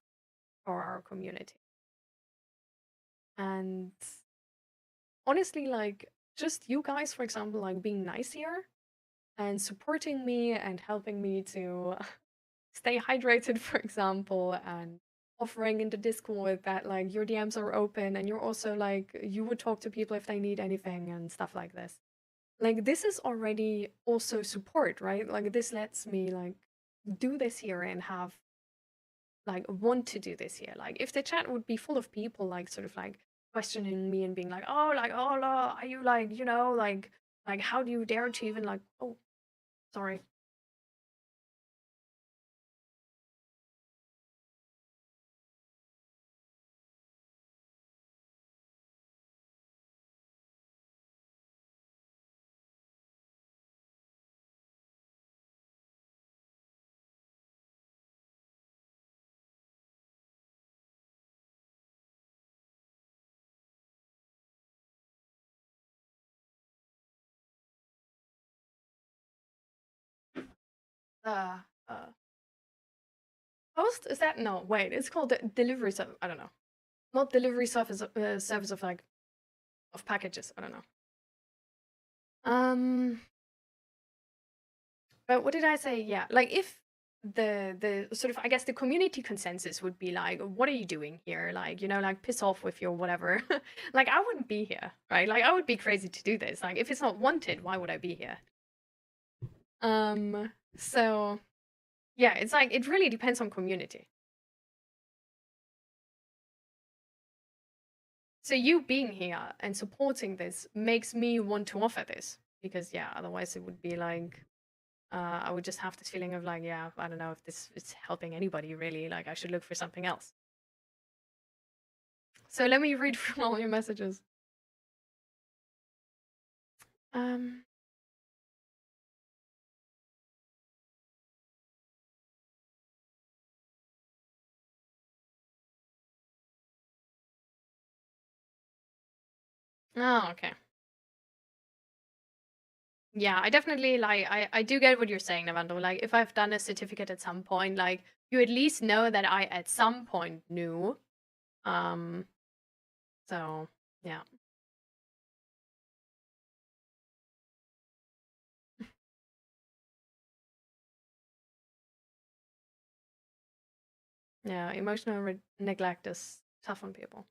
for our community. And honestly, like, just you guys, for example, like being nice here and supporting me and helping me to stay hydrated, for example, and offering in the Discord that like your DMs are open and you're also like, you would talk to people if they need anything and stuff like this. Like, this is already also support, right? Like, this lets me like do this here and have like want to do this here. Like, if the chat would be full of people like sort of like questioning me and being like, oh, like, oh, are you like, you know, like how do you dare to even like, oh, sorry. Uh, Post, is that? No, wait, it's called delivery service. I don't know. Not delivery service, service of like of packages. I don't know. But what did I say? Yeah, like, if the sort of, I guess, the community consensus would be like, what are you doing here? Like, you know, like, piss off with your whatever. Like, I wouldn't be here, right? Like, I would be crazy to do this. Like, if it's not wanted, why would I be here? So yeah, it's like, it really depends on community. So you being here and supporting this makes me want to offer this, because yeah, otherwise it would be like, I would just have this feeling of like, yeah, I don't know if this is helping anybody really, like I should look for something else. So let me read from all your messages. Oh, okay. Yeah, I definitely like, I do get what you're saying, Navando. Like, if I've done a certificate at some point, like, you at least know that I at some point knew. So yeah. Yeah, emotional neglect is tough on people.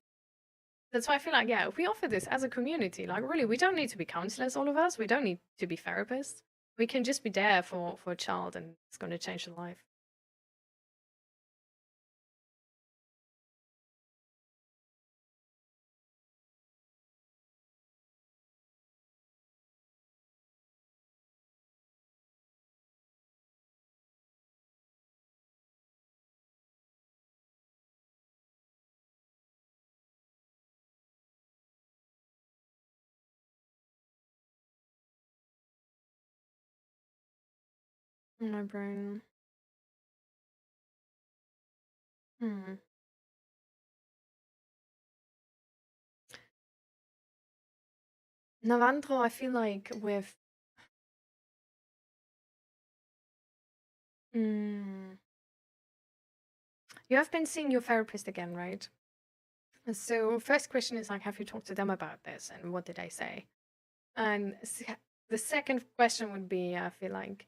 That's why I feel like, yeah, if we offer this as a community, like really, we don't need to be counselors, all of us. We don't need to be therapists. We can just be there for a child, and it's going to change their life. My brain. Navandro, I feel like with you have been seeing your therapist again, right? So first question is like, have you talked to them about this, and what did they say? And the second question would be, I feel like,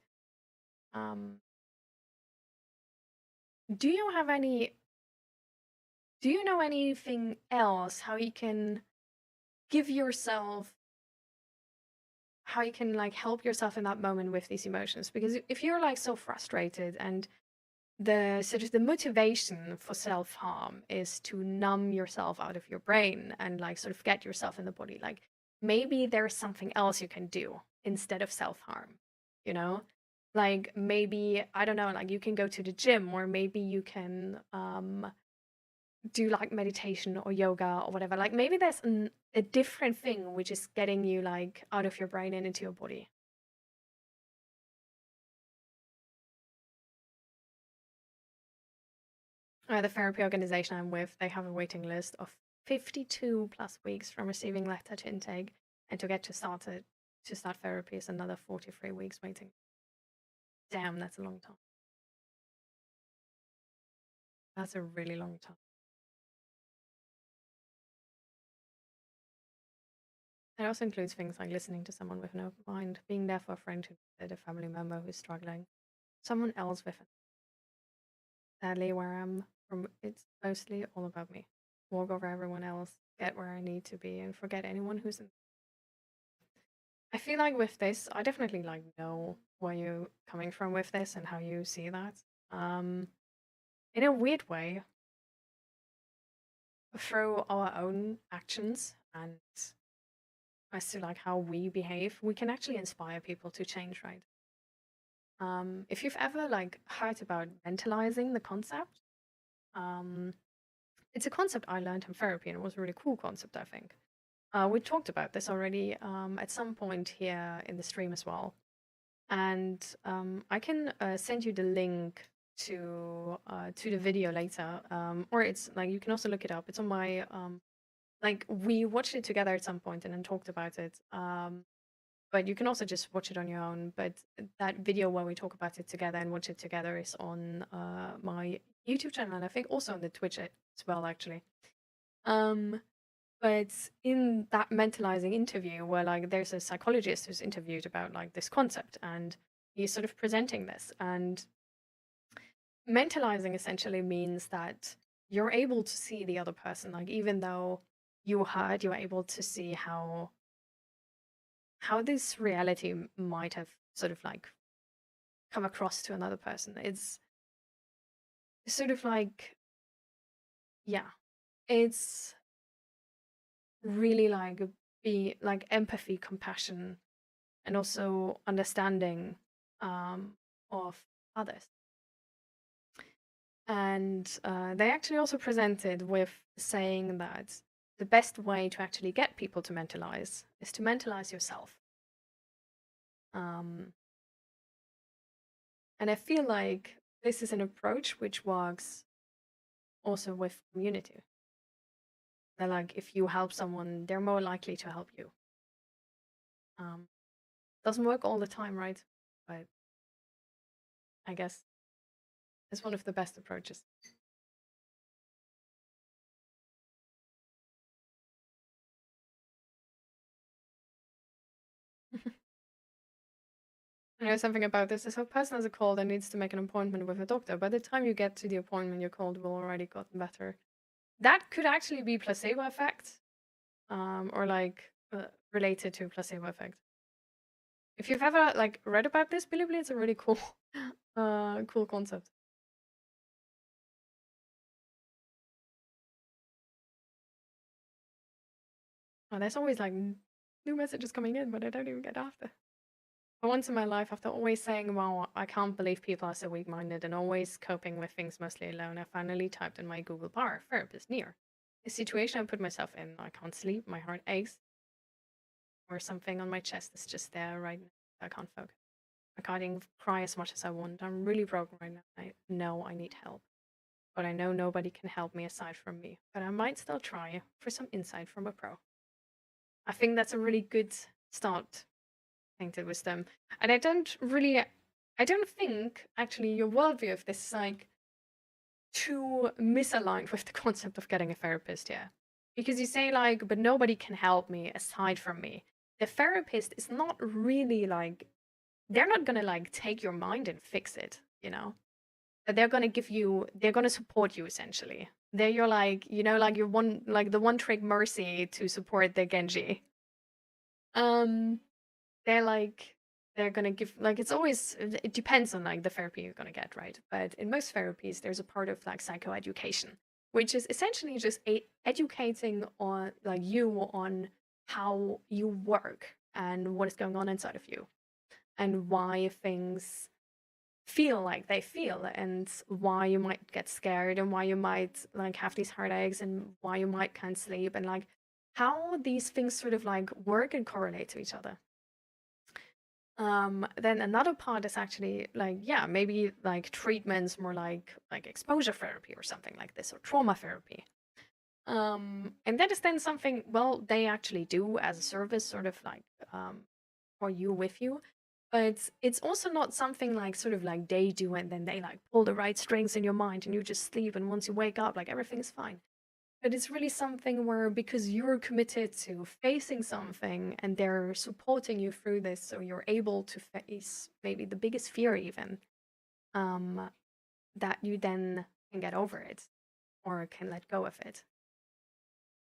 do you know anything else how you can give yourself, how you can like help yourself in that moment with these emotions? Because if you're like so frustrated, and the sort of the motivation for self-harm is to numb yourself out of your brain and like sort of get yourself in the body, like maybe there's something else you can do instead of self-harm, you know? Like maybe, I don't know, like you can go to the gym, or maybe you can do like meditation or yoga or whatever. Like maybe there's a different thing which is getting you like out of your brain and into your body. The therapy organization I'm with, they have a waiting list of 52 plus weeks from receiving letter to intake, and to get to start therapy is another 43 weeks waiting. Damn, that's a long time. That's a really long time. It also includes things like listening to someone with an open mind, being there for a friend who's a family member who's struggling, someone else with it. Sadly, where I'm from, it's mostly all about me. Walk over everyone else, get where I need to be, and forget anyone who's in. I feel like with this, I definitely like know where you're coming from with this and how you see that. In a weird way, through our own actions and as to like how we behave, we can actually inspire people to change, right? If you've ever like heard about mentalizing the concept, it's a concept I learned in therapy, and it was a really cool concept, I think. We talked about this already at some point here in the stream as well. And I can send you the link to the video later, or it's like you can also look it up. It's on my like we watched it together at some point and then talked about it. But you can also just watch it on your own. But that video where we talk about it together and watch it together is on my YouTube channel, and I think also on the Twitch as well, actually. But in that mentalizing interview, where like there's a psychologist who's interviewed about like this concept, and he's sort of presenting this, and mentalizing essentially means that you're able to see the other person. Like, even though you hurt, you're able to see how this reality might have sort of like come across to another person. It's sort of like, yeah, it's really like be like empathy, compassion, and also understanding of others. And they actually also presented with saying that the best way to actually get people to mentalize is to mentalize yourself. And I feel like this is an approach which works also with community. That like if you help someone, they're more likely to help you. Doesn't work all the time, right? But I guess it's one of the best approaches. I know something about this. If a person has a cold and needs to make an appointment with a doctor, by the time you get to the appointment, your cold will already gotten better. That could actually be placebo effect, or like related to placebo effect. If you've ever like read about this, believe me, it's a really cool, cool concept. Oh, there's always like new messages coming in, but I don't even get after. For once in my life, after always saying, wow, I can't believe people are so weak-minded and always coping with things mostly alone, I finally typed in my Google bar, therapist near. A situation I put myself in, I can't sleep, my heart aches, or something on my chest is just there right now. I can't focus. I can't even cry as much as I want. I'm really broken right now. I know I need help. But I know nobody can help me aside from me. But I might still try for some insight from a pro. I think that's a really good start to wisdom. And I don't think actually your worldview of this is like too misaligned with the concept of getting a therapist here. Because you say like, but nobody can help me aside from me. The therapist is not really like, they're not gonna like take your mind and fix it, you know? But they're gonna support you essentially. They're your like, you know, like the one trick mercy to support the Genji. They're gonna give like it depends on like the therapy you're gonna get, right? But in most therapies there's a part of like psychoeducation, which is essentially just educating on like you on how you work and what is going on inside of you and why things feel like they feel and why you might get scared and why you might like have these heartaches and why you might can't sleep and like how these things sort of like work and correlate to each other. Then another part is actually like, yeah, maybe like treatments more like exposure therapy or something like this, or trauma therapy. And that is then something, well, they actually do as a service, sort of like for you with you. But it's also not something like sort of like they do and then they like pull the right strings in your mind and you just sleep and once you wake up, like everything is fine. But it's really something where because you're committed to facing something and they're supporting you through this, so you're able to face maybe the biggest fear even, that you then can get over it or can let go of it.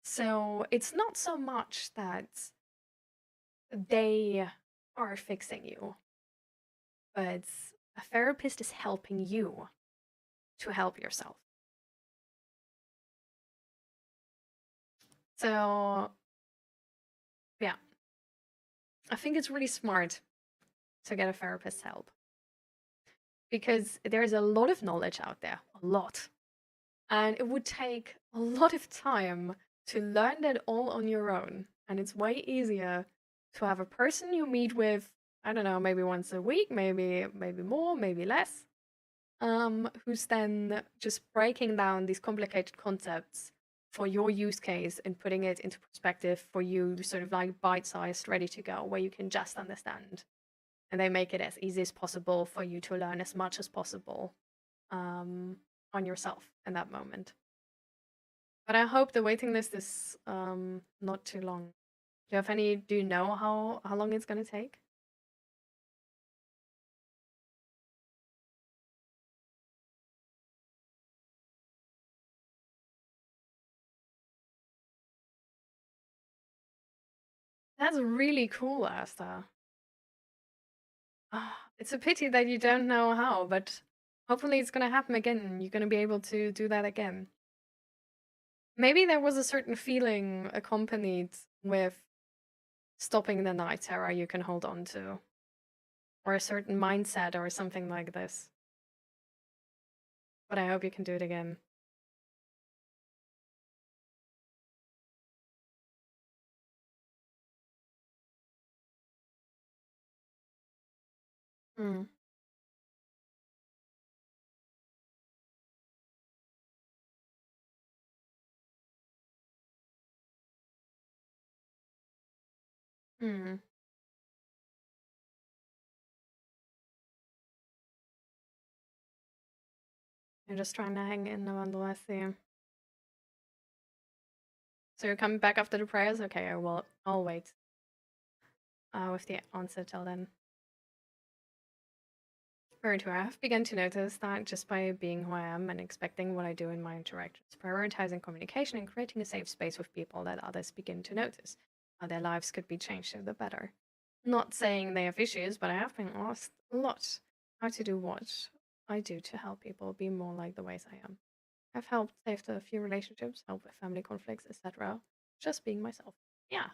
So it's not so much that they are fixing you, but a therapist is helping you to help yourself. So, yeah, I think it's really smart to get a therapist's help because there's a lot of knowledge out there, a lot. And it would take a lot of time to learn that all on your own. And it's way easier to have a person you meet with, I don't know, maybe once a week, maybe more, maybe less, who's then just breaking down these complicated concepts for your use case and putting it into perspective for you, sort of like bite-sized, ready to go, where you can just understand. And they make it as easy as possible for you to learn as much as possible on yourself in that moment. But I hope the waiting list is not too long. Do you know how long it's gonna take? That's really cool, Asta. It's a pity that you don't know how, but hopefully it's gonna happen again. You're gonna be able to do that again. Maybe there was a certain feeling accompanied with stopping the night terror you can hold on to. Or a certain mindset or something like this. But I hope you can do it again. Hmm. Hmm. You're just trying to hang in nonetheless, yeah. So you're coming back after the prayers? Okay, I'll wait. With the answer till then. Very true. I have begun to notice that just by being who I am and expecting what I do in my interactions, prioritizing communication and creating a safe space with people, that others begin to notice how their lives could be changed for the better. Not saying they have issues, but I have been asked a lot how to do what I do to help people be more like the ways I am. I've helped save a few relationships, helped with family conflicts, etc. Just being myself. Yeah,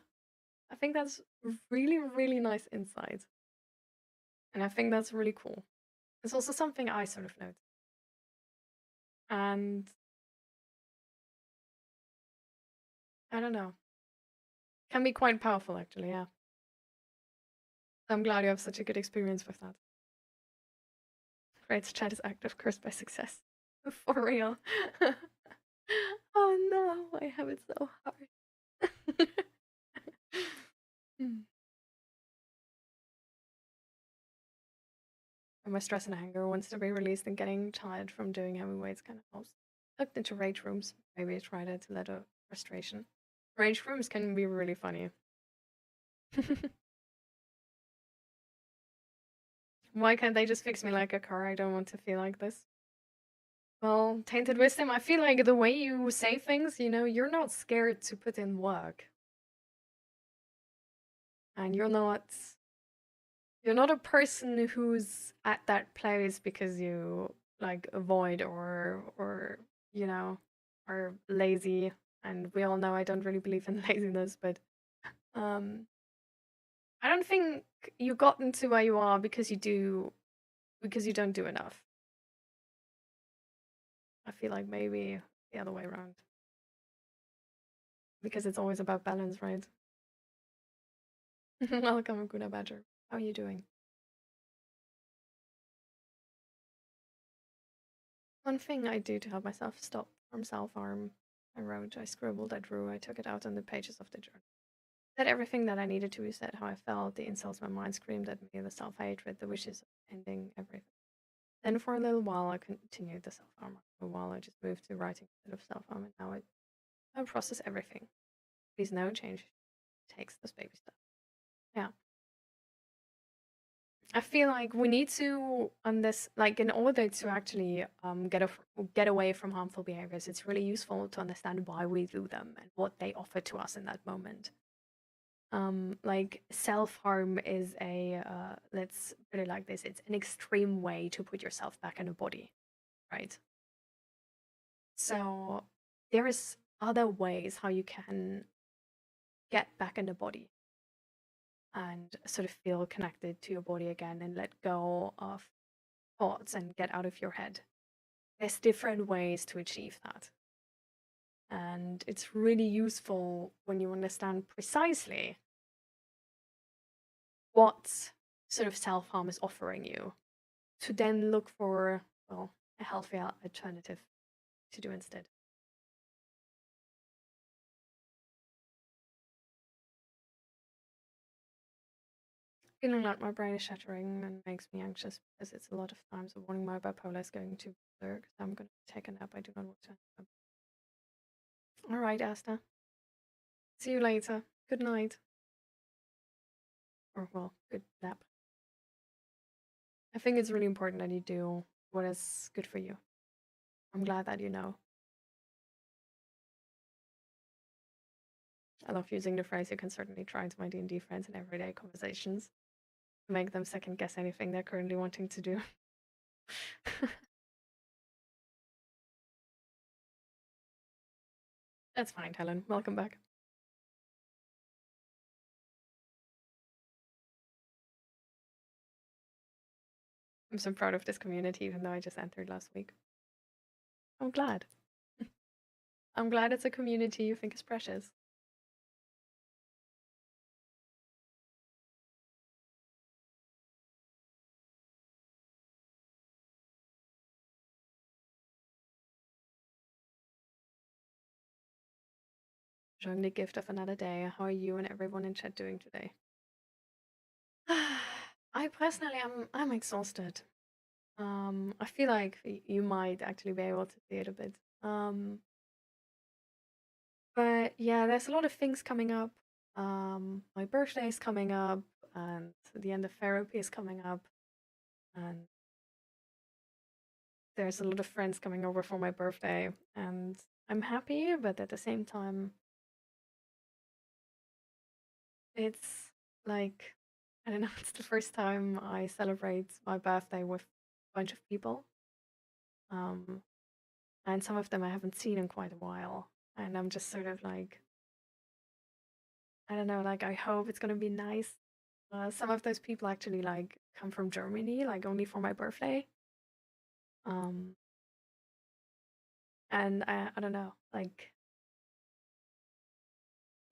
I think that's really, really nice insight. And I think that's really cool. It's also something I sort of noticed. And I don't know. Can be quite powerful, actually, yeah. I'm glad you have such a good experience with that. Great chat is active, cursed by success. For real. Oh no, I have it so hard. And my stress and anger wants to be released, and getting tired from doing heavy weights kind of helps. Looked into rage rooms. Maybe I tried it to let out frustration. Rage rooms can be really funny. Why can't they just fix me like a car? I don't want to feel like this. Well, Tainted Wisdom, I feel like the way you say things, you know, you're not scared to put in work. And you're not a person who's at that place because you like avoid or you know, are lazy. And we all know I don't really believe in laziness, but I don't think you got into where you are because you don't do enough. I feel like maybe the other way around. Because it's always about balance, right? Welcome, Guna Badger. How are you doing? One thing I do to help myself stop from self-harm, I wrote, I scribbled, I drew, I took it out on the pages of the journal. Said everything that I needed to, said how I felt, the insults my mind screamed at me, the self-hatred, the wishes of ending everything. Then for a little while I continued the self-harm. For a while I just moved to writing instead of self-harm, and now I process everything. Please no change takes this baby stuff. Yeah. I feel like we need to, on this, like, in order to actually get away from harmful behaviors, it's really useful to understand why we do them and what they offer to us in that moment. Like, self-harm is let's put it like this, it's an extreme way to put yourself back in a body, right? So there is other ways how you can get back in the body and sort of feel connected to your body again and let go of thoughts and get out of your head. There's different ways to achieve that. And it's really useful when you understand precisely what sort of self-harm is offering you to then look for, well, a healthier alternative to do instead. Feeling like my brain is shattering and makes me anxious because it's a lot of times of warning my bipolar is going to berserk. So I'm going to take a nap. I do not want to. All right, Asta. See you later. Good night. Or, well, good nap. I think it's really important that you do what is good for you. I'm glad that you know. I love using the phrase, you can certainly try to my D&D friends in everyday conversations to make them second guess anything they're currently wanting to do. That's fine, Helen. Welcome back. I'm so proud of this community, even though I just entered last week. I'm glad. I'm glad it's a community you think is precious. Enjoying the gift of another day. How are you and everyone in chat doing today? I personally I'm exhausted. I feel like you might actually be able to see it a bit. But yeah, there's a lot of things coming up. My birthday is coming up, and the end of therapy is coming up, and there's a lot of friends coming over for my birthday, and I'm happy, but at the same time, it's like, I don't know, it's the first time I celebrate my birthday with a bunch of people. And some of them I haven't seen in quite a while. And I'm just sort of like, I don't know, like I hope it's gonna be nice. Some of those people actually like come from Germany, like only for my birthday. Um, and I don't know, like,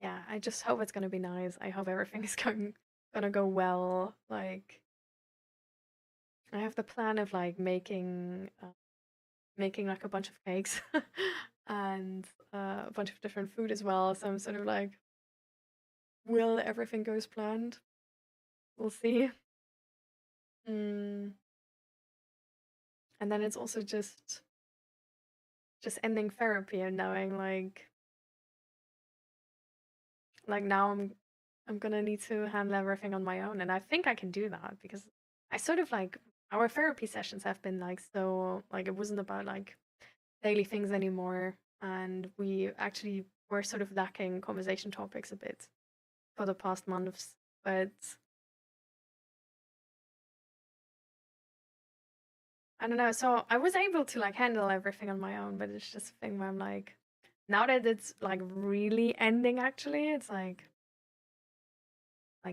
yeah, I just hope it's gonna be nice. I hope everything is gonna go well. Like, I have the plan of like making like a bunch of cakes and a bunch of different food as well. So I'm sort of like, will everything go as planned? We'll see. Mm. And then it's also just ending therapy and knowing like now I'm gonna need to handle everything on my own, and I think I can do that because I sort of like our therapy sessions have been like so like it wasn't about like daily things anymore, and we actually were sort of lacking conversation topics a bit for the past months, but I don't know. So I was able to like handle everything on my own, but it's just a thing where I'm like, now that it's like really ending, actually, it's like,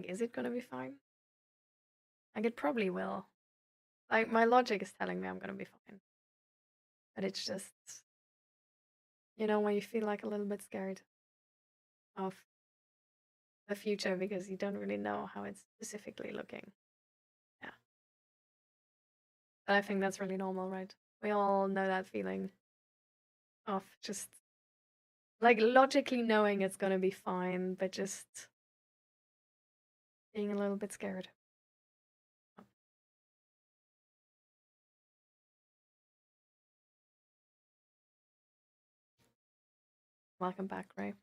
is it gonna be fine? Like, it probably will. Like, my logic is telling me I'm gonna be fine, but it's just, when you feel like a little bit scared of the future because you don't really know how it's specifically looking. Yeah, but I think that's really normal, right? We all know that feeling of just like logically knowing it's gonna be fine, but just being a little bit scared. Welcome back, Ray.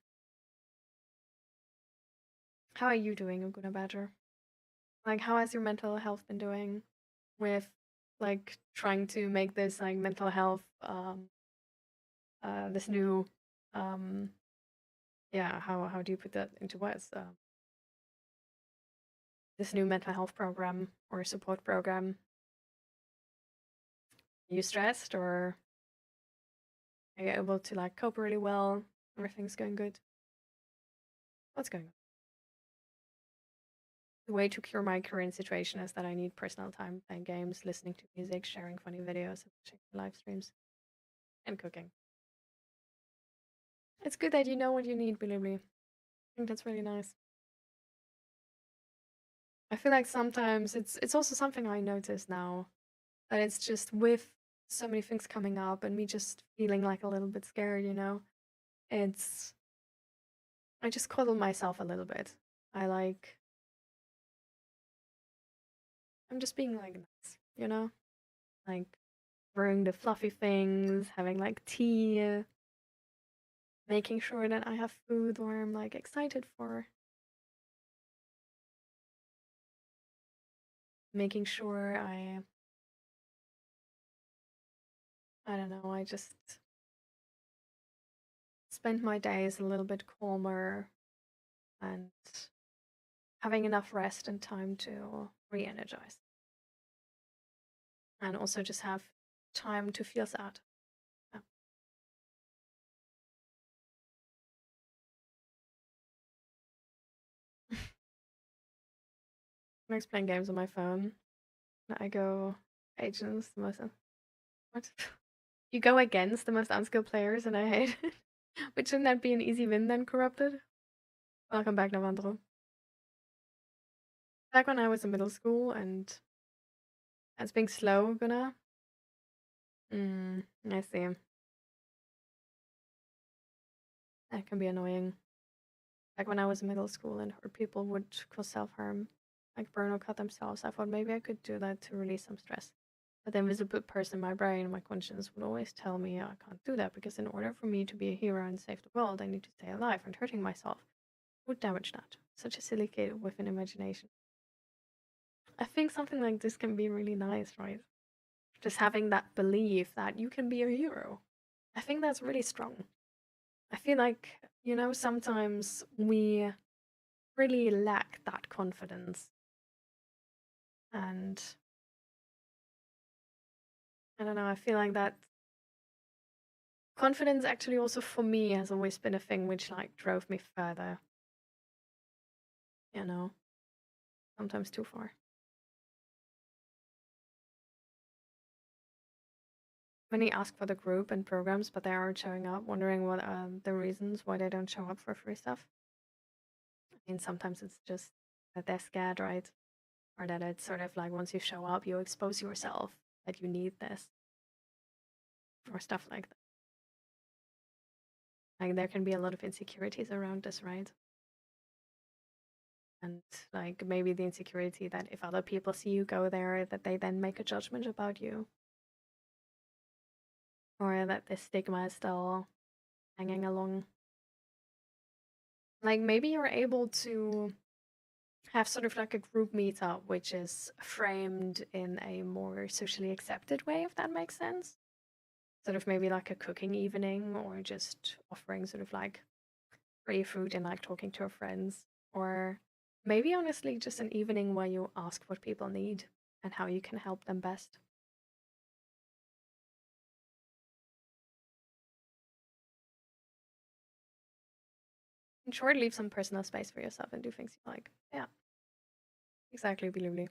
How are you doing, Uguna Badger? Like, how has your mental health been doing with, like, trying to make this, like, mental health, this new, yeah, how do you put that into words? This new mental health program or support program? Are you stressed, or are you able to, like, cope really well? Everything's going good? What's going on? The way to cure my current situation is that I need personal time playing games, listening to music, sharing funny videos, and watching live streams, and cooking. It's good that you know what you need, Bilibli. I think that's really nice. I feel like sometimes it's also something I notice now, that it's just with so many things coming up and me just feeling like a little bit scared, it's I just coddle myself a little bit. I'm just being like nice, like brewing the fluffy things, having like tea, making sure that I have food where I'm like excited for, making sure I don't know, I just spend my days a little bit calmer, and having enough rest and time to re-energize. And also just have time to feel sad. Yeah. I'm always playing games on my phone. I go agents the most. What? You go against the most unskilled players, and I hate it. But shouldn't that be an easy win then, Corrupted? Welcome back, Navandro. Back when I was in middle school and that's being slow, Gunnar. I see. That can be annoying. Back when I was in middle school and heard people would cause self-harm, like burn or cut themselves, I thought maybe I could do that to release some stress. But the invisible person in my brain, my conscience, would always tell me I can't do that because in order for me to be a hero and save the world, I need to stay alive, and hurting myself would damage that. Such a silly kid with an imagination. I think something like this can be really nice, right? Just having that belief that you can be a hero. I think that's really strong. I feel like, you know, sometimes we really lack that confidence. And I don't know, I feel like that confidence actually also for me has always been a thing which like drove me further. You know, sometimes too far. Many ask for the group and programs, but they aren't showing up, wondering what are the reasons why they don't show up for free stuff. I mean, sometimes it's just that they're scared, right? Or that it's sort of like once you show up, you expose yourself that you need this. Or stuff like that. Like there can be a lot of insecurities around this, right? And like maybe the insecurity that if other people see you go there, that they then make a judgment about you. Or that this stigma is still hanging along. Like maybe you're able to have sort of like a group meetup which is framed in a more socially accepted way, if that makes sense. Sort of maybe like a cooking evening, or just offering sort of like free food and like talking to your friends. Or maybe honestly just an evening where you ask what people need and how you can help them best. In short, leave some personal space for yourself and do things you like. Yeah. Exactly, Billy.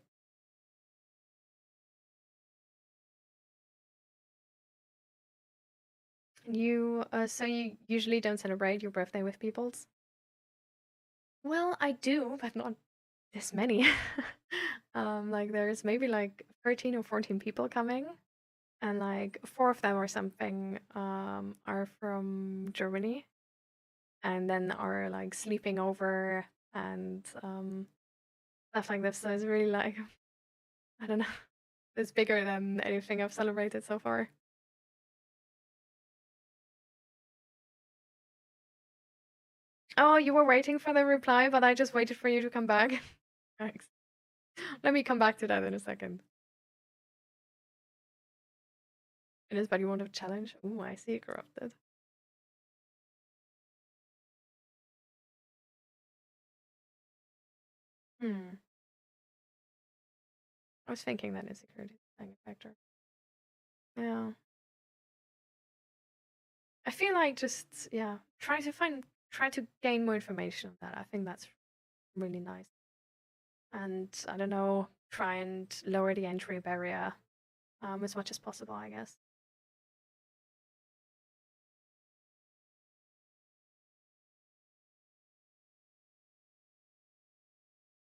You so you usually don't celebrate your birthday with peoples? Well, I do, but not this many. Like there's maybe like 13 or 14 people coming, and like 4 of them or something are from Germany, and then are like sleeping over and stuff like this. So it's really like, I don't know, it's bigger than anything I've celebrated so far. Oh, you were waiting for the reply, but I just waited for you to come back. Thanks. Let me come back to that in a second. It is, but you want a challenge? Ooh, I see it, Corrupted. I was thinking that insecurity is playing a factor. Yeah. I feel like just, yeah, try to gain more information on that. I think that's really nice. And I don't know, try and lower the entry barrier as much as possible, I guess.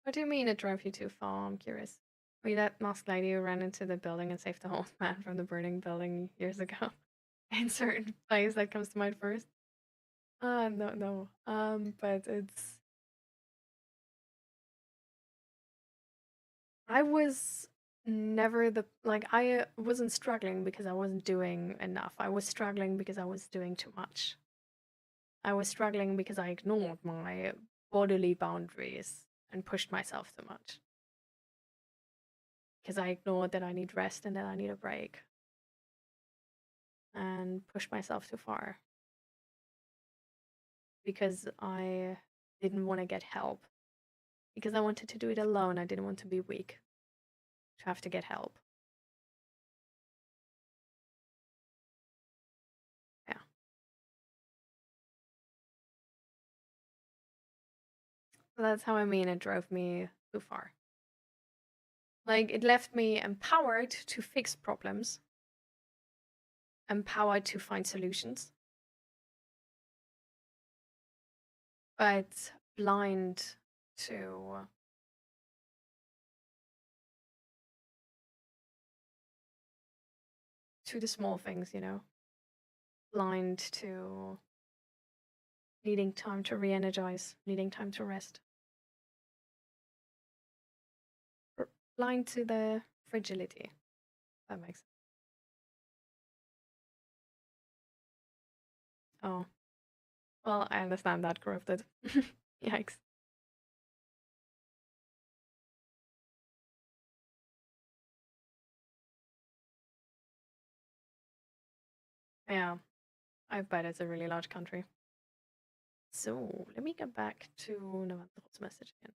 What do you mean it drove you too far? I'm curious. Were you that masked lady who ran into the building and saved the old man from the burning building years ago? Insert place that comes to mind first. No. But it's... I was never the... Like, I wasn't struggling because I wasn't doing enough. I was struggling because I was doing too much. I was struggling because I ignored my bodily boundaries and pushed myself too much. Because I ignored that I need rest and that I need a break. And pushed myself too far. Because I didn't want to get help because I wanted to do it alone. I didn't want to be weak, to have to get help. Yeah. So that's how I mean it drove me too far. Like, it left me empowered to fix problems, empowered to find solutions, but blind to the small things, you know, blind to needing time to re-energize, needing time to rest, blind to the fragility. That makes sense. Oh, well, I understand that, corrupted. Yikes. Yeah, I bet it's a really large country. So let me get back to Navantro's message again.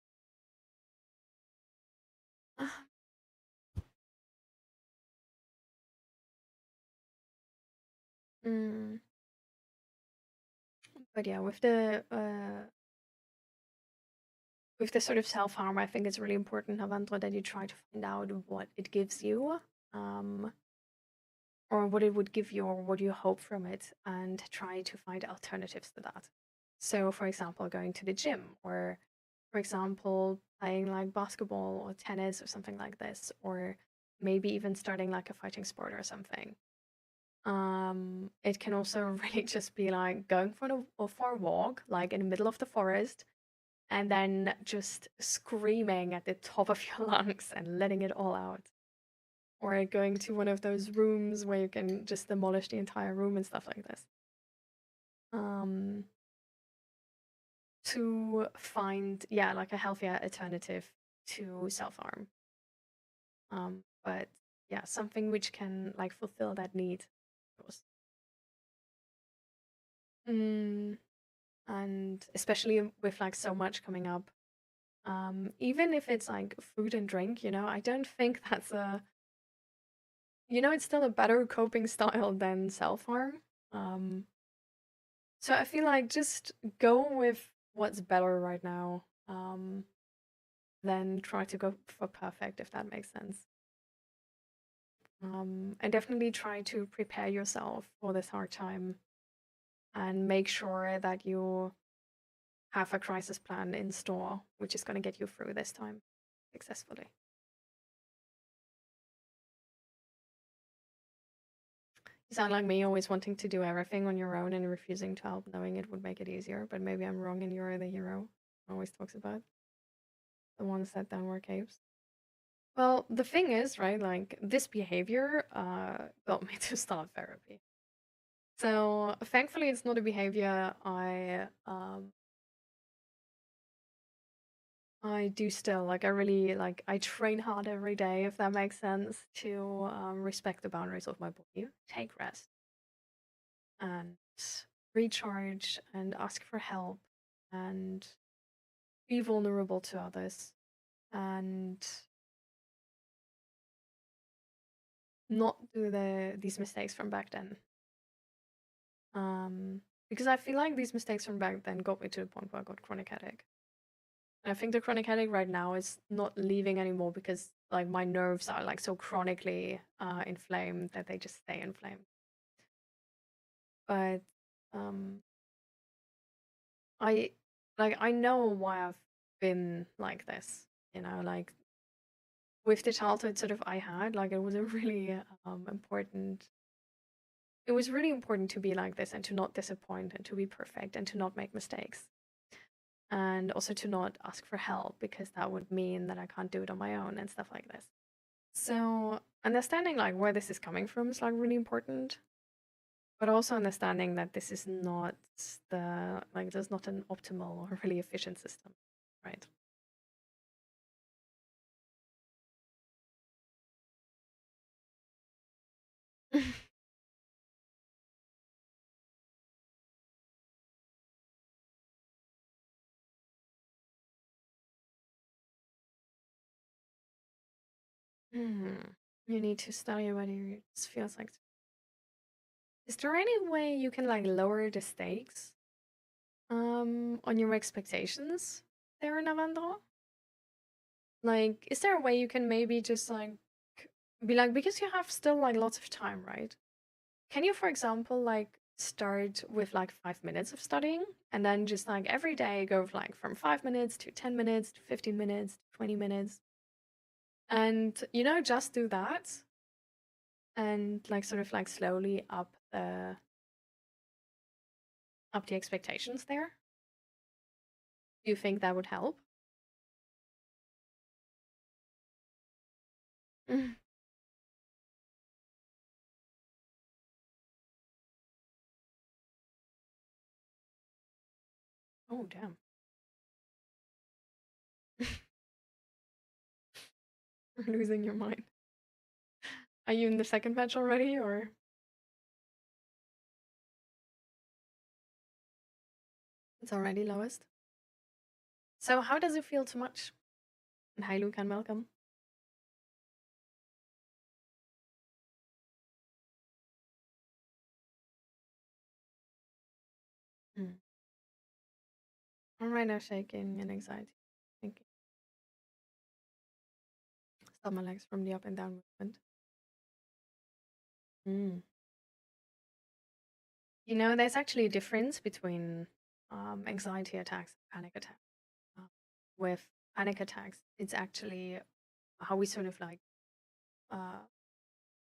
But yeah, with the sort of self-harm, I think it's really important, Navantro, that you try to find out what it gives you, or what it would give you, or what you hope from it, and try to find alternatives to that. So, for example, going to the gym, or for example, playing like basketball or tennis or something like this, or maybe even starting like a fighting sport or something. It can also really just be like going for a walk, like in the middle of the forest, and then just screaming at the top of your lungs and letting it all out. Or going to one of those rooms where you can just demolish the entire room and stuff like this. To find, yeah, like a healthier alternative to self-harm. But yeah, something which can like fulfill that need, of course. And especially with like so much coming up, even if it's like food and drink, you know, I don't think that's a, you know, it's still a better coping style than self-harm. So I feel like just go with what's better right now, than try to go for perfect, if that makes sense. And definitely try to prepare yourself for this hard time and make sure that you have a crisis plan in store, which is going to get you through this time successfully. You sound like me, always wanting to do everything on your own and refusing to help, knowing it would make it easier. But maybe I'm wrong and you're the hero always talks about. The ones that don't work capes. Well, the thing is, right, like, this behavior got me to start therapy. So, thankfully, it's not a behavior I do still. Like, I really, like, I train hard every day, if that makes sense, to respect the boundaries of my body, take rest, and recharge, and ask for help, and be vulnerable to others, and not do these mistakes from back then. Because I feel like these mistakes from back then got me to the point where I got chronic headache. And I think the chronic headache right now is not leaving anymore because like my nerves are like so chronically inflamed that they just stay inflamed. But I know why I've been like this, you know, like with the childhood sort of I had, like it was a really important. It was really important to be like this and to not disappoint and to be perfect and to not make mistakes. And also to not ask for help because that would mean that I can't do it on my own and stuff like this. So understanding like where this is coming from is like really important, but also understanding that this is not there's not an optimal or really efficient system, right? Hmm. You need to study what it feels like. Is there any way you can like lower the stakes on your expectations there, Navandra? Like, is there a way you can maybe just like be like, because you have still like lots of time, right? Can you, for example, like start with like 5 minutes of studying and then just like every day go like from 5 minutes to 10 minutes to 15 minutes to 20 minutes and just do that and like sort of like slowly up the expectations there? Do you think that would help? Mm. Oh, damn. You're losing your mind. Are you in the second batch already, or? It's already lowest. So how does it feel too much? And hi, Luke, and welcome. Mm. I'm right now shaking in anxiety. Thinking. Stop my legs from the up and down movement. Mm. There's actually a difference between anxiety attacks and panic attacks. With panic attacks, it's actually how we sort of like uh,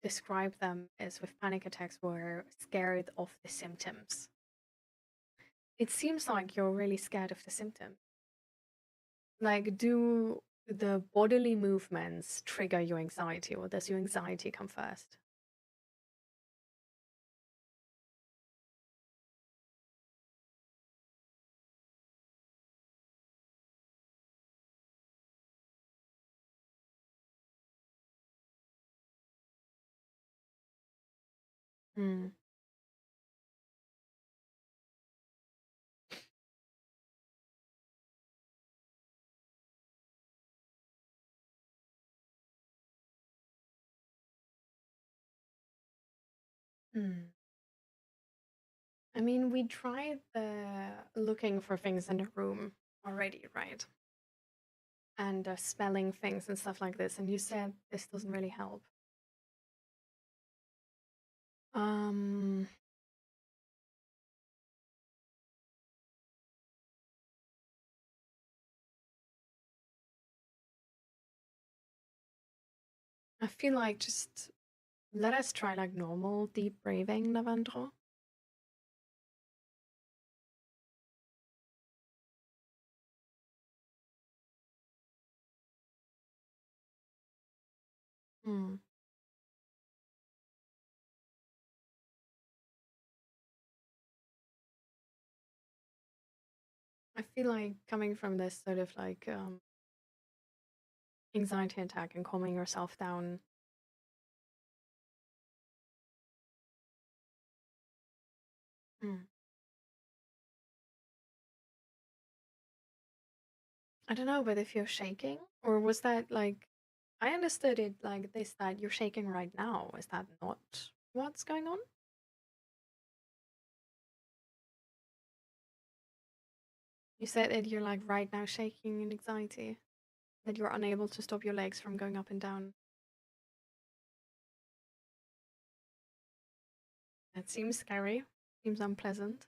describe them is with panic attacks, we're scared of the symptoms. It seems like you're really scared of the symptoms. Like, do the bodily movements trigger your anxiety, or does your anxiety come first? Mm. Mm. I mean, we tried the looking for things in the room already, right? And smelling things and stuff like this, and you said this doesn't really help. Um, I feel like just let us try like normal deep breathing, Navandro. Hmm. I feel like coming from this sort of like anxiety attack and calming yourself down. Hmm. I don't know, but if you're shaking, or was that like, I understood it like this, that you're shaking right now. Is that not what's going on? You said that you're like right now shaking in anxiety, that you're unable to stop your legs from going up and down. That seems scary, seems unpleasant.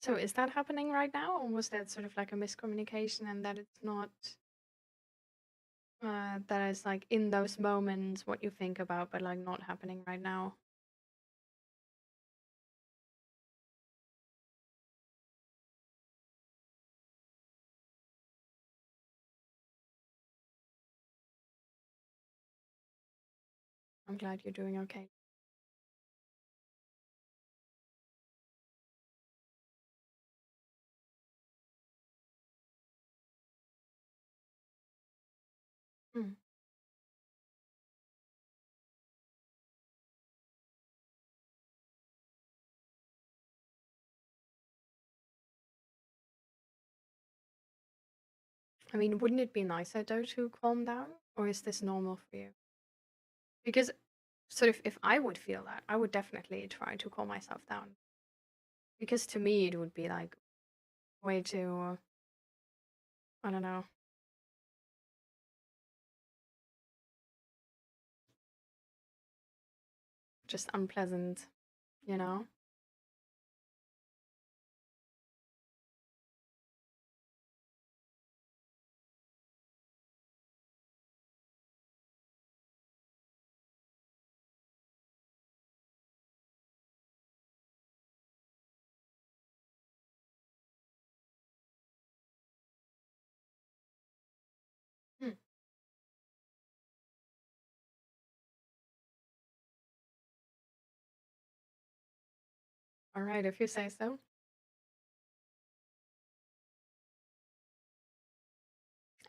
So is that happening right now, or was that sort of like a miscommunication and that it's not, that is like in those moments what you think about, but like not happening right now? I'm glad you're doing okay. I mean, wouldn't it be nicer though to calm down, or is this normal for you? Because sort of if I would feel that, I would definitely try to calm myself down. Because to me, it would be like way too, I don't know. Just unpleasant, you know? Hmm. All right, if you say so.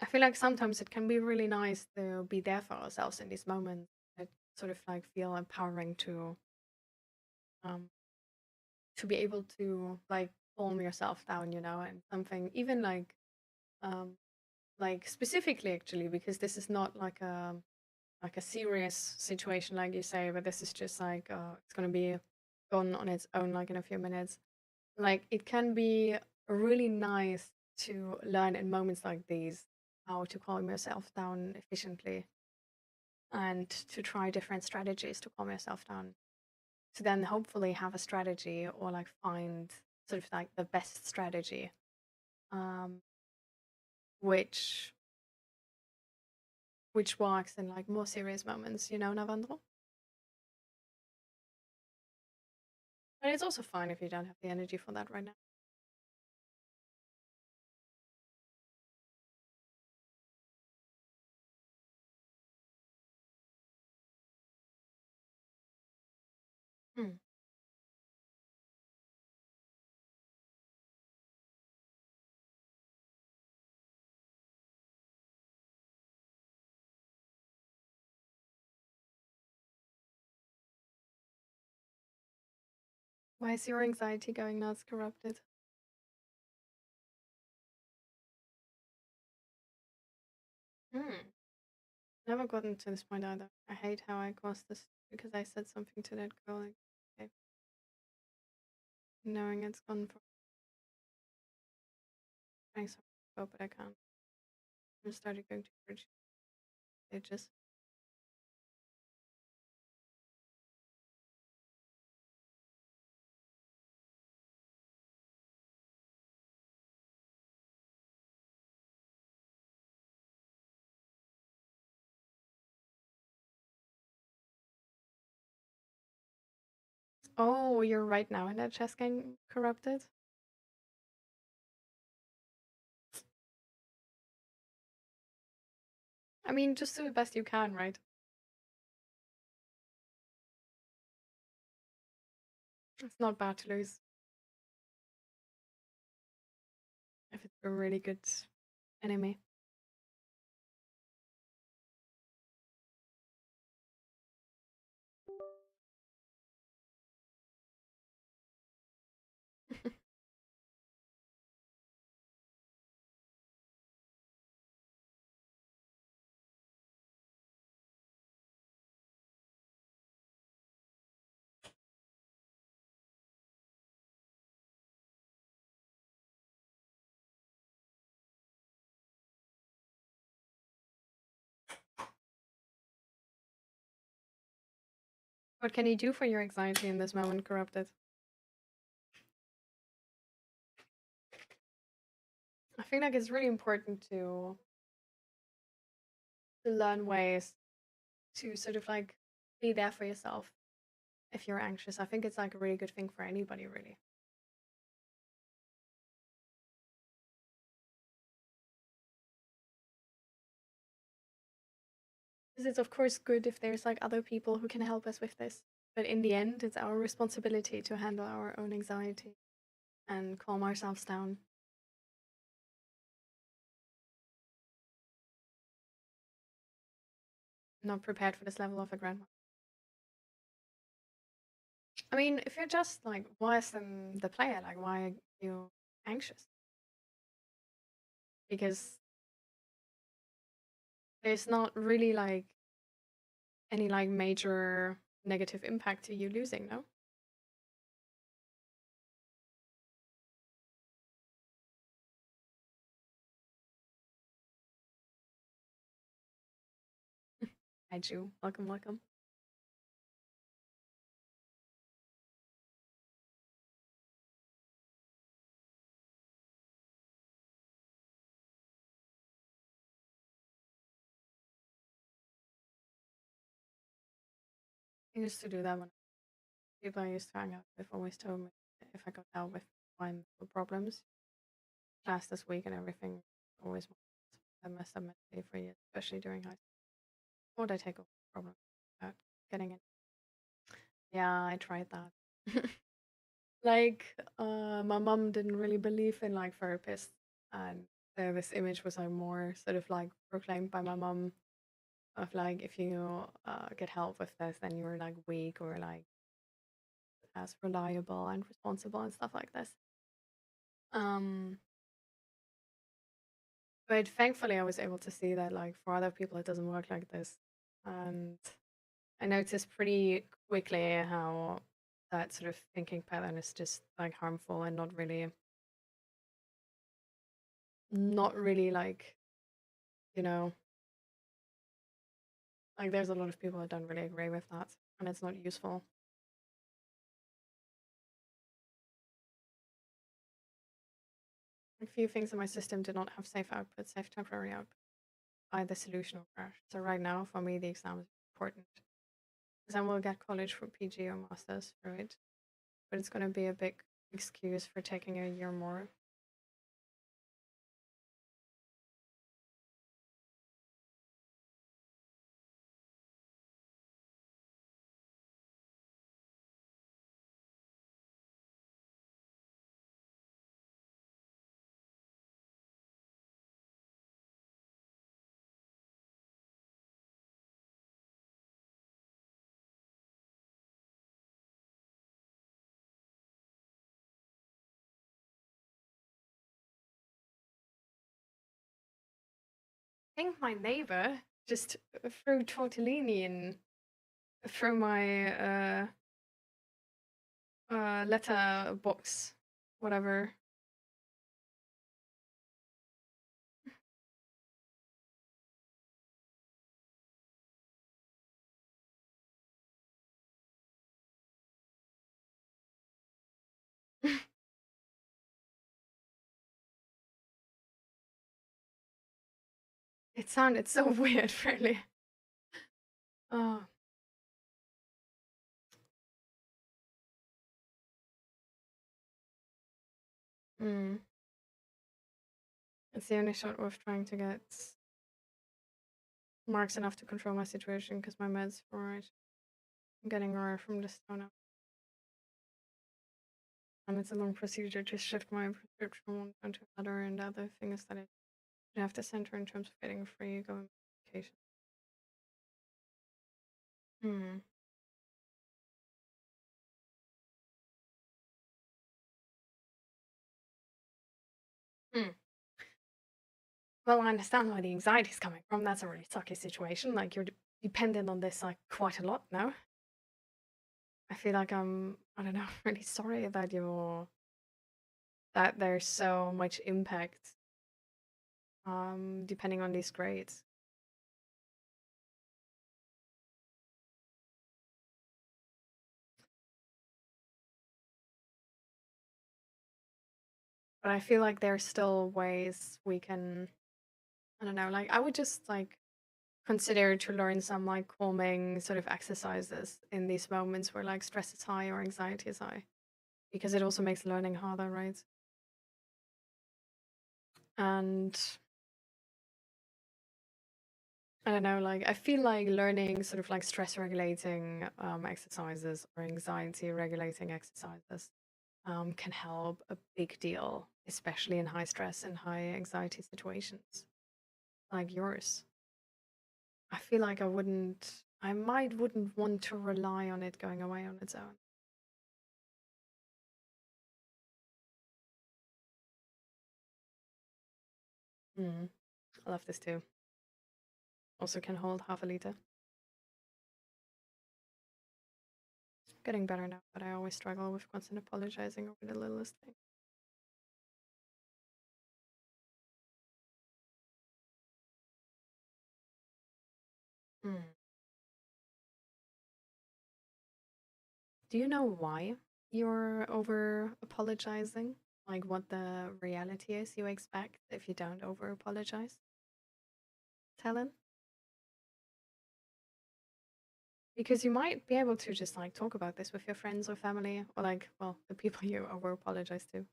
I feel like sometimes it can be really nice to be there for ourselves in these moments. It sort of like feel empowering um to be able to like calm yourself down, you know, and something even um like specifically actually because this is not like a serious situation like you say, but this is just like it's gonna be gone on its own like in a few minutes. Like it can be really nice to learn in moments like these how to calm yourself down efficiently and to try different strategies to calm yourself down. To then hopefully have a strategy or like find sort of like the best strategy, um, which works in like more serious moments, you know, Navandro. And it's also fine if you don't have the energy for that right now. Hmm. Why is your anxiety going nuts corrupted? Hmm. Never gotten to this point either. I hate how I caused this because I said something to that girl like, okay, knowing it's gone for trying so go, but I can't. I started going to bridge stages. Oh, you're right now in that chess game corrupted? I mean, just do the best you can, right? It's not bad to lose if it's a really good enemy. What can you do for your anxiety in this moment, corrupted? I feel like it's really important to learn ways to sort of like be there for yourself if you're anxious. I think it's like a really good thing for anybody, really. Because it's of course good if there's like other people who can help us with this. But in the end, it's our responsibility to handle our own anxiety and calm ourselves down. Not prepared for this level of a grandma. I mean, if you're just like worse than the player, like why are you anxious? Because there's not really like any like major negative impact to you losing, no? Hi, Ju. Welcome, welcome. I used to do that when people I used to hang out with always told me if I got out with my mental problems, class this week and everything, always I messed up mentally for years, especially during high school. What would I take over the problem without getting it? Yeah, I tried that. Like, my mom didn't really believe in like therapists, and this image was like more sort of like proclaimed by my mom of like if you get help with this, then you're like weak or like as reliable and responsible and stuff like this. Um, but thankfully, I was able to see that like for other people, it doesn't work like this, and I noticed pretty quickly how that sort of thinking pattern is just like harmful and not really like, you know, like there's a lot of people that don't really agree with that, and it's not useful. A few things in my system did not have safe output, safe temporary output, either solution or crash. So right now, for me, the exam is important because I will get college for PG or masters through it, but it's going to be a big excuse for taking a year more. I think my neighbor just threw tortellini in through my letter box, whatever. It sounded so weird, really. Oh. Mm. It's the only shot worth trying to get marks enough to control my situation because my meds are alright. I'm getting rare from this stone up. And it's a long procedure to shift my prescription from one phone to another, and the other thing is that I have to center in terms of getting free going medication. Hmm. Hmm. Well, I understand where the anxiety is coming from. That's a really sucky situation. Like you're dependent on this like quite a lot now. I feel like I don't know, really sorry that that there's so much impact depending on these grades. But I feel like there's still ways we can, I don't know, like I would just like consider to learn some like calming sort of exercises in these moments where like stress is high or anxiety is high, because it also makes learning harder, right? And I don't know, like I feel like learning sort of like stress regulating exercises or anxiety regulating exercises can help a big deal, especially in high stress and high anxiety situations like yours. I feel like I wouldn't want to rely on it going away on its own. I love this too. also can hold half a liter. It's getting better now, but I always struggle with constant apologizing over the littlest thing. Do you know why you're over apologizing? Like what the reality is you expect if you don't over apologize? Talon? Because you might be able to just like talk about this with your friends or family, or like, well, the people you over apologize to.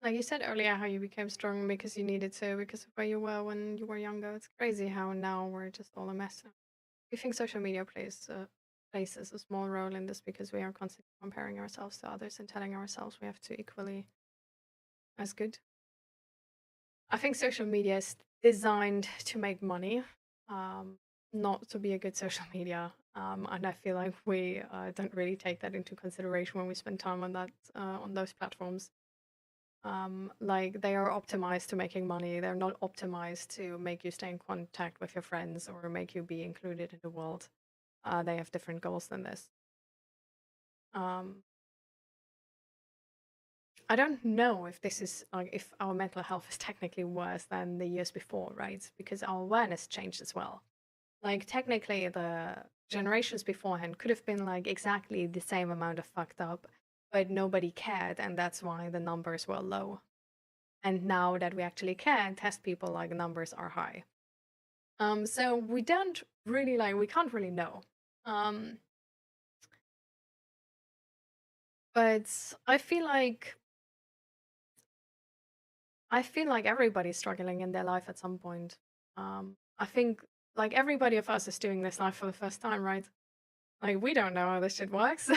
Like you said earlier, how you became strong because you needed to, because of where you were when you were younger. It's crazy how now we're just all a mess. You think social media plays a small role in this because we are constantly comparing ourselves to others and telling ourselves we have to equally as good? I think social media is designed to make money, not to be a good social media. And I feel like we don't really take that into consideration when we spend time on that on those platforms. Like they are optimized to making money. They're not optimized to make you stay in contact with your friends or make you be included in the world. They have different goals than this. I don't know if this is like if our mental health is technically worse than the years before, right? Because our awareness changed as well. Like technically the generations beforehand could have been like exactly the same amount of fucked up, but nobody cared, and that's why the numbers were low. And now that we actually can test people, like numbers are high. So we don't really we can't really know. But I feel like everybody's struggling in their life at some point. I think like everybody of us is doing this life for the first time, right? Like we don't know how this shit works.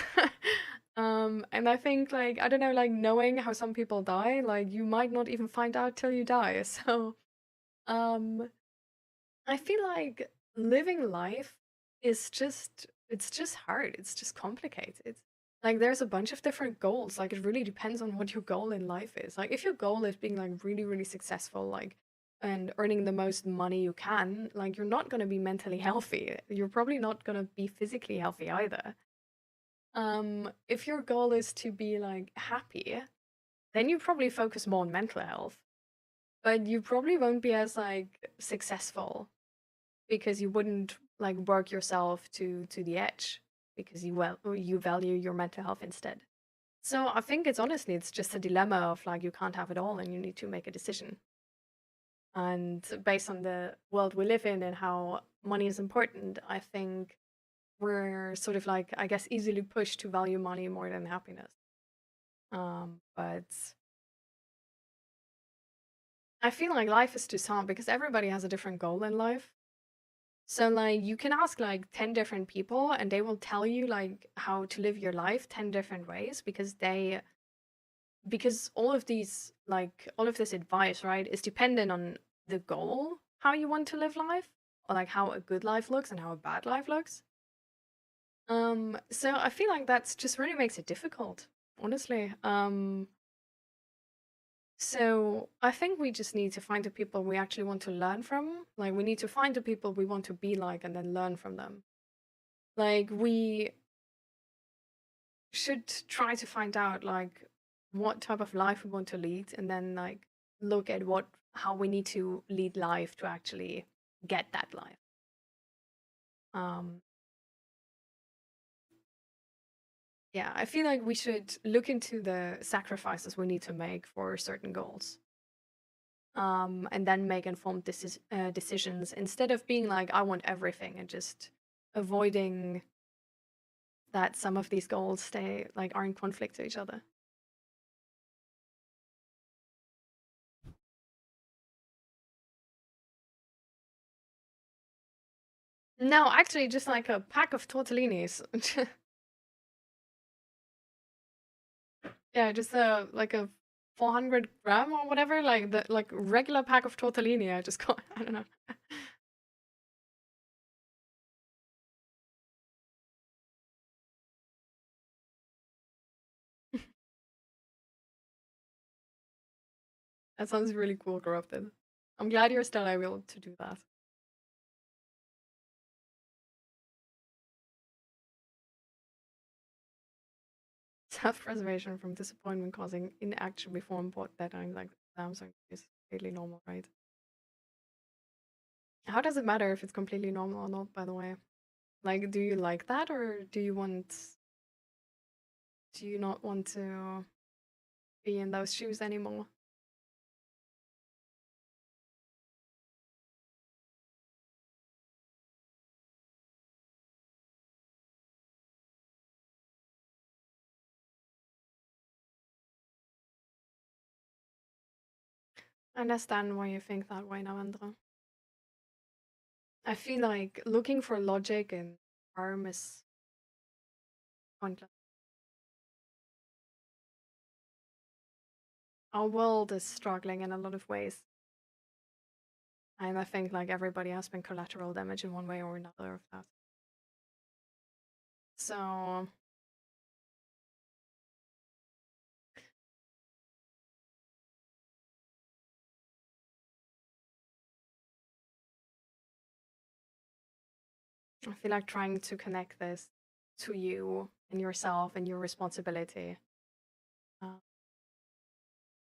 And I think like I don't know, like knowing how some people die, like you might not even find out till you die. So I feel like living life is it's just hard. It's just complicated. Like there's a bunch of different goals. Like it really depends on what your goal in life is. Like if your goal is being like really, really successful, like and earning the most money you can, like you're not gonna be mentally healthy. You're probably not gonna be physically healthy either. If your goal is to be like happy, then you probably focus more on mental health. But you probably won't be as like successful because you wouldn't like work yourself to the edge because you value your mental health instead. So I think it's just a dilemma of like you can't have it all and you need to make a decision. And based on the world we live in and how money is important, I think we're sort of like I guess easily pushed to value money more than happiness. But I feel like life is just hard because everybody has a different goal in life. So like you can ask like 10 different people and they will tell you like how to live your life 10 different ways because all of these like all of this advice, right, is dependent on the goal, how you want to live life, or like how a good life looks and how a bad life looks. So I feel like that's just really makes it difficult, honestly. So I think we just need to find the people we actually want to learn from. Like we need to find the people we want to be like and then learn from them. Like we should try to find out like what type of life we want to lead and then like look at how we need to lead life to actually get that life. Yeah, I feel like we should look into the sacrifices we need to make for certain goals. And then make informed decisions instead of being like, I want everything and just avoiding that some of these goals are in conflict to each other. No, actually, just like a pack of tortellinis. Yeah, just like a 400 gram or whatever, like the regular pack of tortellini. I just got. I don't know. That sounds really cool, Corrupted. I'm glad you're still able to do that. Self-preservation from disappointment causing inaction before important deadlines like Samsung is completely normal, right? How does it matter if it's completely normal or not, by the way? Like, do you like that, or do you not want to be in those shoes anymore? I understand why you think that way, Navendra. I feel like looking for logic in harm is pointless. Our world is struggling in a lot of ways. And I think like everybody has been collateral damage in one way or another of that. So I feel like trying to connect this to you and yourself and your responsibility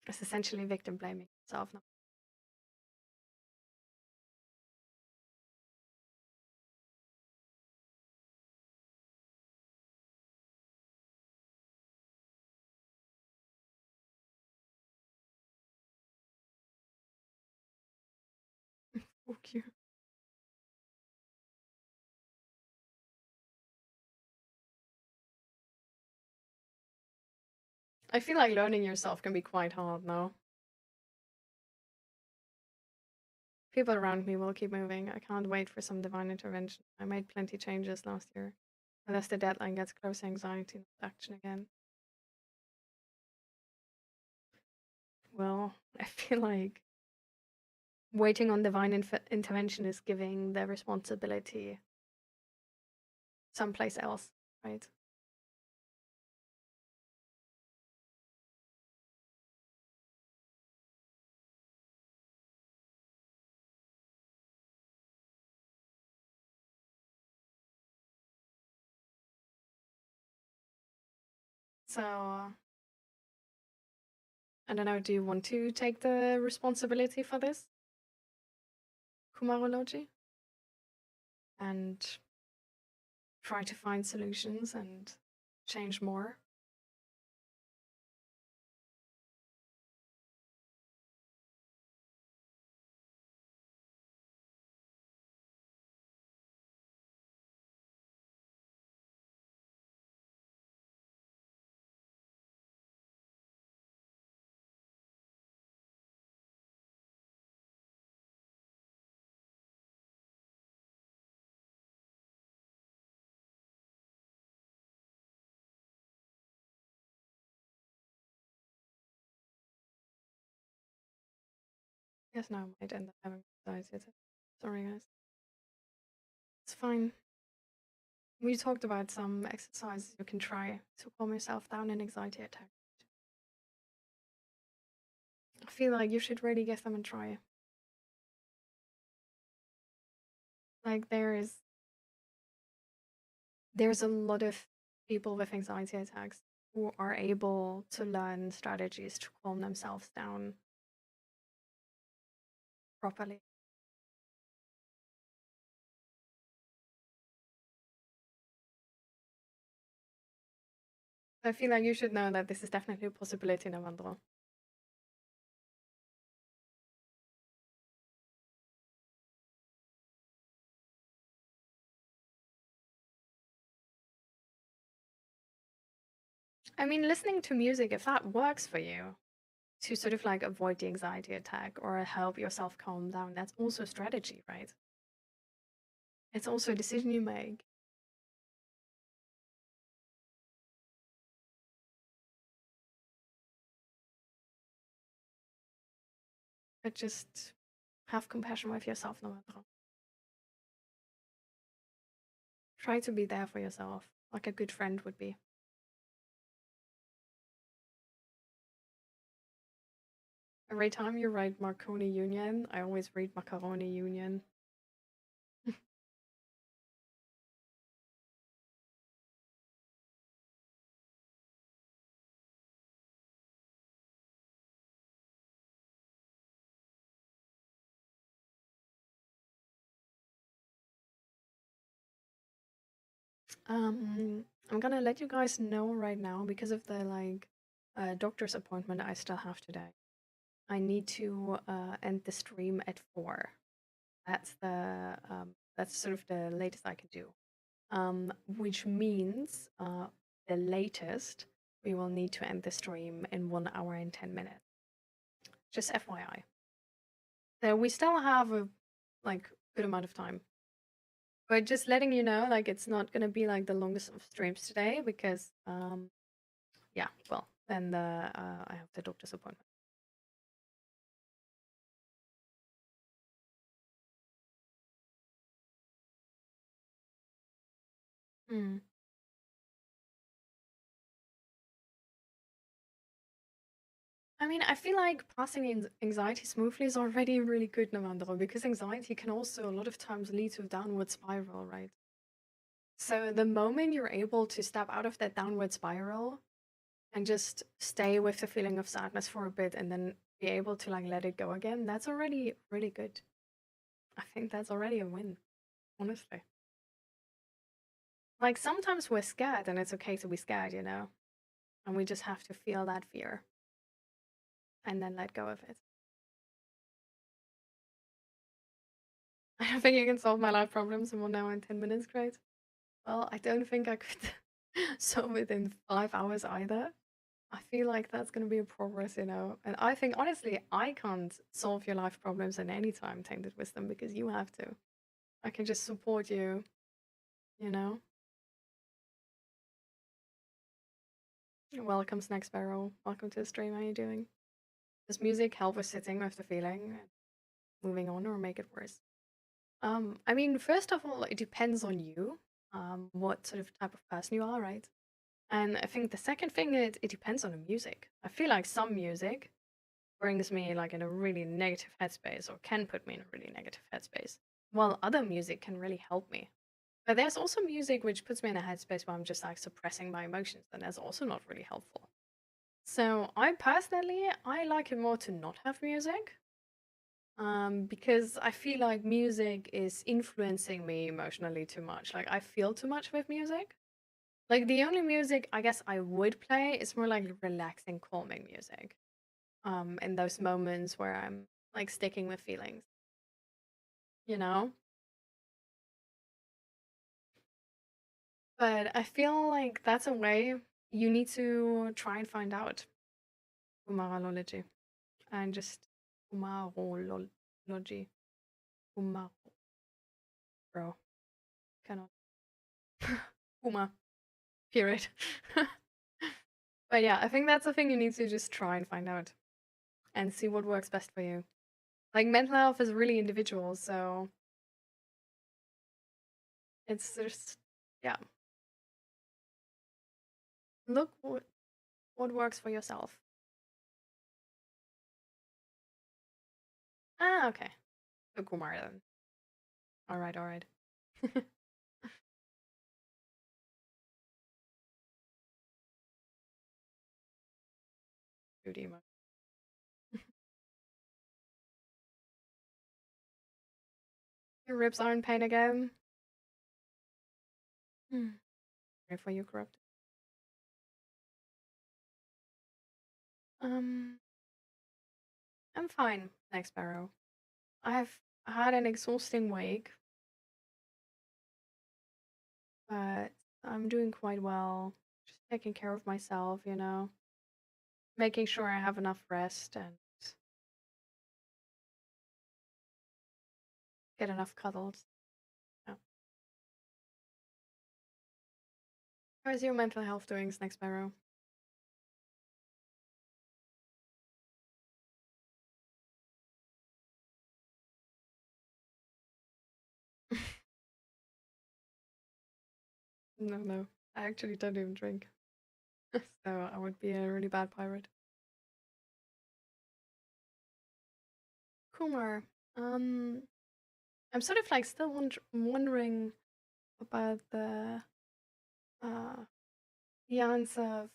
is essentially victim blaming yourself. Fuck you. I feel like learning yourself can be quite hard now. People around me will keep moving. I can't wait for some divine intervention. I made plenty changes last year. And as the deadline gets closer, anxiety, not action again. Well, I feel like waiting on divine intervention is giving the responsibility someplace else, right? So, I don't know, do you want to take the responsibility for this? Kumarology? And try to find solutions and change more? Yes, now I might end up having anxiety. Sorry, guys. It's fine. We talked about some exercises you can try to calm yourself down in anxiety attack. I feel like you should really give them a try. Like there's a lot of people with anxiety attacks who are able to learn strategies to calm themselves down properly. I feel like you should know that this is definitely a possibility, Navandra. I mean, listening to music, if that works for you, to sort of like avoid the anxiety attack or help yourself calm down, that's also a strategy, right? It's also a decision you make. But just have compassion with yourself, no matter what. Try to be there for yourself, like a good friend would be. Every time you write Marconi Union, I always read Macaroni Union. I'm gonna let you guys know right now because of the doctor's appointment I still have today. I need to end the stream at 4. That's sort of the latest I can do. Which means the latest we will need to end the stream in 1 hour and 10 minutes. Just FYI. So we still have a good amount of time. But just letting you know, it's not gonna be the longest of streams today because yeah, well, then I have the doctor's appointment. I mean, I feel like passing anxiety smoothly is already really good, Navandro, because anxiety can also a lot of times lead to a downward spiral, right? So the moment you're able to step out of that downward spiral and just stay with the feeling of sadness for a bit and then be able to let it go again, that's already really good. I think that's already a win, honestly. Sometimes we're scared and it's okay to be scared, and we just have to feel that fear and then let go of it. I don't think you can solve my life problems in 1 hour and 10 minutes, great. Well, I don't think I could solve it in 5 hours either. I feel like that's going to be a progress, And I think, honestly, I can't solve your life problems in any time, Tainted Wisdom, because you have to. I can just support you, Welcome, Snack Sparrow. Welcome to the stream. How are you doing? Does music help with sitting with the feeling, moving on, or make it worse? I mean, first of all, it depends on you, what sort of type of person you are, right? And I think the second thing is it depends on the music. I feel like some music brings me in a really negative headspace or can put me in a really negative headspace, while other music can really help me. But there's also music which puts me in a headspace where I'm just suppressing my emotions, and that's also not really helpful. So I personally, I like it more to not have music. Because I feel like music is influencing me emotionally too much. I feel too much with music. The only music I guess I would play is more relaxing, calming music. In those moments where I'm sticking with feelings. But I feel like that's a way you need to try and find out. Umarology. And just Umarology. Umar. Bro. Cannot. Uma. Period. But yeah, I think that's the thing you need to just try and find out. And see what works best for you. Mental health is really individual, so it's just, yeah. Look what works for yourself. Ah, okay. So Kumar then. Alright. Good emo. Your ribs are in pain again. Sorry for you, corrupt. I'm fine, Next Sparrow. I've had an exhausting week, but I'm doing quite well. Just taking care of myself, making sure I have enough rest and get enough cuddles. How's your mental health doing, Snack Sparrow? No. I actually don't even drink. So I would be a really bad pirate. Kumar, I'm sort of like still wondering about the answer of,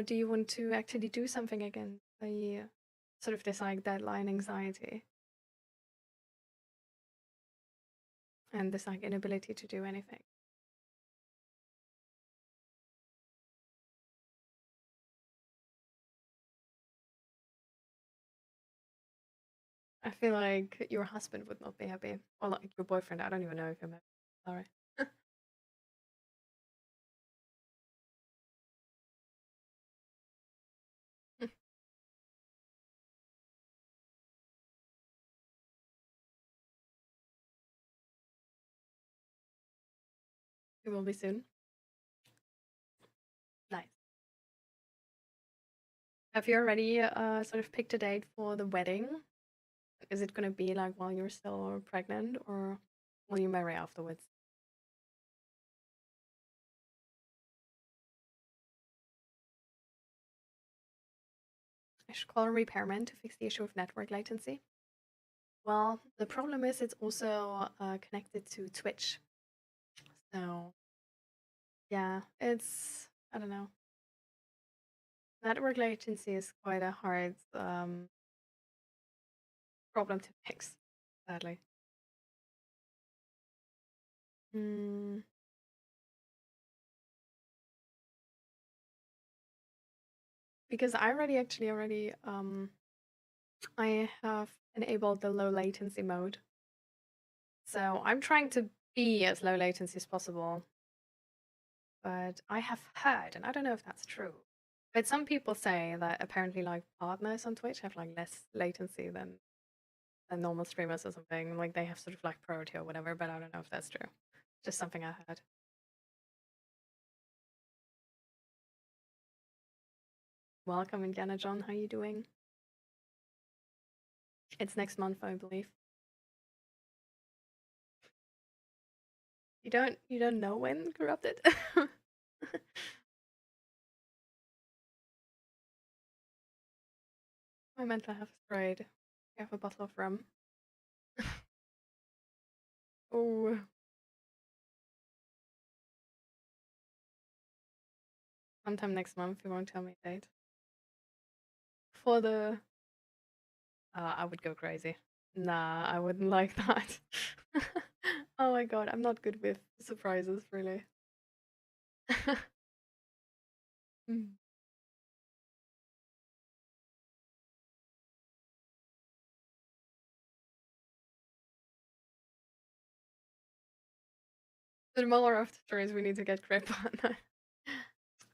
do you want to actually do something against the sort of this like deadline anxiety and this like inability to do anything? I feel like your husband would not be happy. Or like your boyfriend. I don't even know if you're married. Sorry. It will be soon. Nice. Have you already sort of picked a date for the wedding? Is it gonna be like while you're still pregnant, or will you marry afterwards? I should call a repairman to fix the issue of network latency. Well, the problem is it's also connected to Twitch. So, yeah, I don't know. Network latency is quite a hard problem to fix, sadly. Because I already I have enabled the low latency mode. So I'm trying to be as low latency as possible. But I have heard, and I don't know if that's true, but some people say that apparently like partners on Twitch have like less latency than normal streamers or something. Like they have sort of like priority or whatever, but I don't know if that's true. Just something I heard. Welcome, Indiana John. How you doing? It's next month, I believe. You don't know when Corrupted? My mental health is great. I have a bottle of rum. Oh. Sometime next month, you won't tell me a date. For the... I would go crazy. Nah, I wouldn't like that. Oh my god, I'm not good with surprises, really. Mm. The moral of the story is we need to get grip on that.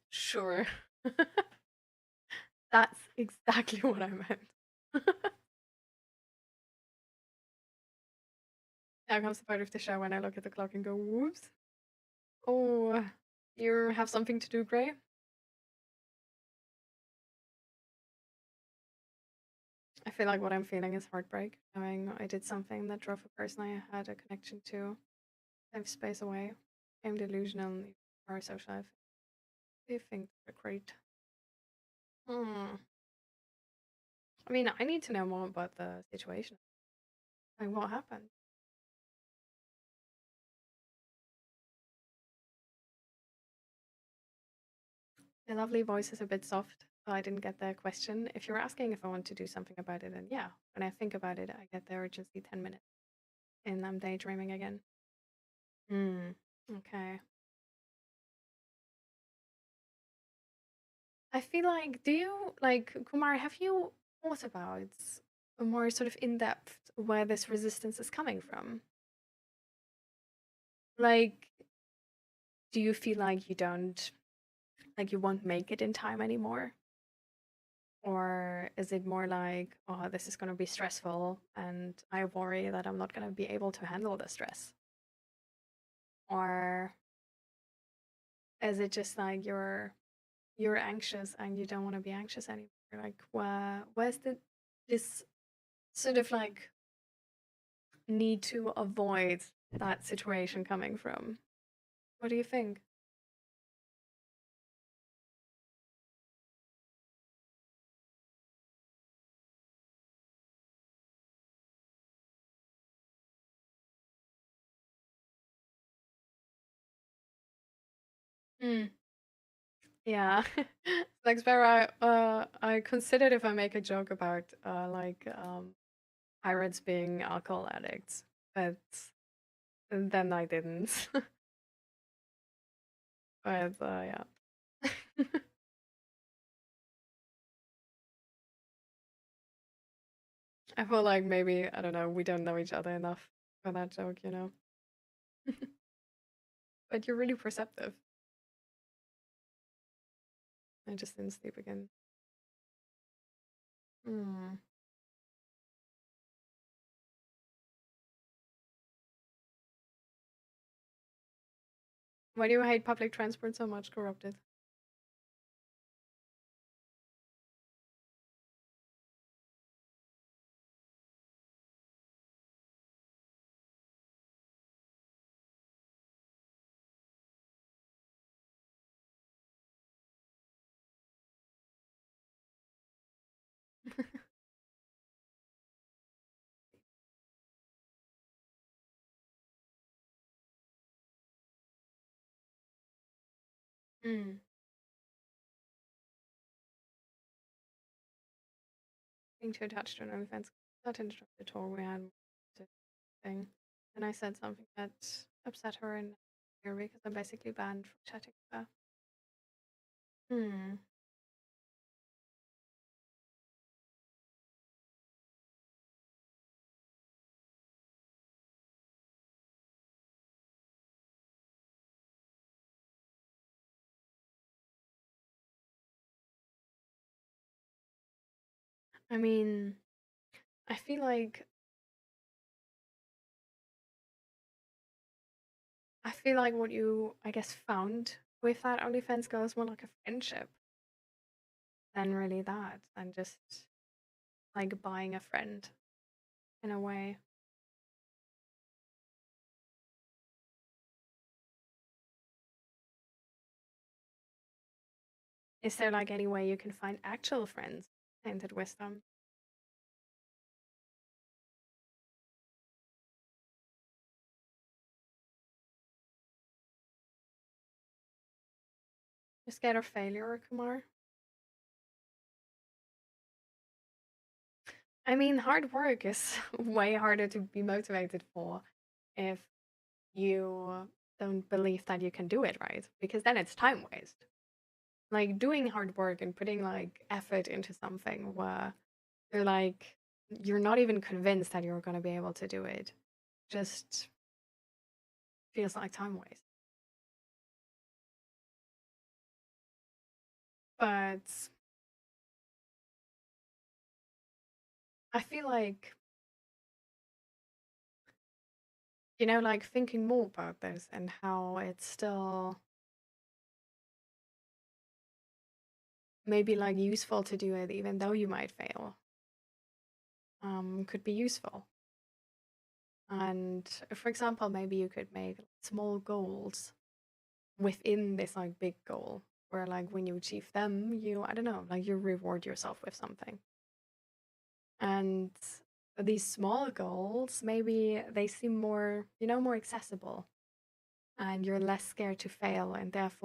Sure. That's exactly what I meant. Now comes the part of the show when I look at the clock and go, whoops. Oh, you have something to do, Gray? I feel like what I'm feeling is heartbreak, knowing I did something that drove a person I had a connection to live space away. I'm delusional and parasocial. I think they're great. I mean, I need to know more about the situation. Like, what happened? The lovely voice is a bit soft, so I didn't get the question. If you're asking if I want to do something about it, then yeah. When I think about it, I get the urgency 10 minutes. And I'm daydreaming again. Okay. I feel like, Kumar, have you thought about a more sort of in depth where this resistance is coming from? Like, do you feel like you won't make it in time anymore? Or is it more like, oh, this is going to be stressful and I worry that I'm not going to be able to handle the stress? Or is it just like you're anxious and you don't want to be anxious anymore? Like where's this sort of like need to avoid that situation coming from? What do you think? Mm. Yeah. Like Sparrow, I considered if I make a joke about pirates being alcohol addicts, but then I didn't. But yeah. I feel like maybe, I don't know, we don't know each other enough for that joke, you know? But you're really perceptive. I just didn't sleep again. Hmm. Why do you hate public transport so much, Corrupted? Hmm. Being too attached to an OnlyFans, not interested at all. We had a thing, and I said something that upset her in here because I'm basically banned from chatting with her. Hmm. I mean, I feel like what you, I guess, found with that OnlyFans girl is more like a friendship than really that, and just like buying a friend in a way. Is there like any way you can find actual friends tainted wisdom? You're scared of failure, Kumar? I mean, hard work is way harder to be motivated for if you don't believe that you can do it right, because then it's time waste. Like doing hard work and putting like effort into something where you're not even convinced that you're going to be able to do it, just feels like time waste. But I feel like, like thinking more about this and how it's still maybe like useful to do it even though you might fail, could be useful. And for example, maybe you could make small goals within this like big goal where like when you achieve them, I don't know, like you reward yourself with something. And these small goals, maybe they seem more, more accessible, and you're less scared to fail, and therefore